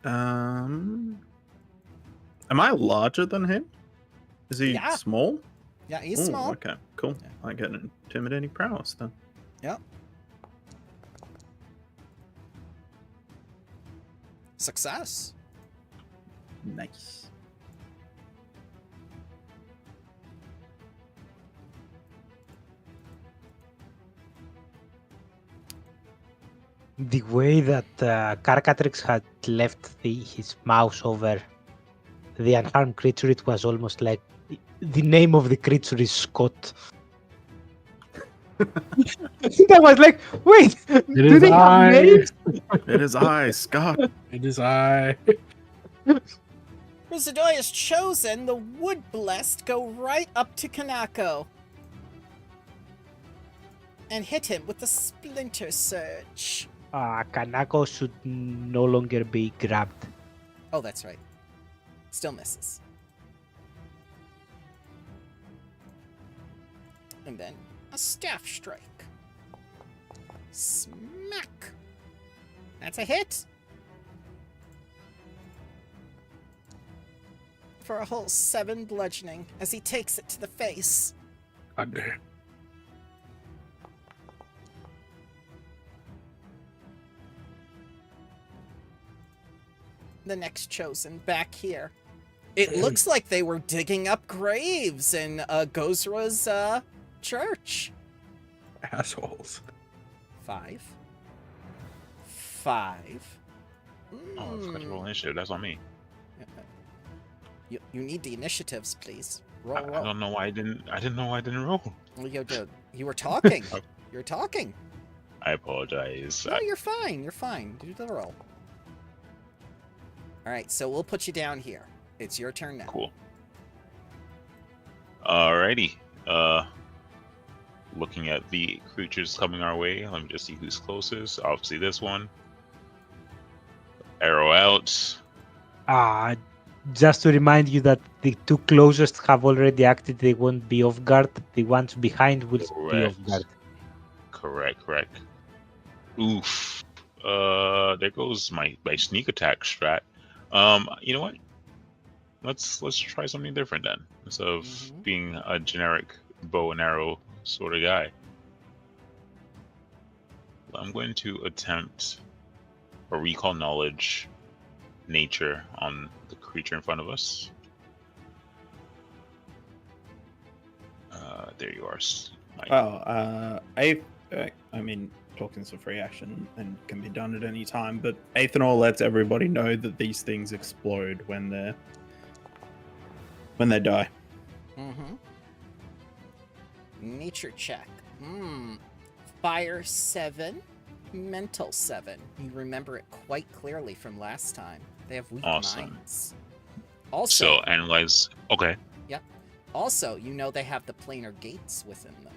Am I larger than him? Is he Yeah. small? Yeah, he's Ooh, small. Okay, cool. Yeah. I get an intimidating prowess then. Yep. Success. Nice. The way that Carcatrix had left his mouse over the unharmed creature, it was almost like the name of the creature is Scott. I was like, wait, do is they I. have names? It is I, Scott. It is I. Usadoi is chosen. The Wood Blessed go right up to Kanako and hit him with the Splinter Surge. Kanako should no longer be grabbed. Oh, that's right. Still misses. And then a Staff Strike. Smack. That's a hit. For a whole 7 bludgeoning as he takes it to the face. God damn. The next chosen back here. It looks like they were digging up graves in Gozra's church. Assholes. 5. Oh, I forgot to roll initiative. That's on me. You need the initiatives, please. I Roll. don't know why I didn't. I didn't know why I didn't roll. Well, you were talking. You're talking. I apologize. No, you're fine. You're fine. Do the roll. All right, so we'll put you down here. It's your turn now. Cool. Alrighty. Looking at the creatures coming our way. Let me just see who's closest. Obviously, this one. Arrow out. Just to remind you that the 2 closest have already acted, they won't be off guard. The ones behind will be off guard. Correct. Oof. There goes my sneak attack strat. You know what? Let's try something different then. Instead of being a generic bow and arrow sort of guy. I'm going to attempt a recall knowledge nature on the creature in front of us. There you are. I mean, talking's a free action and can be done at any time, but Athanor lets everybody know that these things explode when they die. Nature check. Fire 7, mental 7. You remember it quite clearly from last time. They have weak minds. Also, So analyze. Okay. Yep. Also, you know they have the planar gates within them.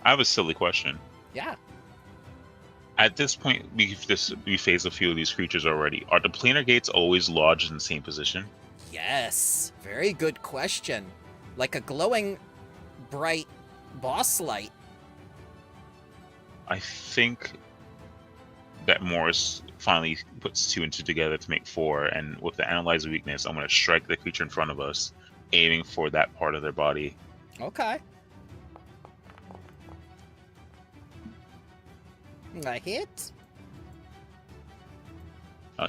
I have a silly question. Yeah. At this point, we faced a few of these creatures already. Are the planar gates always lodged in the same position? Yes. Very good question. Like a glowing, bright boss light. I think that Morris finally puts 2 and 2 together to make 4, and with the analyze weakness, I'm going to strike the creature in front of us, aiming for that part of their body. Okay. A hit.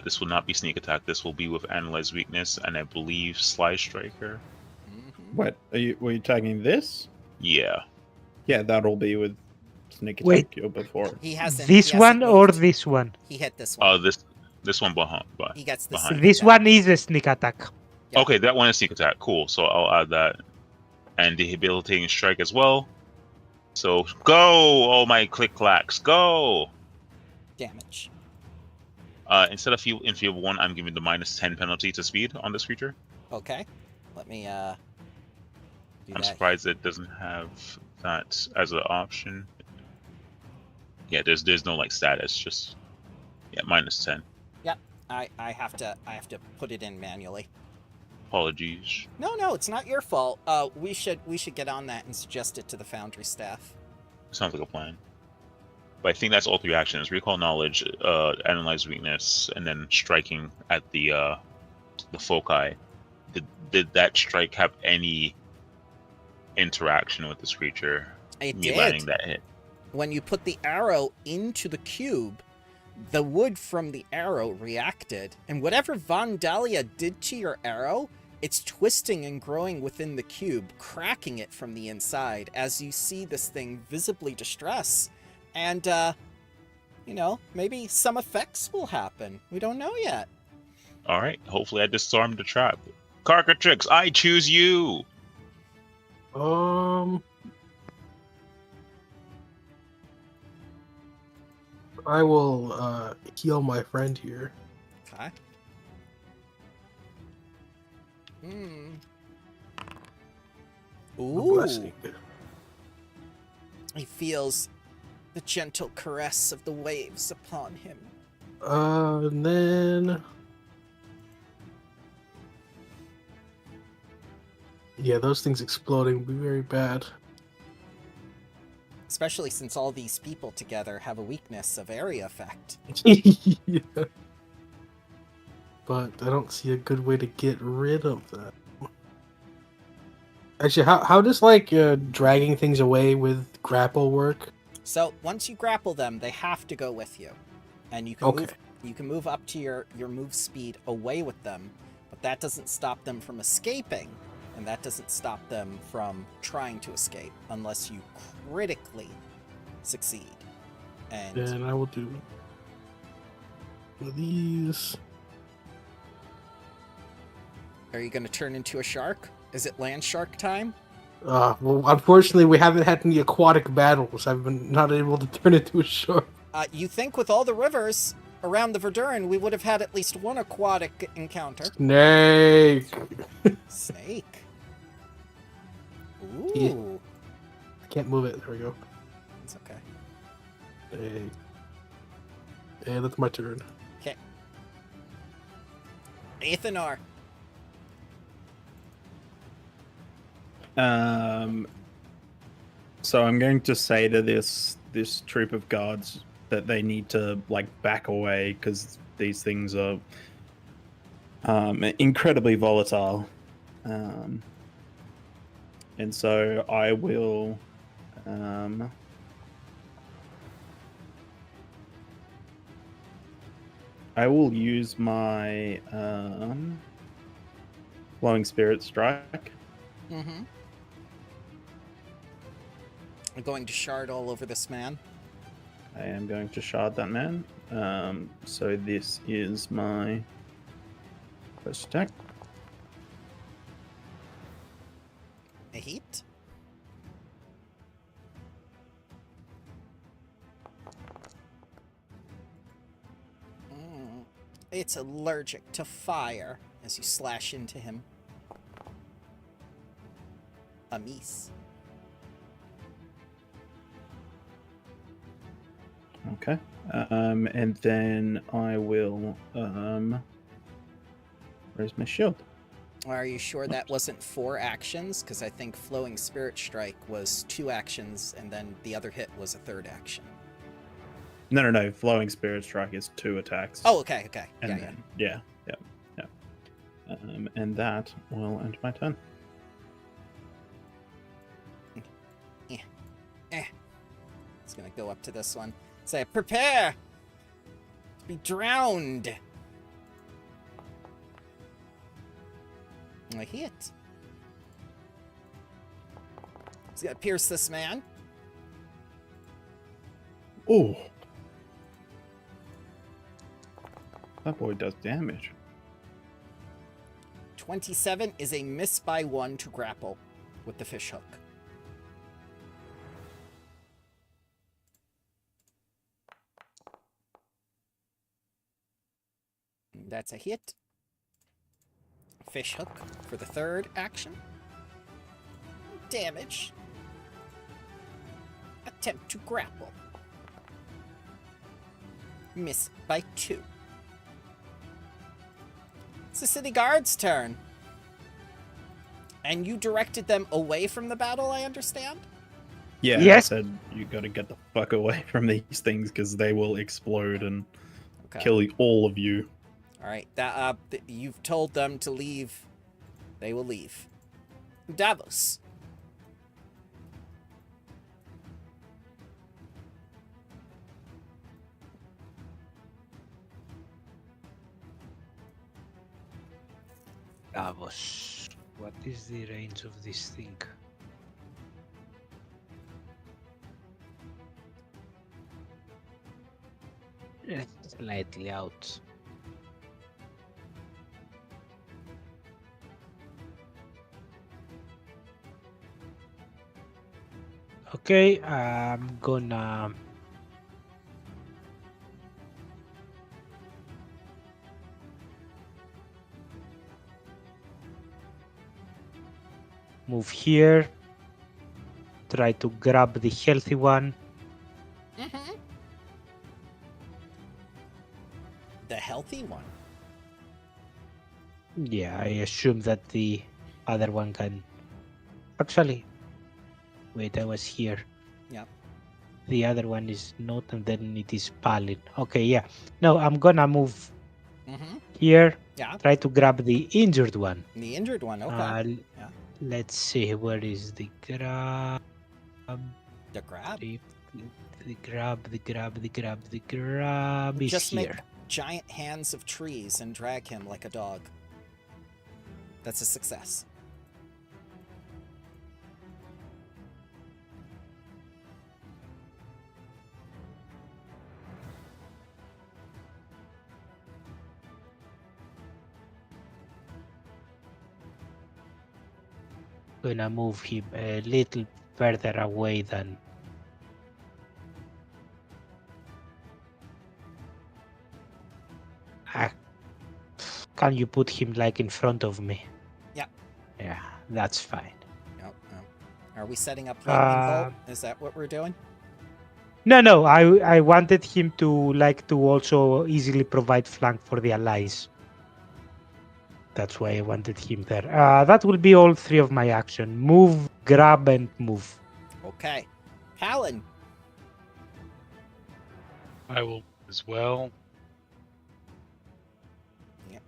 This will not be sneak attack. This will be with analyze weakness, and I believe Sly Striker. What were you tagging this? Yeah. Yeah, that'll be with sneak Wait. attack you before. He hasn't. This he hasn't one or moved. this one? He hit this one. Oh, this one behind. He gets the behind. sneak This attack. one is a sneak attack. Yeah. Okay, that one is sneak attack. Cool. So I'll add that, and debilitating strike as well. So go, all my click clacks, go. Damage. Instead of in field 1, I'm giving the -10 penalty to speed on this creature. Okay. Let me do I'm that. surprised it doesn't have that as an option. Yeah, there's no like status, just -10. I have to put it in manually. Apologies. No, it's not your fault. We should get on that and suggest it to the Foundry staff. Sounds like a plan. But I think that's all 3 actions: recall knowledge, analyze weakness, and then striking at the foci. Did that strike have any interaction with this creature? It Me did. landing that hit. When you put the arrow into the cube, the wood from the arrow reacted, and whatever Vandalia did to your arrow, it's twisting and growing within the cube, cracking it from the inside as you see this thing visibly distress. And, maybe some effects will happen. We don't know yet. All right. Hopefully, I disarmed the trap. Carcatrix, I choose you. I will heal my friend here. Okay. Hmm. A Ooh. blessing. He feels the gentle caress of the waves upon him. And then... Yeah, those things exploding would be very bad. Especially since all these people together have a weakness of area effect. Yeah. But I don't see a good way to get rid of that. Actually, how does dragging things away with grapple work? So once you grapple them, they have to go with you, and you can move up to your move speed away with them, but that doesn't stop them from escaping, and that doesn't stop them from trying to escape unless you critically succeed. And Then I will do one of these. are you going to turn into a shark? Is it land shark time? Well, unfortunately, we haven't had any aquatic battles. I've been not able to turn into a shark. You think with all the rivers around the Verdurin, we would have had at least one aquatic encounter. Snake. Snake. Ooh. I can't move it. There we go. It's okay. Hey, that's my turn. Okay. Athanar. So I'm going to say to this troop of guards that they need to back away because these things are incredibly volatile, and so I will use my Flowing Spirit Strike. Mm-hmm. I'm going to shard all over this man. I am going to shard that man. So this is my first attack. A heat. It's allergic to fire as you slash into him. A miss. Okay. And then I will where's my shield? Are you sure that wasn't 4 actions? Because I think Flowing Spirit Strike was 2 actions, and then the other hit was a 3rd action. No. Flowing Spirit Strike is 2 attacks. Oh, okay. And Yeah. then, yeah. And that will end my turn. It's gonna go up to this one. Say, prepare to be drowned. I hit. He's gonna pierce this man. Oh. That boy does damage. 27 is a miss by 1 to grapple with the fish hook. That's a hit. Fish hook for the third action. Damage. Attempt to grapple. Miss by 2. It's the city guard's turn. And you directed them away from the battle, I understand? Yeah, Yes. I said you gotta get the fuck away from these things because they will explode and Okay. kill all of you. All right. That you've told them to leave. They will leave. Davos. Davos. What is the range of this thing? Slightly out. Okay, I'm gonna move here. Try to grab the healthy one. Mm-hmm. The healthy one. Yeah, I assume that the other one can. Actually, wait, I was here. Yep. The other one is not, and then it is Palin. Okay, yeah. No, I'm gonna move Mm-hmm. here. Yeah. Try to grab the injured one. The injured one. Okay. Yeah. Let's see, where is the grab? The grab. The grab is Just make here. giant hands of trees and drag him like a dog. That's a success. Gonna move him a little further away than. Can you put him like in front of me? Yeah. Yeah, that's fine. Yep. Are we setting up lightning bolt? Uh, Is that what we're doing? No, I wanted him to also easily provide flank for the allies. That's why I wanted him there. That will be all 3 of my action. Move, grab, and move. Okay. Palin. I will as well. Yep.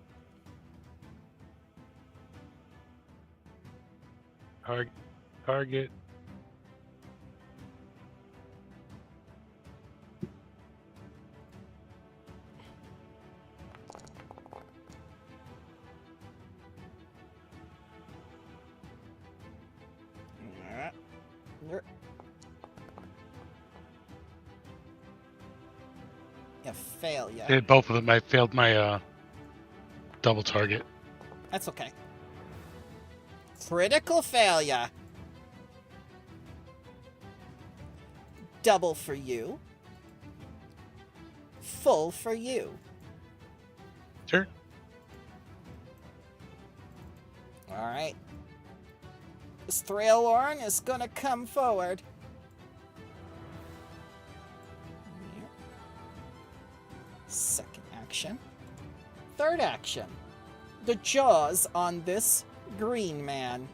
Target. Yeah, failure. Yeah, both of them. I failed my double target. That's okay. Critical failure. Double for you. Full for you. Sure. Alright. This Thralorn is gonna come forward. Yep. Second action. Third action. The jaws on this green man.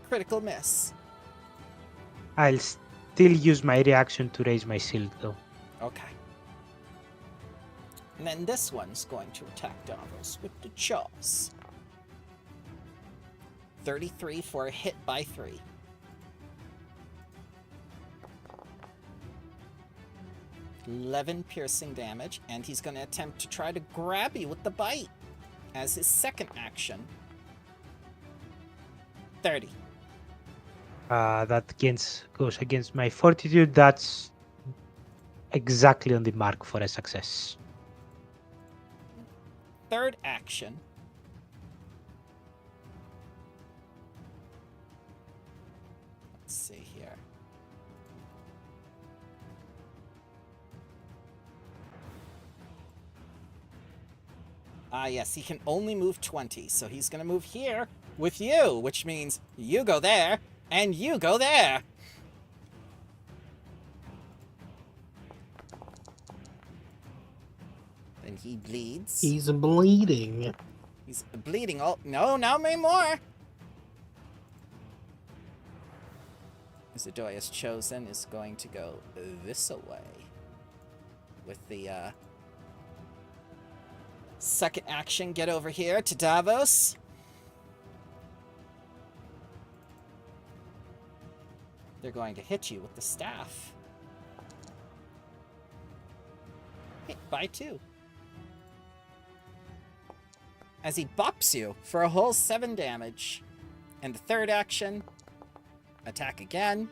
Critical miss. I'll still use my reaction to raise my shield, though. Okay. And then this one's going to attack Davos with the jaws. 33 for a hit by 3. $11 piercing damage, and he's going to attempt to try to grab you with the bite as his second action. 30. That goes against my fortitude. That's exactly on the mark for a success. Third action. Let's see here. Yes, he can only move 20, so he's gonna move here with you, which means you go there, and you go there. Then he bleeds. He's bleeding. He's bleeding. Oh, no, not anymore. Zadoya's Chosen is going to go this away. With the, second action, get over here to Davos. They're going to hit you with the staff. Hit by 2. As he bops you for a whole 7 damage. And the third action, attack again.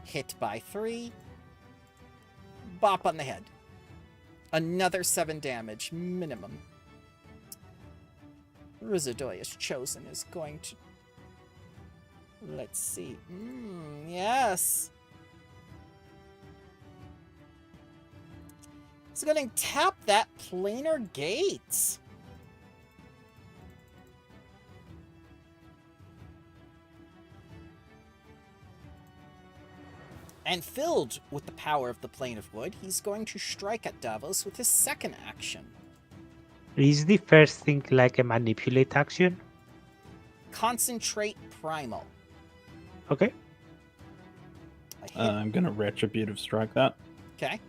Hit by 3. Bop on the head. Another 7 damage, minimum. Rizadoya's Chosen is going to... Let's see. Yes. It's going to tap that planar gate. And filled with the power of the Plane of Wood, he's going to strike at Davos with his second action. Is the first thing like a manipulate action? Concentrate Primal. Okay. I'm gonna Retributive Strike that. Okay.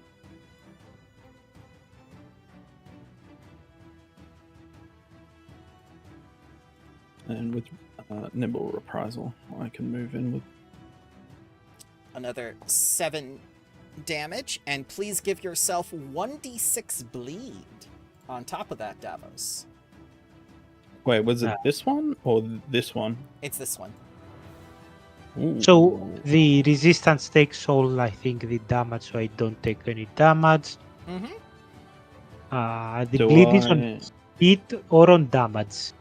And with Nimble Reprisal, I can move in with. Another 7 damage, and please give yourself 1d6 bleed on top of that, Davos. Wait, was it this one or this one? It's this one. Ooh. So the resistance takes all, I think, the damage, so I don't take any damage. Mm-hmm. The Do bleed is on I- hit or on damage.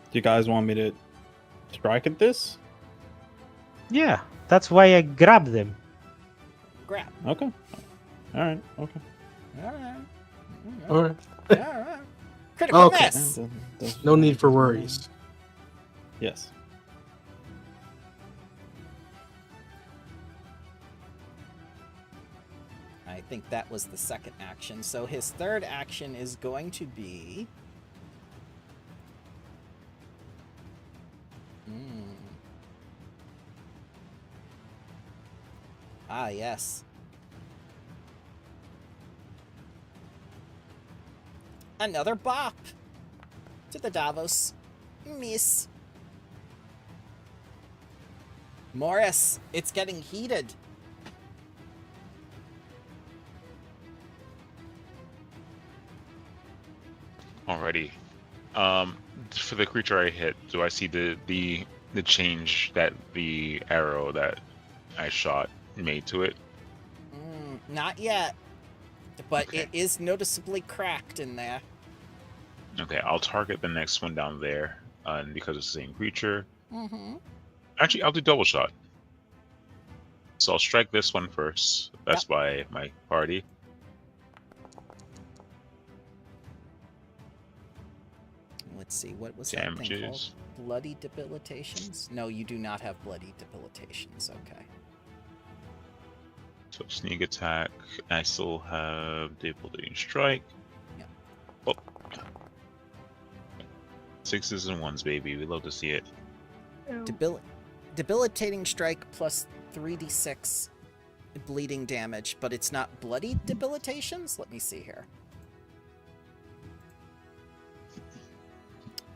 Do you guys want me to strike at this? Yeah, that's why I grabbed them. Grab. Okay. All right. Okay. Alright. Alright. Alright. Critical Okay. miss! No need for worries. Yes. I think that was the second action. So his third action is going to be... Ah, yes. Another bop to the Davos. Miss. Morris, it's getting heated. Alrighty. For the creature I hit, do I see the change that the arrow that I shot made to it? Not yet. But Okay. it is noticeably cracked in there. Okay, I'll target the next one down there, and because it's the same creature. Mm-hmm. Actually, I'll do double shot. So I'll strike this one first. That's by my party. Let's see, what was that thing called? Damages. Bloody debilitations? No, you do not have bloody debilitations. Okay. So sneak attack. I still have debilitating strike. Yeah. Oh. 6s and 1s, baby. We love to see it. Debilitating strike plus 3d6 bleeding damage, but it's not bloody debilitations? Let me see here.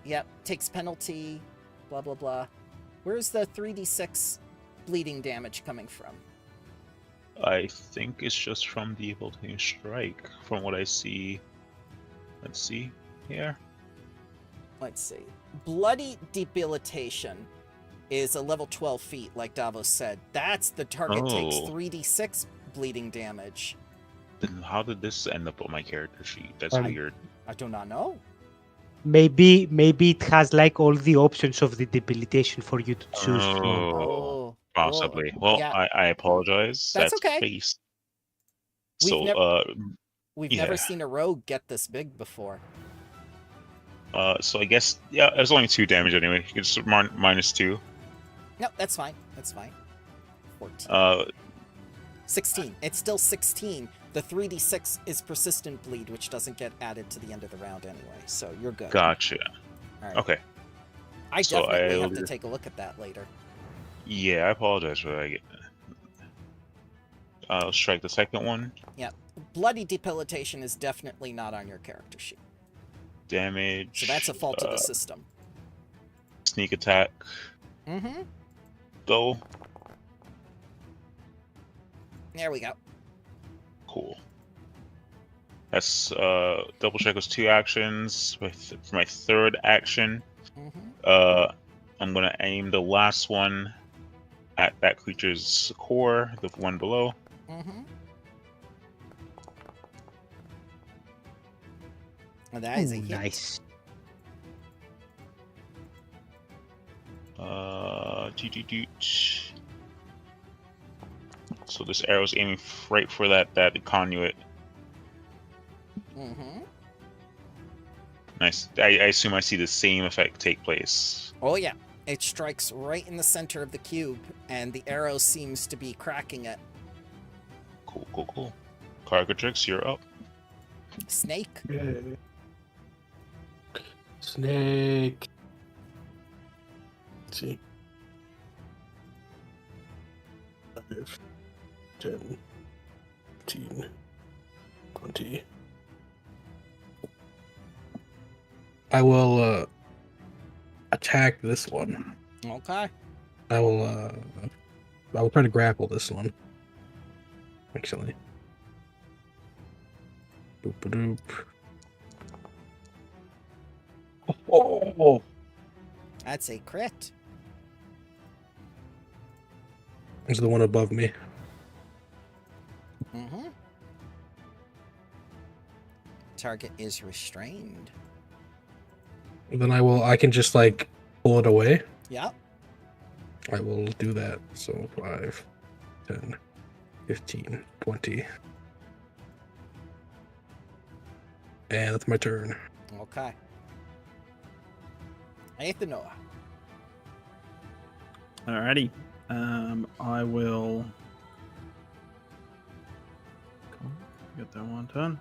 Yep, takes penalty, blah blah blah. Where's the 3d6 bleeding damage coming from? I think it's just from debilitating strike, from what I see. Let's see here. Let's see. Bloody debilitation is a level 12 feat, like Davos said. That's the target takes Oh. 3d6 bleeding damage. Then how did this end up on my character sheet? That's I- weird. I do not know. Maybe it has like all the options of the debilitation for you to choose from. Oh, possibly. Well, yeah. I apologize. That's okay. Face. We've So, nev- We've yeah. never seen a rogue get this big before. So I guess it's only 2 damage anyway. You can just -2. No, that's fine. That's fine. 14. 16. It's still 16. The 3d6 is persistent bleed, which doesn't get added to the end of the round anyway, so you're good. Gotcha. All right. Okay. I So definitely have to take a look at that later. Yeah, I apologize for that. Let's strike the second one. Yeah. Bloody debilitation is definitely not on your character sheet. Damage. So that's a fault of the system. Sneak attack. Mm-hmm. Go. There we go. Cool. That's double check was 2 actions. For my third action, Mm-hmm. I'm gonna aim the last one at that creature's core, the one below. Mm-hmm. And that is a Ooh, hit. nice. So this arrow's aiming right for that conduit. Mm-hmm. Nice. I assume I see the same effect take place. Oh yeah. It strikes right in the center of the cube, and the arrow seems to be cracking it. Cool. Carcatrix, you're up. Snake. Snake. Let's see. 5, 10, 15, 20. I will attack this one. Okay. I will try to grapple this one. Actually. Boop-a-doop. Oh! That's a crit. There's the one above me. Mm-hmm. Target is restrained. And then I can just like pull it away. Yep. I will do that. So 5, 10, 15, 20. And that's my turn. Okay. Aethanoa. Alrighty. I will get that one turn.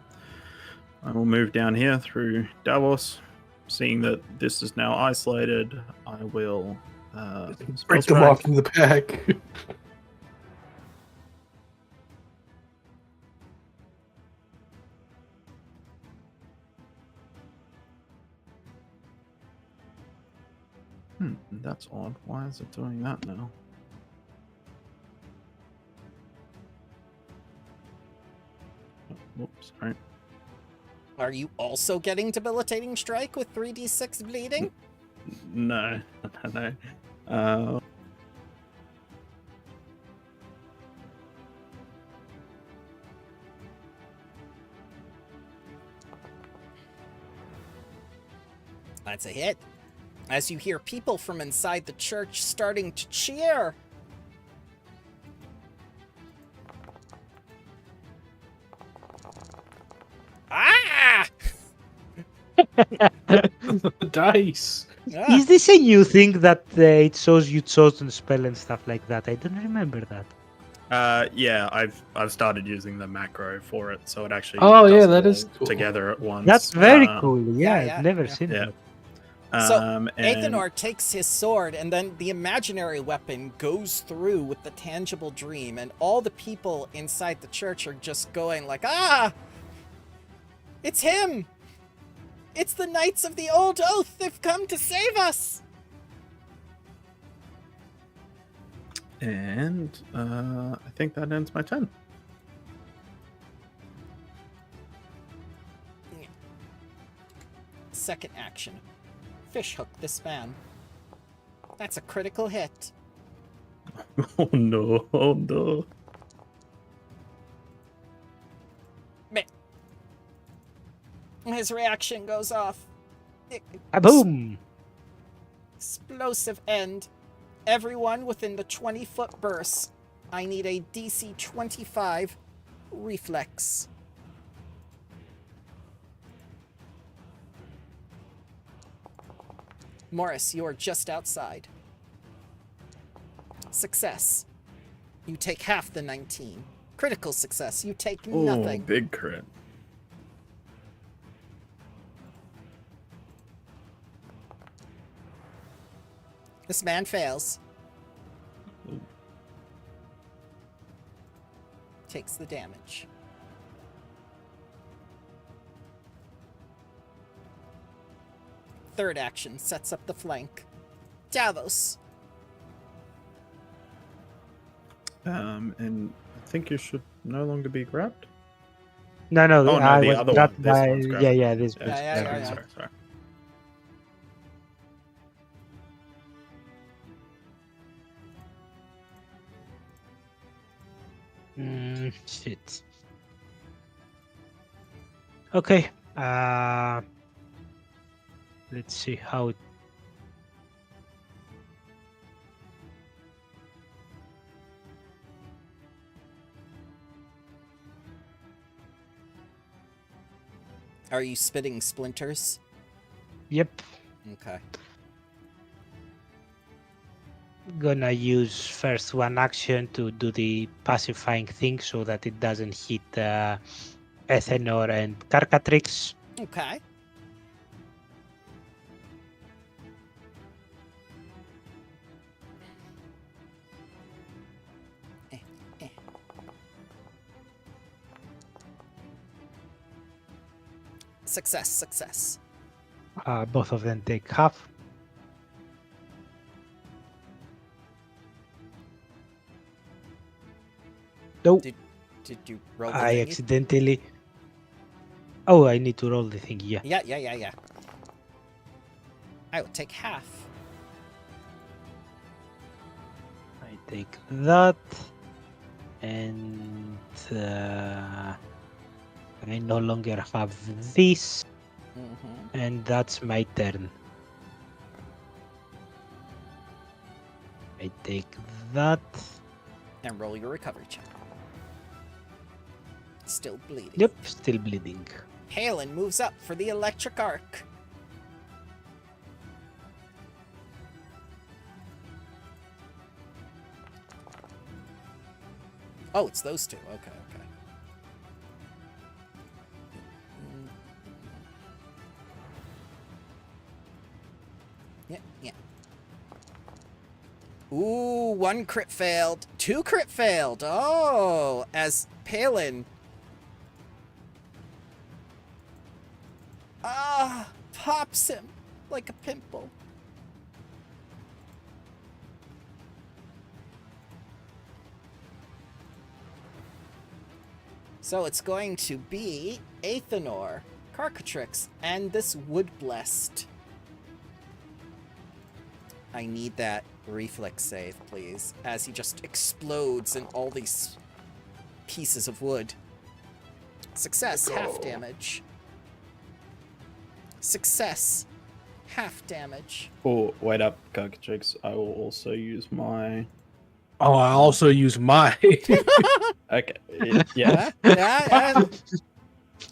I will move down here through Davos. Seeing that this is now isolated, I will Break them off from the pack. That's odd. Why is it doing that now? Oh, whoops, sorry. Are you also getting debilitating strike with 3d6 bleeding? No, no. That's a hit. As you hear people from inside the church starting to cheer. Ah! Dice. Ah! Is this a new thing that it shows you chosen spell and stuff like that? I don't remember that. Yeah, I've started using the macro for it, so it actually Oh, does yeah, it that all is cool. together at once. That's very Uh, cool. Yeah, yeah, I've never yeah. seen Yeah. that. So, and Aethanor takes his sword, and then the imaginary weapon goes through with the tangible dream, and all the people inside the church are just going like, ah! It's him! It's the Knights of the Old Oath! They've come to save us! And I think that ends my turn. Second action. Fishhook this man. That's a critical hit. Oh no! Oh no! Meh. His reaction goes off. Boom! Explosive end. Everyone within the 20-foot burst. I need a DC 25 reflex. Morris, you are just outside. Success. You take half the 19. Critical success. You take Oh, nothing. big crit. This man fails. Takes the damage. Third action sets up the flank. Davos. And I think you should no longer be grabbed. No, Oh, no, I the was other grabbed one. This by... one's grabbed. Yeah, this was yeah, grabbed. yeah. Sorry. Shit. Okay. Let's see how it... Are you spitting splinters? Yep. Okay. Gonna use first one action to do the pacifying thing so that it doesn't hit Ethanor and Carcatrix. Okay. Success. Both of them take half. Nope. Did you roll the I thingy? accidentally... Oh, I need to roll the thing, yeah. Yeah. I will take half. I take that. And... I no longer have this. Mm-hmm. And that's my turn. I take that. And roll your recovery check. Still bleeding. Yep, still bleeding. Halen moves up for the electric arc. Oh, it's those two. Okay. Yeah. Ooh, 1 crit failed. 2 crit failed. Oh, as Palin pops him like a pimple. So it's going to be Athanor, Carcatrix, and this Wood-Blessed. I need that reflex save, please, as he just explodes in all these pieces of wood. Success, half damage. Success, half damage. Oh, wait up, Carcatrix. I will also use my. Oh, I also use my. Okay. Yeah. Yeah.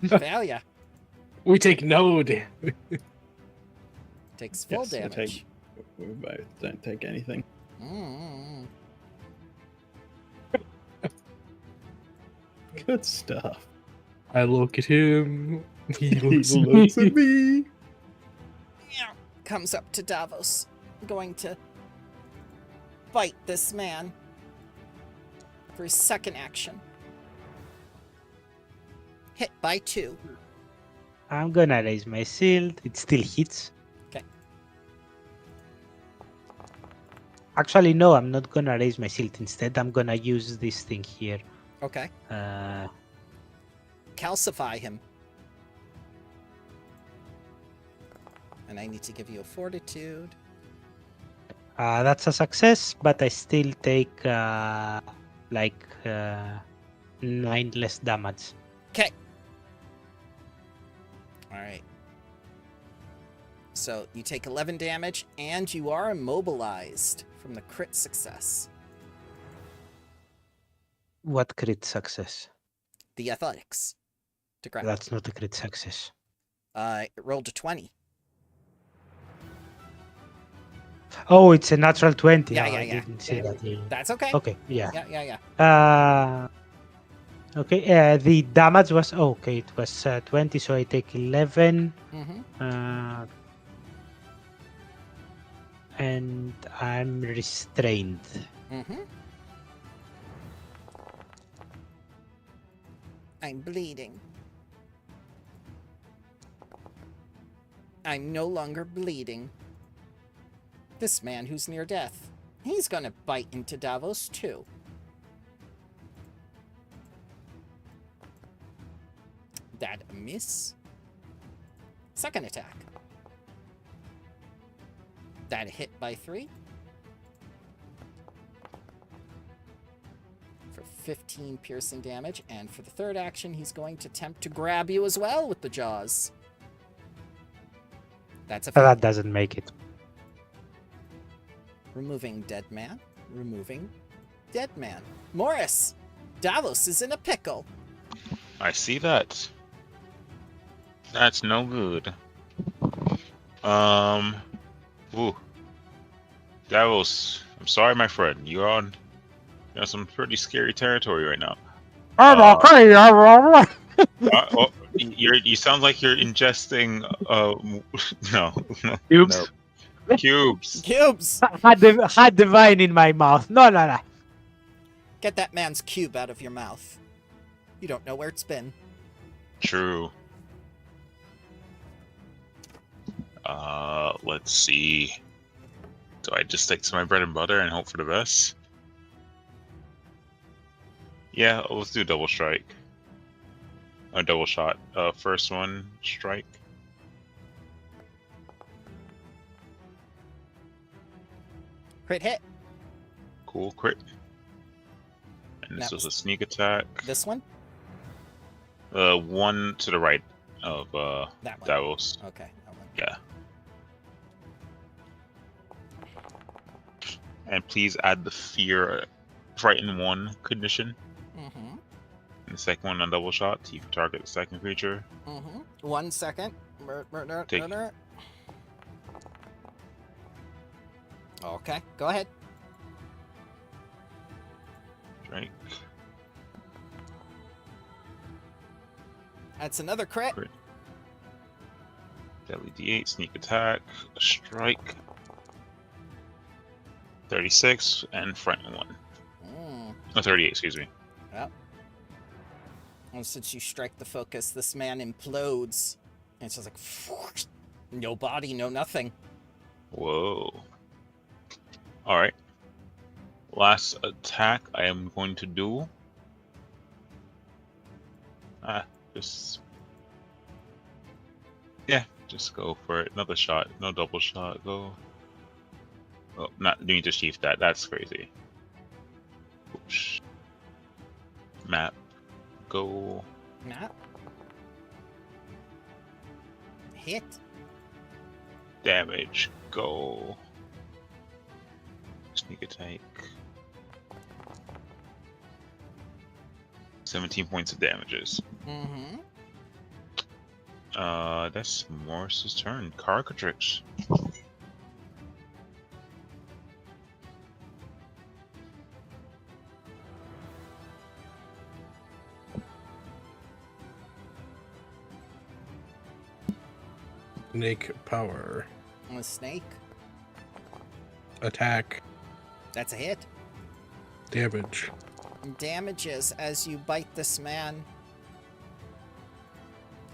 Failure. We take no damage. Takes full Yes, I damage. We both don't take anything. Mm. Good stuff. I look at him. He He looks at looks me. at me. Comes up to Davos. Going to fight this man for his second action. Hit by 2. I'm gonna raise my shield. It still hits. Okay. Actually, no, I'm not gonna raise my shield. Instead, I'm gonna use this thing here. Okay. Uh, Calcify him. And I need to give you a fortitude. That's a success, but I still take like 9 less damage. Okay. All right. So you take 11 damage, and you are immobilized from the crit success. What crit success? The athletics to grab. That's not a crit success. It rolled a 20. Oh, it's a natural 20. Yeah, Oh, yeah, I yeah. didn't see that. Yeah. That's okay. Okay, yeah. Yeah. Okay, the damage was okay. It was 20, so I take 11. Mm-hmm. And I'm restrained. Mm-hmm. I'm bleeding. I'm no longer bleeding. This man who's near death, he's gonna bite into Davos too. That a miss. Second attack. That a hit by 3. For 15 piercing damage, and for the third action, he's going to attempt to grab you as well with the jaws. That's a That doesn't make it. Removing dead man. Removing dead man. Morris! Davos is in a pickle. I see that. That's no good. Ooh. Davos, I'm sorry, my friend. You're on some pretty scary territory right now. I'm okay. I'm all right. You sound like you're ingesting no Cubes. no. Cubes. Cubes! Had the vine in my mouth. No. Get that man's cube out of your mouth. You don't know where it's been. True. Let's see. Do I just stick to my bread and butter and hope for the best? Yeah, let's do double strike. A double shot. First one, strike. Crit hit. Cool, crit. And this That was a was- sneak attack. This one? One to the right of That one. Davos. Okay, that one. Yeah. And please add the fear, frighten 1 condition. Mm-hmm. And the second one on double shot. You can target the second creature. Mm-hmm. 1 second. Take- Okay, go ahead. Strike. That's another crit. Crit. Deadly D8, sneak attack, strike. 36 and frighten 1. Oh, 38, excuse me. Yep. And since you strike the focus, this man implodes. And it's just like, no body, no nothing. Whoa. Alright. Last attack I am going to do. Just. Yeah, just go for it. Another shot. No double shot. Go. Oh, not need to chief that. That's crazy. Oops. Map. Go. Nah. Hit. Damage. Go. Sneak attack. 17 points of damages. Mm-hmm. That's Morris's turn. Caricatrix. Snake power. And a snake. Attack. That's a hit. Damage. Damages as you bite this man.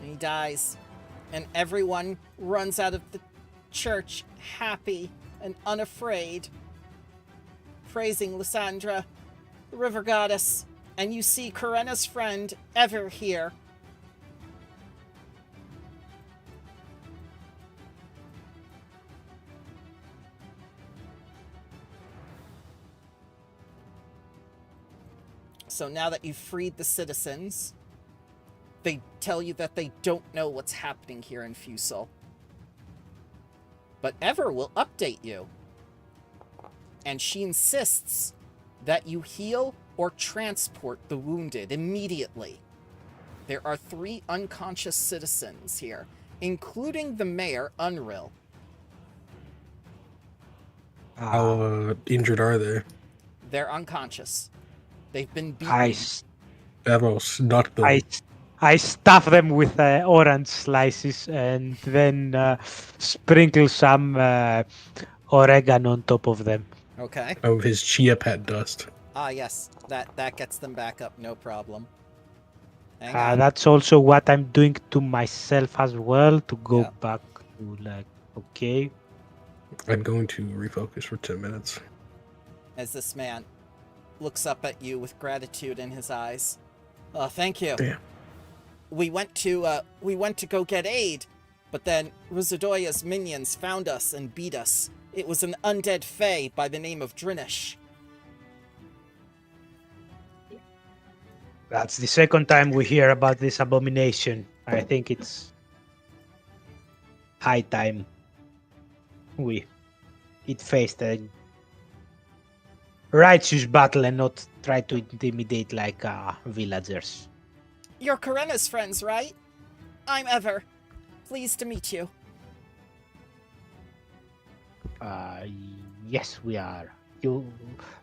And he dies. And everyone runs out of the church happy and unafraid, praising Lysandra, the river goddess. And you see Karena's friend, Ever, here. So now that you've freed the citizens, they tell you that they don't know what's happening here in Fusil. But Ever will update you. And she insists that you heal or transport the wounded immediately. There are 3 unconscious citizens here, including the mayor, Unreal. How injured are they? They're unconscious. They've been beaten. Davos, not them. I stuff them with orange slices and then sprinkle some oregano on top of them. Okay. Of his chia pet dust. Ah, yes. That gets them back up, no problem. Hang on. That's also what I'm doing to myself as well, to go back to, like, okay. I'm going to refocus for 10 minutes. As this man looks up at you with gratitude in his eyes. Oh, thank you. Damn. We went to go get aid, but then Ruzadoya's minions found us and beat us. It was an undead fae by the name of Drinish. That's the second time we hear about this abomination. I think it's high time it faced a righteous battle and not try to intimidate like villagers. You're Karena's friends, right? I'm Ever. Pleased to meet you. Yes, we are.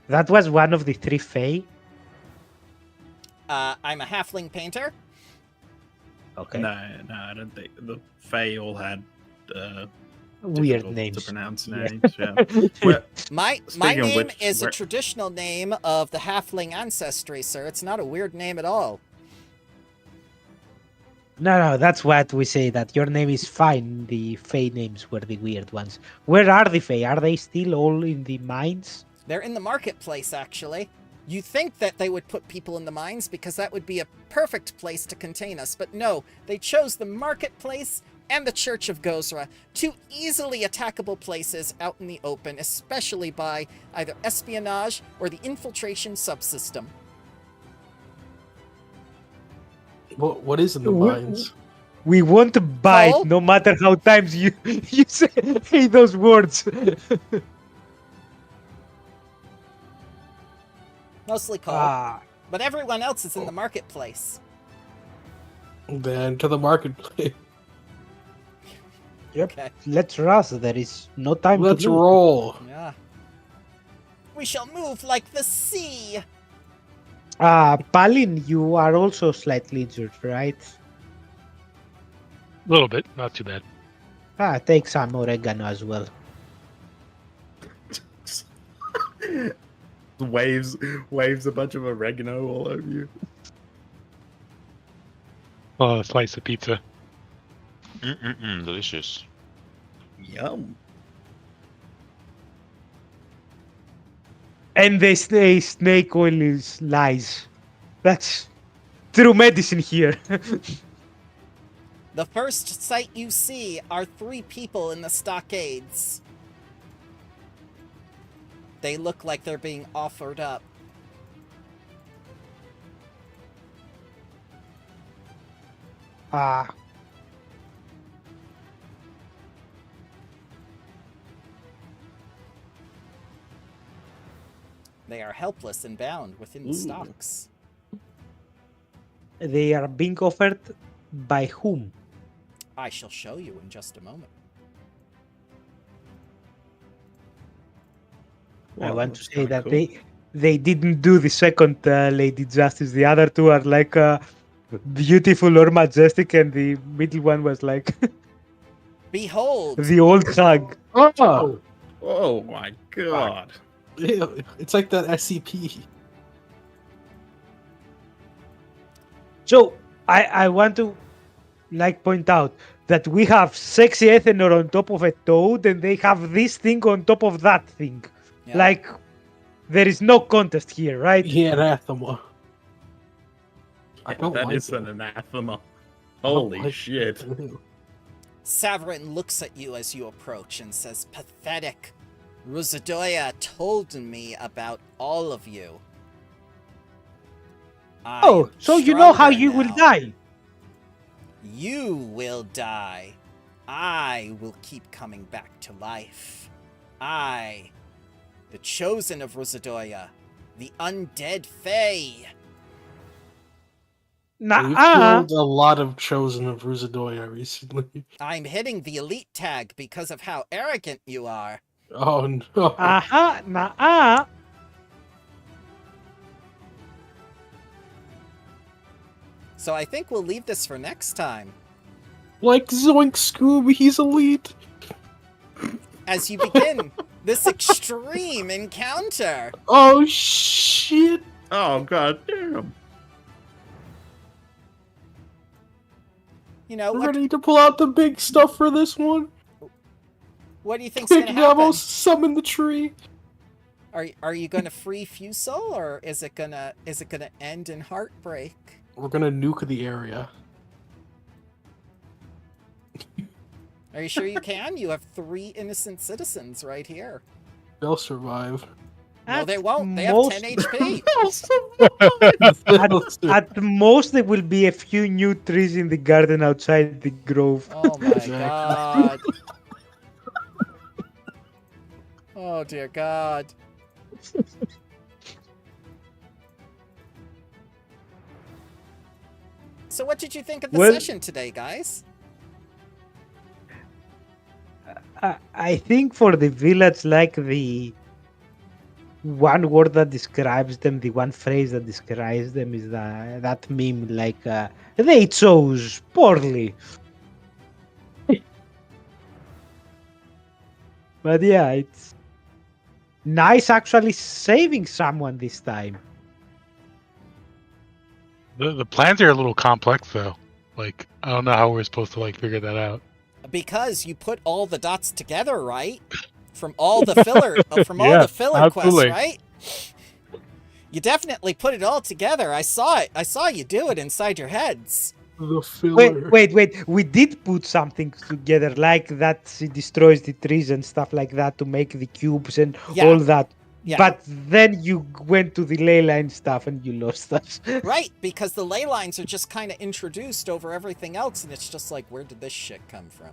That was one of the 3 fae? I'm a halfling painter. Okay. No, I don't think the Fae all had Weird difficult names. to pronounce Yeah. names. Yeah. Well, My Speaking of name which, is a where- traditional name of the halfling ancestry, sir. It's not a weird name at all. No, that's what we say, that your name is fine. The fae names were the weird ones. Where are the fae? Are they still all in the mines? They're in the marketplace, actually. You think that they would put people in the mines because that would be a perfect place to contain us, but no, they chose the marketplace and the Church of Gozra, 2 easily attackable places out in the open, especially by either espionage or the infiltration subsystem. What is in the mines? We want to bite, Coal? no matter how times you say those words. Mostly coal. Ah, But everyone else is in the marketplace. Then to the marketplace. yep. Okay. Let's rush. There is no time Let's to lose. roll. Yeah. We shall move like the sea. Palin, you are also slightly injured, right? A little bit, not too bad. Take some oregano as well. waves a bunch of oregano all over you. Oh, a slice of pizza. Delicious. Yum. And they say snake oil is lies. That's true medicine here. The first sight you see are 3 people in the stockades. They look like they're being offered up. They are helpless and bound within the stocks. They are being offered by whom? I shall show you in just a moment. I Well, want to that's say kinda that cool. they didn't do the second lady justice. The other 2 are like beautiful or majestic, and the middle one was like Behold! the old hag. Oh, Oh my god. yeah, it's like that SCP. So I want to like point out that we have sexy Ethanol on top of a toad, and they have this thing on top of that thing. Yeah. Like there is no contest here, right? Yeah, anathema. I Yeah, don't that like is it. an anathema. I don't Holy like shit. it. Savrin looks at you as you approach and says, "Pathetic. Ruzadoya told me about all of you. I Oh, am so you know how stronger you will now. die. You will die. I will keep coming back to life. I, the chosen of Rosadoya, the undead Fae. We've Nah. killed a lot of chosen of Ruzadoya recently. I'm hitting the elite tag because of how arrogant you are. Oh no. Nah. So I think we'll leave this for next time. Like Zoink Scooby, he's elite. As you begin this extreme encounter. Oh shit. Oh god damn. You know, We're gonna need to pull out the big stuff for this one. what do you think's gonna Quick, happen? Davos, summon the tree. Are you gonna free Fusel, or is it gonna end in heartbreak? We're gonna nuke the area. Are you sure you can? You have 3 innocent citizens right here. They'll survive. No, they At won't. They have most- 10 HP. At most, there will be a few new trees in the garden outside the grove. Oh my Exactly. god. Oh dear god. So what did you think of the Well- session today, guys? I think for the village, like the one word that describes them, the one phrase that describes them is that meme, like they chose poorly. But yeah, it's nice actually saving someone this time. The plans are a little complex though. Like I don't know how we're supposed to like figure that out. Because you put all the dots together, right? From all the filler all Yeah, the filler quests, absolutely. right? You definitely put it all together. I saw it. I saw you do it inside your heads. The filler. Wait. We did put something together, like that she destroys the trees and stuff like that to make the cubes and Yeah. all that. Yeah. But then you went to the ley line stuff and you lost us. Right, because the ley lines are just kind of introduced over everything else, and it's just like, where did this shit come from?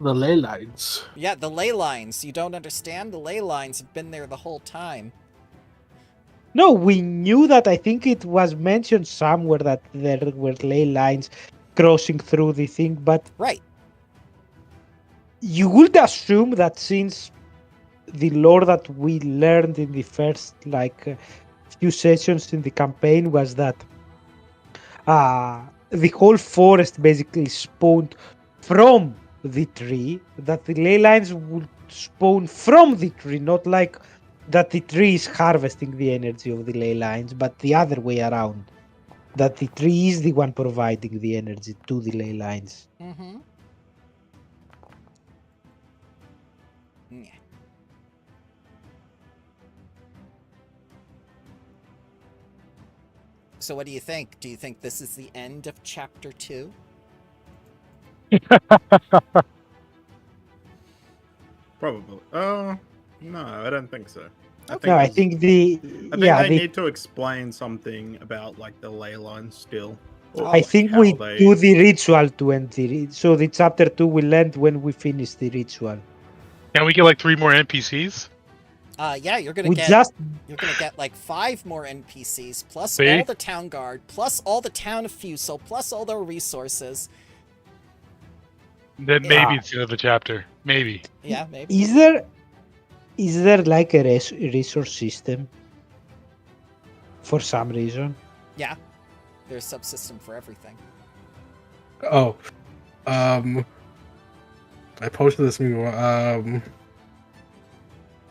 The ley lines. Yeah, the ley lines. You don't understand? The ley lines have been there the whole time. No, we knew that. I think it was mentioned somewhere that there were ley lines crossing through the thing, but Right. you would assume that since the lore that we learned in the first few sessions in the campaign was that the whole forest basically spawned from the tree, that the ley lines would spawn from the tree, not like that the tree is harvesting the energy of the ley lines, but the other way around, that the tree is the one providing the energy to the ley lines. Mm-hmm. Yeah. So what do you think? Do you think this is the end of chapter 2? Probably. No, I don't think so. No, I think the they need to explain something about like the ley lines still. or, I like, think how we they- do the ritual to end so the chapter 2 will end when we finish the ritual. Can we get like 3 more NPCs? Yeah, you're gonna We get just like 5 more NPCs, plus See? all the town guard, plus all the town of Fusel, plus all their resources. Then maybe Yeah. it's the end of the chapter. Maybe. Yeah, maybe. is there like a resource system for some reason? Yeah, there's a subsystem for everything. Oh. I posted this new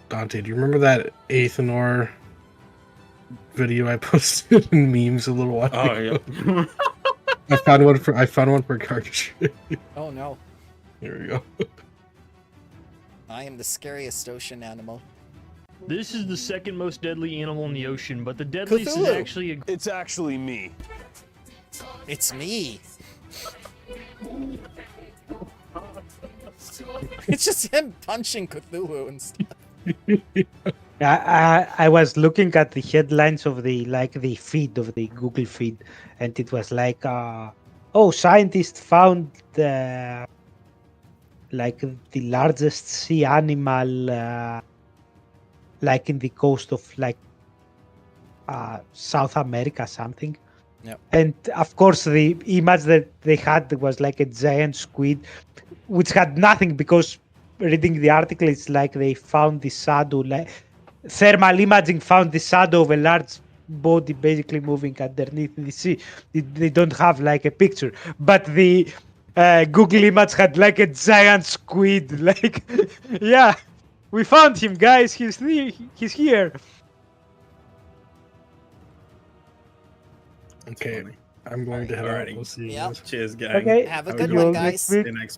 Dante, do you remember that Athenor video I posted in memes a little while Oh ago? yeah. I found one for Karkish. Oh no, Here we go. I am the scariest ocean animal. This is the second most deadly animal in the ocean, but the deadliest is Cthulhu. actually a It's actually me. It's me. It's just him punching Cthulhu and stuff. I was looking at the headlines of the feed of the Google feed, and it was like, oh, scientists found like the largest sea animal, like in the coast of like South America, something. Yep. And of course, the image that they had was like a giant squid, which had nothing because reading the article, it's like they found the shadow, like thermal imaging found the shadow of a large body basically moving underneath the sea. They don't have like a picture, but the Google image had like a giant squid. Like, yeah, we found him, guys. He's here. Okay, funny. I'm going to head out. Alrighty. We'll see you Yep. guys. Cheers, gang. Okay, Have a Have good see you one, all guys. next week. See you next